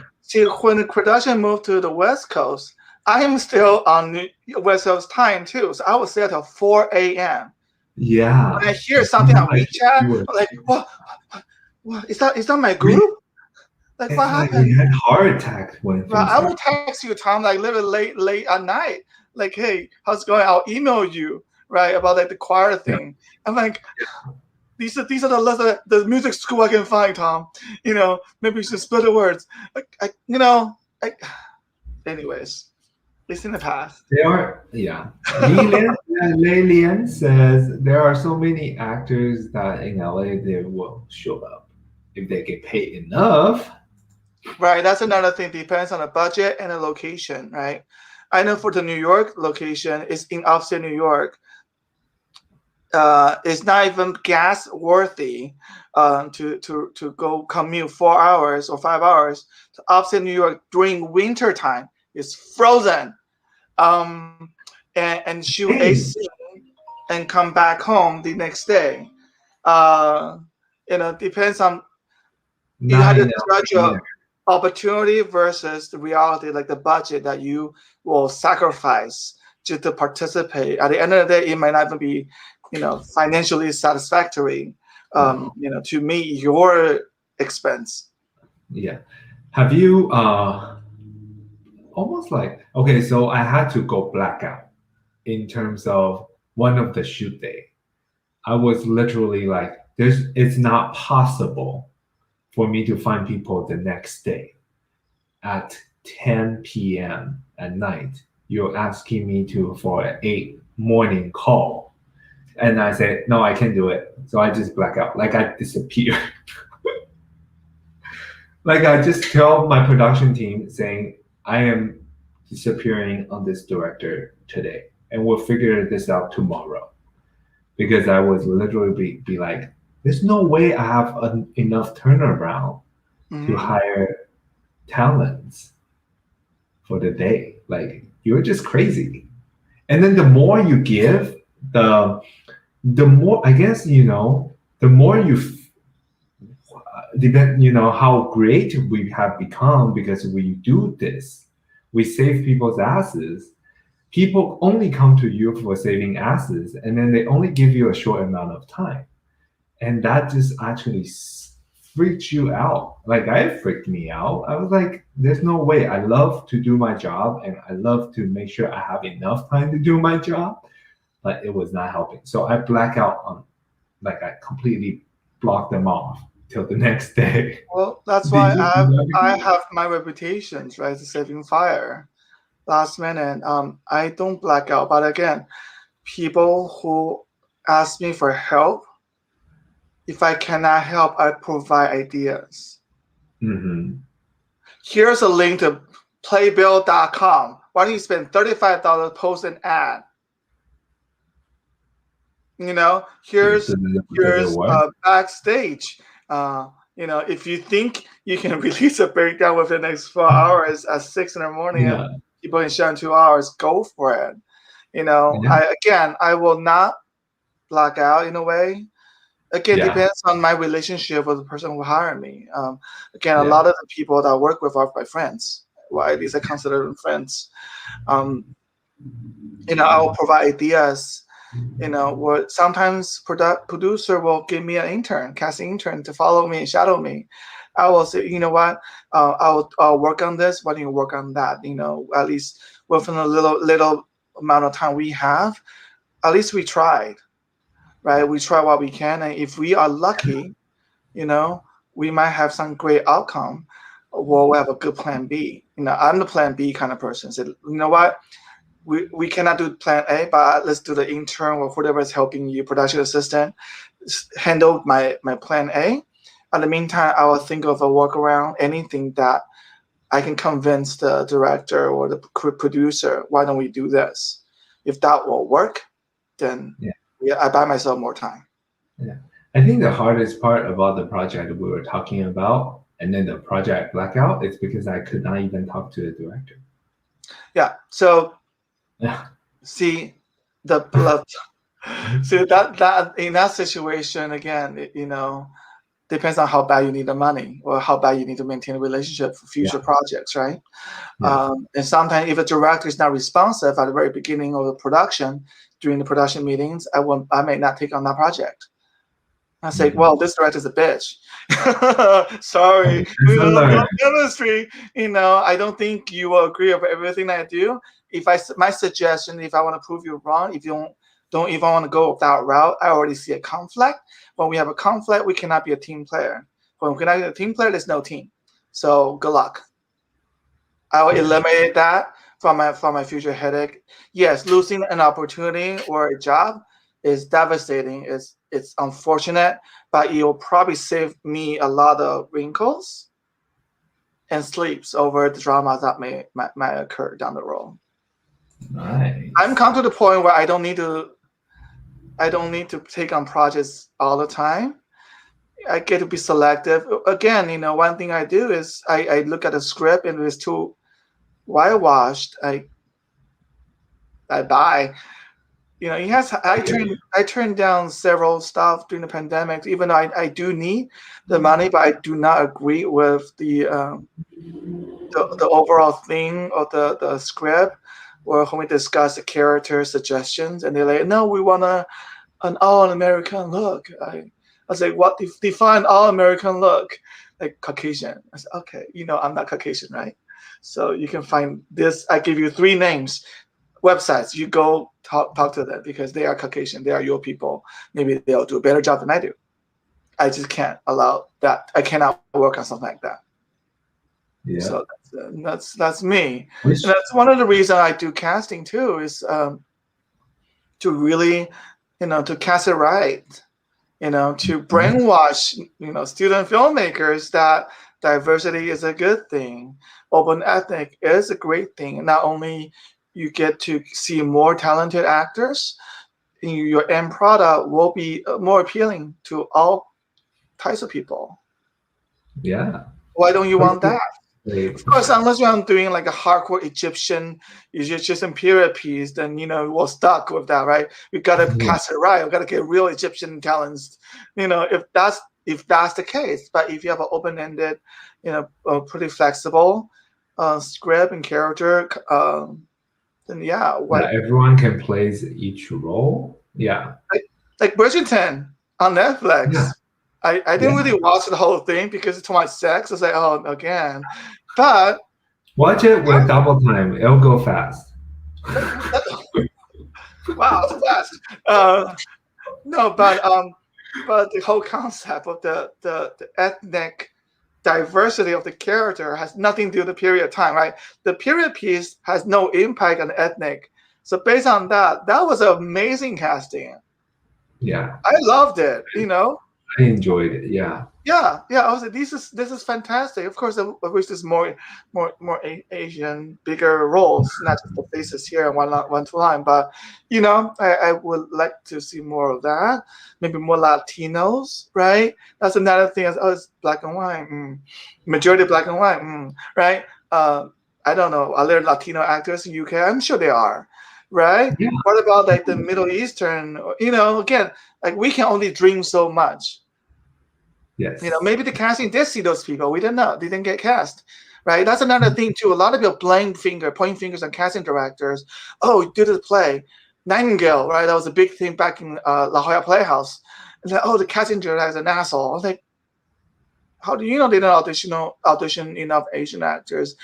when the production moved to the West Coast, I am still on West Coast time too. So I was there till 4 a.m. Yeah. When I hear something on WeChat, I'm like, what? Is that my group? Like, what happened? We had heart attack when Well, things I will started. text you, Tom, like literally late at night. Like, hey, how's it going? I'll email you, right, about like the choir thing. I'm like, these are the list of the music school I can find, Tom. Maybe we should split the words. Anyways, it's in the past. They are, yeah. Lilian says there are so many actors that in LA they will show up if they get paid enough. Right, that's another thing. Depends on the budget and the location, right? I know for the New York location, it's in upstate New York. It's not even gas worthy to go commute 4 hours or 5 hours to upstate New York during winter time. It's frozen, and shoot a scene and come back home the next day. Depends on you have to judge your opportunity versus the reality, like the budget that you will sacrifice just to participate. At the end of the day, it might not even be financially satisfactory, to meet your expense. Yeah. Have you almost like okay, so I had to go blackout in terms of one of the shoot day. I was literally like, it's not possible for me to find people the next day at 10 p.m. at night. You're asking me for an 8 morning call. And I said, no, I can't do it. So I just black out. Like I disappear. Like I just tell my production team saying, I am disappearing on this director today. And we'll figure this out tomorrow. Because I was literally be like, there's no way I have enough turnaround to hire talents for the day. Like you're just crazy. And then the more you give, the the more, I guess, the more you depend, how great we have become because we do this. We save people's asses. People only come to you for saving asses, and then they only give you a short amount of time, and that just actually freaks you out. Like, it freaked me out. I was like, there's no way. I love to do my job, and I love to make sure I have enough time to do my job, but it was not helping. So I black out on, like, I completely blocked them off till the next day. Well, that's Did why you do I that? have my reputations, right? Saving fire. Last minute, I don't black out. But again, people who ask me for help, if I cannot help, I provide ideas. Mm-hmm. Here's a link to playbill.com. Why don't you spend $35 post an ad? Does Here's it work? backstage. If you think you can release a breakdown within the next 4 hours at 6 in the morning and Yeah. people in show in 2 hours, go for it. Yeah. I will not black out in a way. Again, Yeah. depends on my relationship with the person who hired me. Again, a Yeah. lot of the people that I work with are my friends. Well, at least I consider them friends. Um, I will provide ideas. Where sometimes producer will give me an intern, casting intern to follow me and shadow me. I will say, you know what, I'll work on this. Why don't you work on that? At least within a little amount of time we have, at least we tried, right? We try what we can, and if we are lucky, you know, we might have some great outcome. Or we have a good plan B. I'm the plan B kind of person. So, you know what? We cannot do plan A, but let's do the intern or whatever is helping you, production assistant, handle my plan A. In the meantime, I will think of a workaround, anything that I can convince the director or the producer, why don't we do this? If that will work, then Yeah. yeah, I buy myself more time. Yeah. I think the hardest part about the project we were talking about, and then the project blackout, is because I could not even talk to the director. Yeah. So Yeah. see the blood. See that in that situation again, depends on how bad you need the money or how bad you need to maintain a relationship for future Yeah. projects, right? Yeah. And sometimes if a director is not responsive at the very beginning of the production, during the production meetings, I may not take on that project. I say, Mhm. well, this director's a bitch. Sorry, we Lesson don't learned. have chemistry. I don't think you will agree with everything I do. My suggestion, if I want to prove you wrong, if you don't even want to go that route, I already see a conflict. When we have a conflict, we cannot be a team player. When we cannot be a team player, there's no team. So good luck. I will Yeah. eliminate that from my future headache. Yes, losing an opportunity or a job is devastating. It's unfortunate, but it will probably save me a lot of wrinkles and sleeps over the drama that might occur down the road. I'm Nice. come to the point where I don't need to take on projects all the time. I get to be selective. Again, one thing I do is I look at the script and if it's too whitewashed, I buy. Yes, I turned down several stuff during the pandemic, even though I do need the money, but I do not agree with the overall theme of the script, or when we discuss the character suggestions, and they're like, no, we want an all American look. I was like, what define all American look? Like Caucasian. I said, okay, I'm not Caucasian, right? So you can find this. I give you three names, websites. You go talk to them because they are Caucasian. They are your people. Maybe they'll do a better job than I do. I just can't allow that. I cannot work on something like that. So Yeah. that's me, and Which. that's one of the reasons I do casting too. Is to really, to cast it right. To brainwash, student filmmakers that diversity is a good thing, open ethnic is a great thing. Not only you get to see more talented actors, your end product will be more appealing to all types of people. Yeah. Why don't you want Okay. that? Of course, unless you're doing like a hardcore Egyptian period piece, then we're stuck with that, right? We gotta cast it right. We gotta get real Egyptian talents, if that's the case. But if you have an open-ended, pretty flexible script and character, then yeah, That everyone can play each role. Yeah. like Bridgerton on Yeah. Netflix. I didn't Yeah. really watch the whole thing because it's too much sex. I was like, oh, again. But Watch it with double time. It'll go fast. wow, so fast. No, but the whole concept of the ethnic diversity of the character has nothing to do with the period of time, right? The period piece has no impact on the ethnic. So based on that, that was an amazing casting. Yeah. I loved it. I enjoyed it. Yeah. Yeah. I was like, this is fantastic. Of course, I wish there's more Asian, bigger roles, not just the faces here and one to line. But I would like to see more of that. Maybe more Latinos, right? That's another thing. It's black and white, majority black and white, right? I don't know. Are there Latino actors in UK? I'm sure they are, right? Yeah. What about like the Middle Eastern? Again, like we can only dream so much. Yes. Maybe the casting did see those people. We didn't know. They didn't get cast, right? That's another thing too. A lot of people pointing fingers on casting directors. Oh, due to the play, Nightingale, right? That was a big thing back in La Jolla Playhouse. And then, the casting director is an asshole. I was like, how do you know they didn't audition enough Asian actors?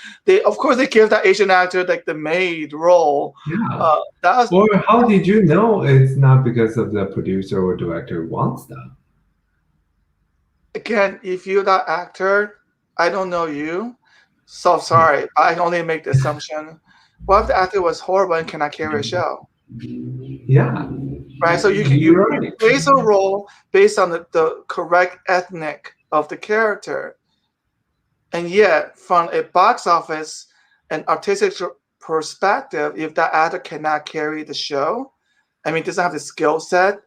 Of course, they give that Asian actor like the maid role. Yeah. That was, Or how did you know it's not because of the producer or director wants that? again, if you're that actor, I don't know you. So sorry. I can only make the assumption. What if the actor was horrible and cannot carry a show? Yeah. Right? So you You're right. base a role based on the correct ethnic of the character. And yet, from a box office and artistic perspective, if that actor cannot carry the show, doesn't have the skill set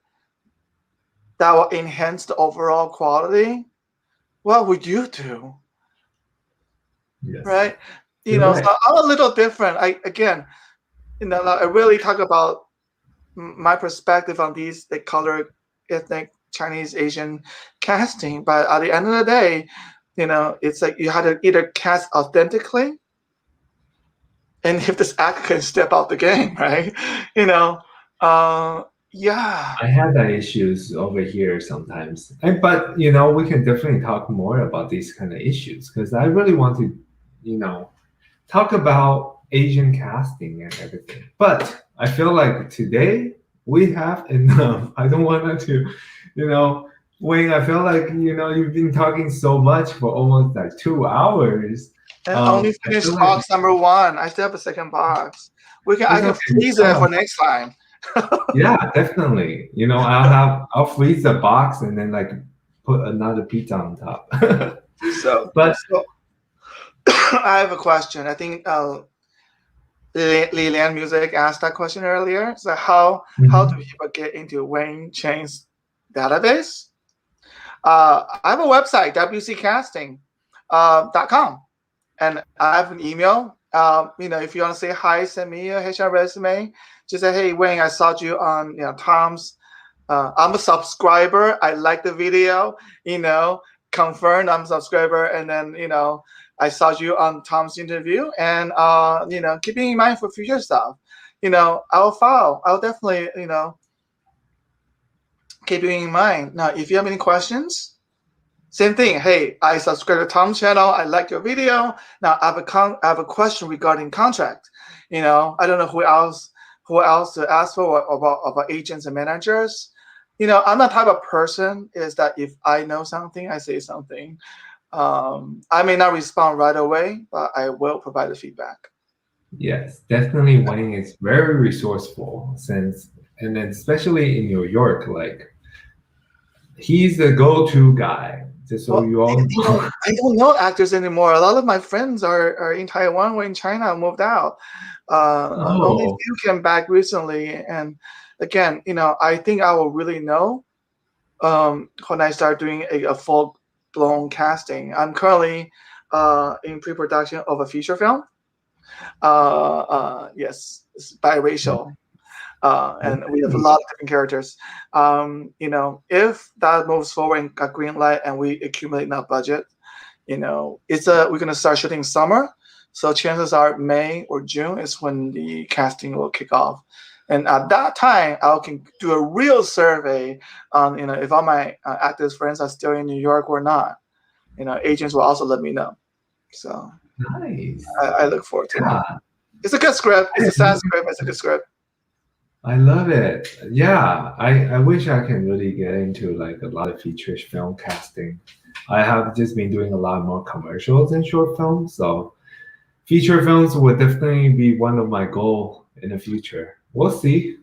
that will enhance the overall quality, what would you do? Yes. Right? You're right. So I'm a little different. I really talk about my perspective on these color ethnic Chinese Asian casting, but at the end of the day, it's like you had to either cast authentically, and if this actor can step out the game, right? Yeah. I had that issues over here sometimes, but we can definitely talk more about these kind of issues because I really want to, talk about Asian casting and everything. But I feel like today we have enough. I don't want to, Wayne. I feel like you've been talking so much for almost like 2 hours. And only finished box number 1. I still have a second box. I can freeze it for next time. Yeah, definitely. I'll freeze the box and then like put another pizza on top. So I have a question. I think Lilian Music asked that question earlier. So how do people get into Wayne Chang's database? I have a website, wccasting.com, and I have an email. If you want to say hi, send me a HR resume. Just say, hey, Wayne, I saw you on Tom's. I'm a subscriber. I like the video. Confirmed I'm a subscriber, and then I saw you on Tom's interview, and keeping in mind for future stuff. I'll follow. I'll definitely keep you in mind. Now, if you have any questions, same thing. Hey, I subscribe to Tom's channel. I like your video. Now I have a question regarding contract. I don't know who else to ask for about agents and managers. I'm the type of person is that if I know something, I say something. I may not respond right away, but I will provide the feedback. Yes, definitely. Wayne is very resourceful and then especially in New York, like he's the go-to guy. Just so you all know. I don't know actors anymore. A lot of my friends are in Taiwan or in China, moved out. Only few came back recently, and again, I think I will really know when I start doing a full-blown casting. I'm currently in pre-production of a feature film. Yes, it's biracial. And we have a lot of different characters. If that moves forward and got green light and we accumulate enough budget, we're gonna start shooting summer. So chances are May or June is when the casting will kick off. And at that time, I can do a real survey on, if all my actors friends are still in New York or not. Agents will also let me know. So Nice. I look forward to Yeah. that. It's a good script. It's a sad script. It's a good script. I love it. Yeah, I wish I can really get into like a lot of feature film casting. I have just been doing a lot more commercials and short films, so feature films would definitely be one of my goal in the future. We'll see.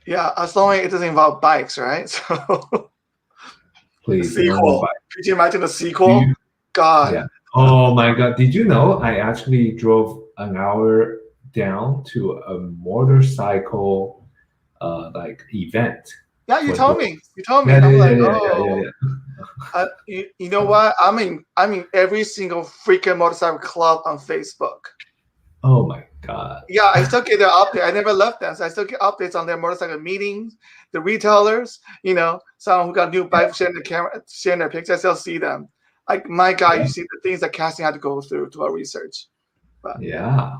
Yeah, as long as it doesn't involve bikes, right? So Please, no more sequel. bike. Could you imagine the sequel? You- God. Yeah. Oh my God. Did you know I actually drove an hour down to a motorcycle like event? Yeah, you for told the- me. You told me. Yeah, And I'm yeah, like, yeah, yeah, yeah, oh. yeah, yeah. You know what? I'm in every single freaking motorcycle club on Facebook. Oh my God. Yeah, I still get their update. I never left them, so I still get updates on their motorcycle meetings, the retailers. Someone who got a new bike sharing the camera, sharing their pictures. I still see them. Like my God, you see the things that casting had to go through to our research. But Yeah.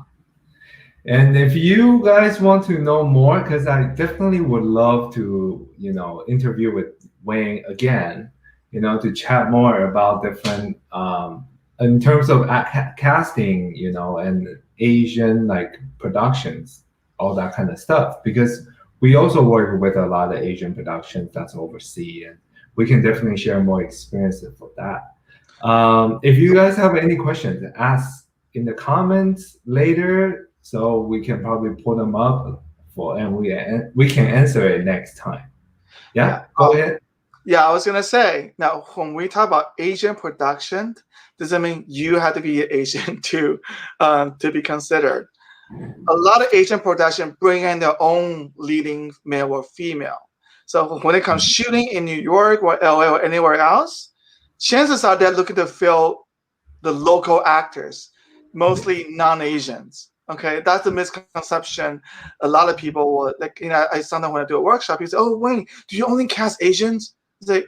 And if you guys want to know more, because I definitely would love to, interview with Wayne again, to chat more about different, in terms of casting, and Asian like productions, all that kind of stuff. Because we also work with a lot of Asian productions that's overseas, and we can definitely share more experiences for that. If you guys have any questions, ask in the comments later, so we can probably pull them up and we can answer it next time. Yeah, go ahead. Yeah, I was gonna say, now when we talk about Asian production, doesn't mean you have to be Asian to be considered. A lot of Asian production bring in their own leading male or female. So when it comes shooting in New York or LA or anywhere else, chances are they're looking to fill the local actors, mostly non-Asians. Okay, that's the misconception. A lot of people will like. I sometimes when I do a workshop, you say, "Oh, wait, do you only cast Asians?" I say,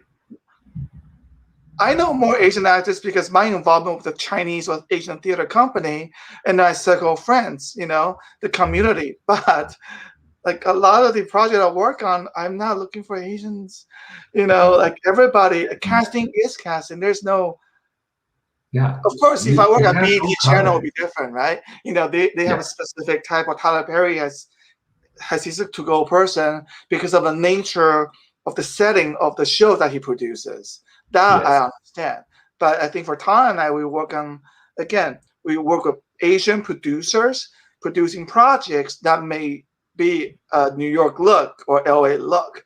I know more Asian actors because my involvement with the Chinese or Asian theater company and my circle of friends, the community. But like a lot of the project I work on, I'm not looking for Asians. Like everybody, casting is casting. There's no. Yeah. Of course, if I work at have BET no channel, it comment. would be different, right? They have a specific type of Tyler Perry has he's a to-go person because of the nature of the setting of the show that he produces. That I Yes. understand. But I think for Tyler and I, we work with Asian producers producing projects that may be a New York look or LA look,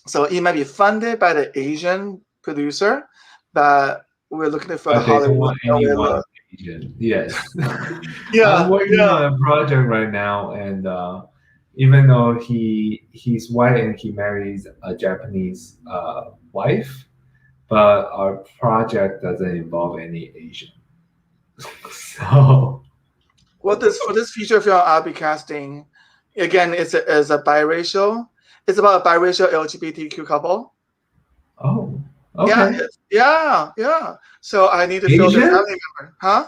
So it might be funded by the Asian producer, but we're looking for the But they don't Hollywood want LA anyone look. Asian. Yes. I'm Yeah, working yeah. on a project right now, and even though he's white and he marries a Japanese wife, but our project doesn't involve any Asian. So Well, for this feature film I'll be casting, again, it's a biracial. It's about a biracial LGBTQ couple. oh, Yeah, okay. yeah. So I need to fill their Asian? family member, huh?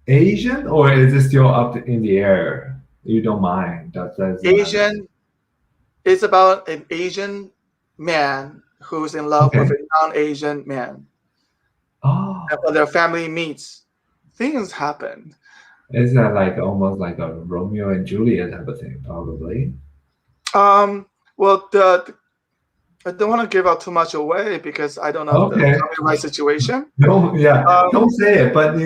Asian, or is it still up in the air? You don't mind. That doesn't matter. Asian. It's about an Asian man who's in love with Okay. a non-Asian man, and Oh, when their family meets, things happen. is that like almost like a Romeo and Juliet type of thing? Probably. Well, I don't want to give out too much away because I don't know if the Okay. copyright situation. Don't, yeah, Um, don't say it, but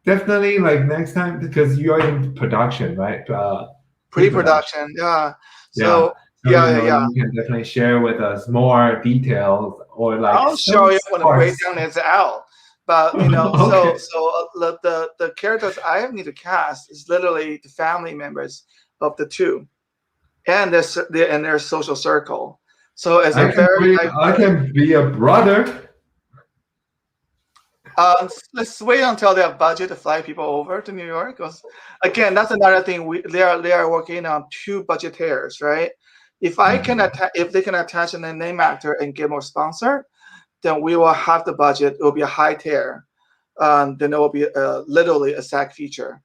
definitely like next time because you are in production, right? Pre-production. Pre-production, yeah. Yeah. So So yeah. you can definitely share with us more details or like I'll some show you when the sparks. breakdown is out. But Okay. the characters I need to cast is literally the family members of the two and their social circle. So it's a very I can be a brother. Let's wait until they have budget to fly people over to New York. Because again, that's another thing. They are working on two budgeteers, right? If they can attach a name actor and get more sponsor, then we will have the budget. It will be a high tier. Then it will be literally a SAG feature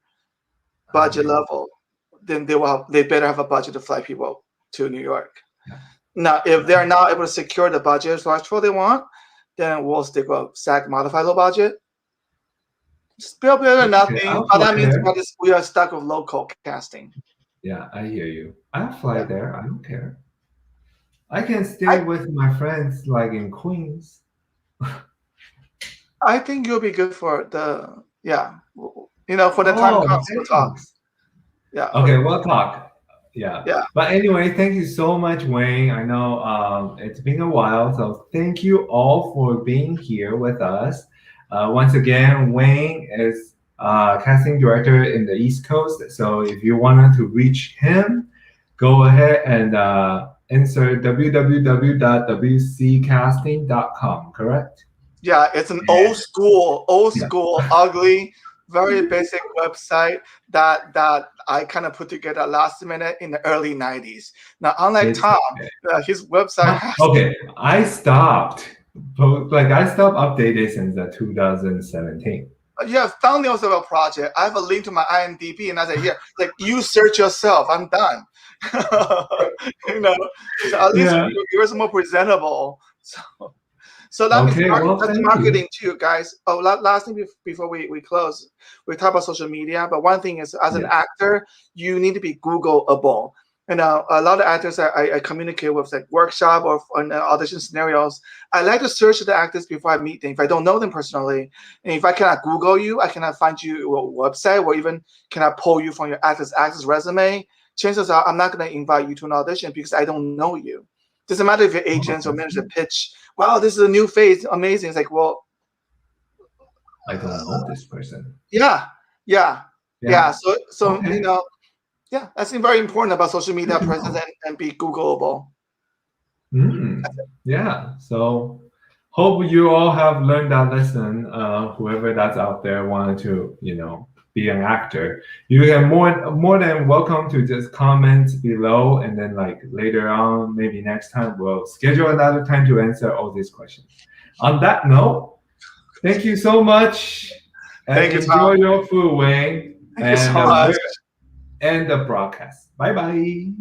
budget level. Then they better have a budget to fly people to New York. Yeah. Now, if they're not able to secure the budget threshold they want, then we'll stick with SAG modified low budget. Still better than nothing, but that means we are stuck with local casting. Yeah, I hear you. I'll fly there. I don't care. I can stay with my friends like in Queens. I think you'll be good for the for the time comes we'll talk. Yeah. Okay, we'll talk. Yeah. But anyway, thank you so much, Wayne. I know it's been a while, so thank you all for being here with us. Once again, Wayne is casting director in the East Coast. So if you wanted to reach him, go ahead and insert www.wccasting.com, correct? Yeah, it's an old school, ugly, very basic website that I kind of put together last minute in the early 90s. Now, unlike Tom, his website has... Okay, I stopped updating since 2017. Yeah, thumbnails of a project. I have a link to my IMDb, and I say, here, like, you search yourself. I'm done. So at least yours more presentable. So that's marketing too, guys. Oh, last thing before we close, we talk about social media. But one thing is, as an actor, you need to be Googleable. And a lot of actors I communicate with, like workshop or audition scenarios, I like to search the actors before I meet them. If I don't know them personally, and if I cannot Google you, I cannot find you a website, or even cannot pull you from your actor's resume. Chances are I'm not going to invite you to an audition because I don't know you. Doesn't matter if your agents or manager pitch, wow, this is a new face, amazing. It's like, well, I don't know this person. Yeah. So that's very important about social media presence and be Googleable. Yeah. So hope you all have learned that lesson. Whoever that's out there wanted to, be an actor, you can more than welcome to just comment below, and then like later on, maybe next time we'll schedule another time to answer all these questions. On that note, thank you so much. Thank you. Enjoy your food, Wayne. Thank you so much. End the broadcast. Bye bye.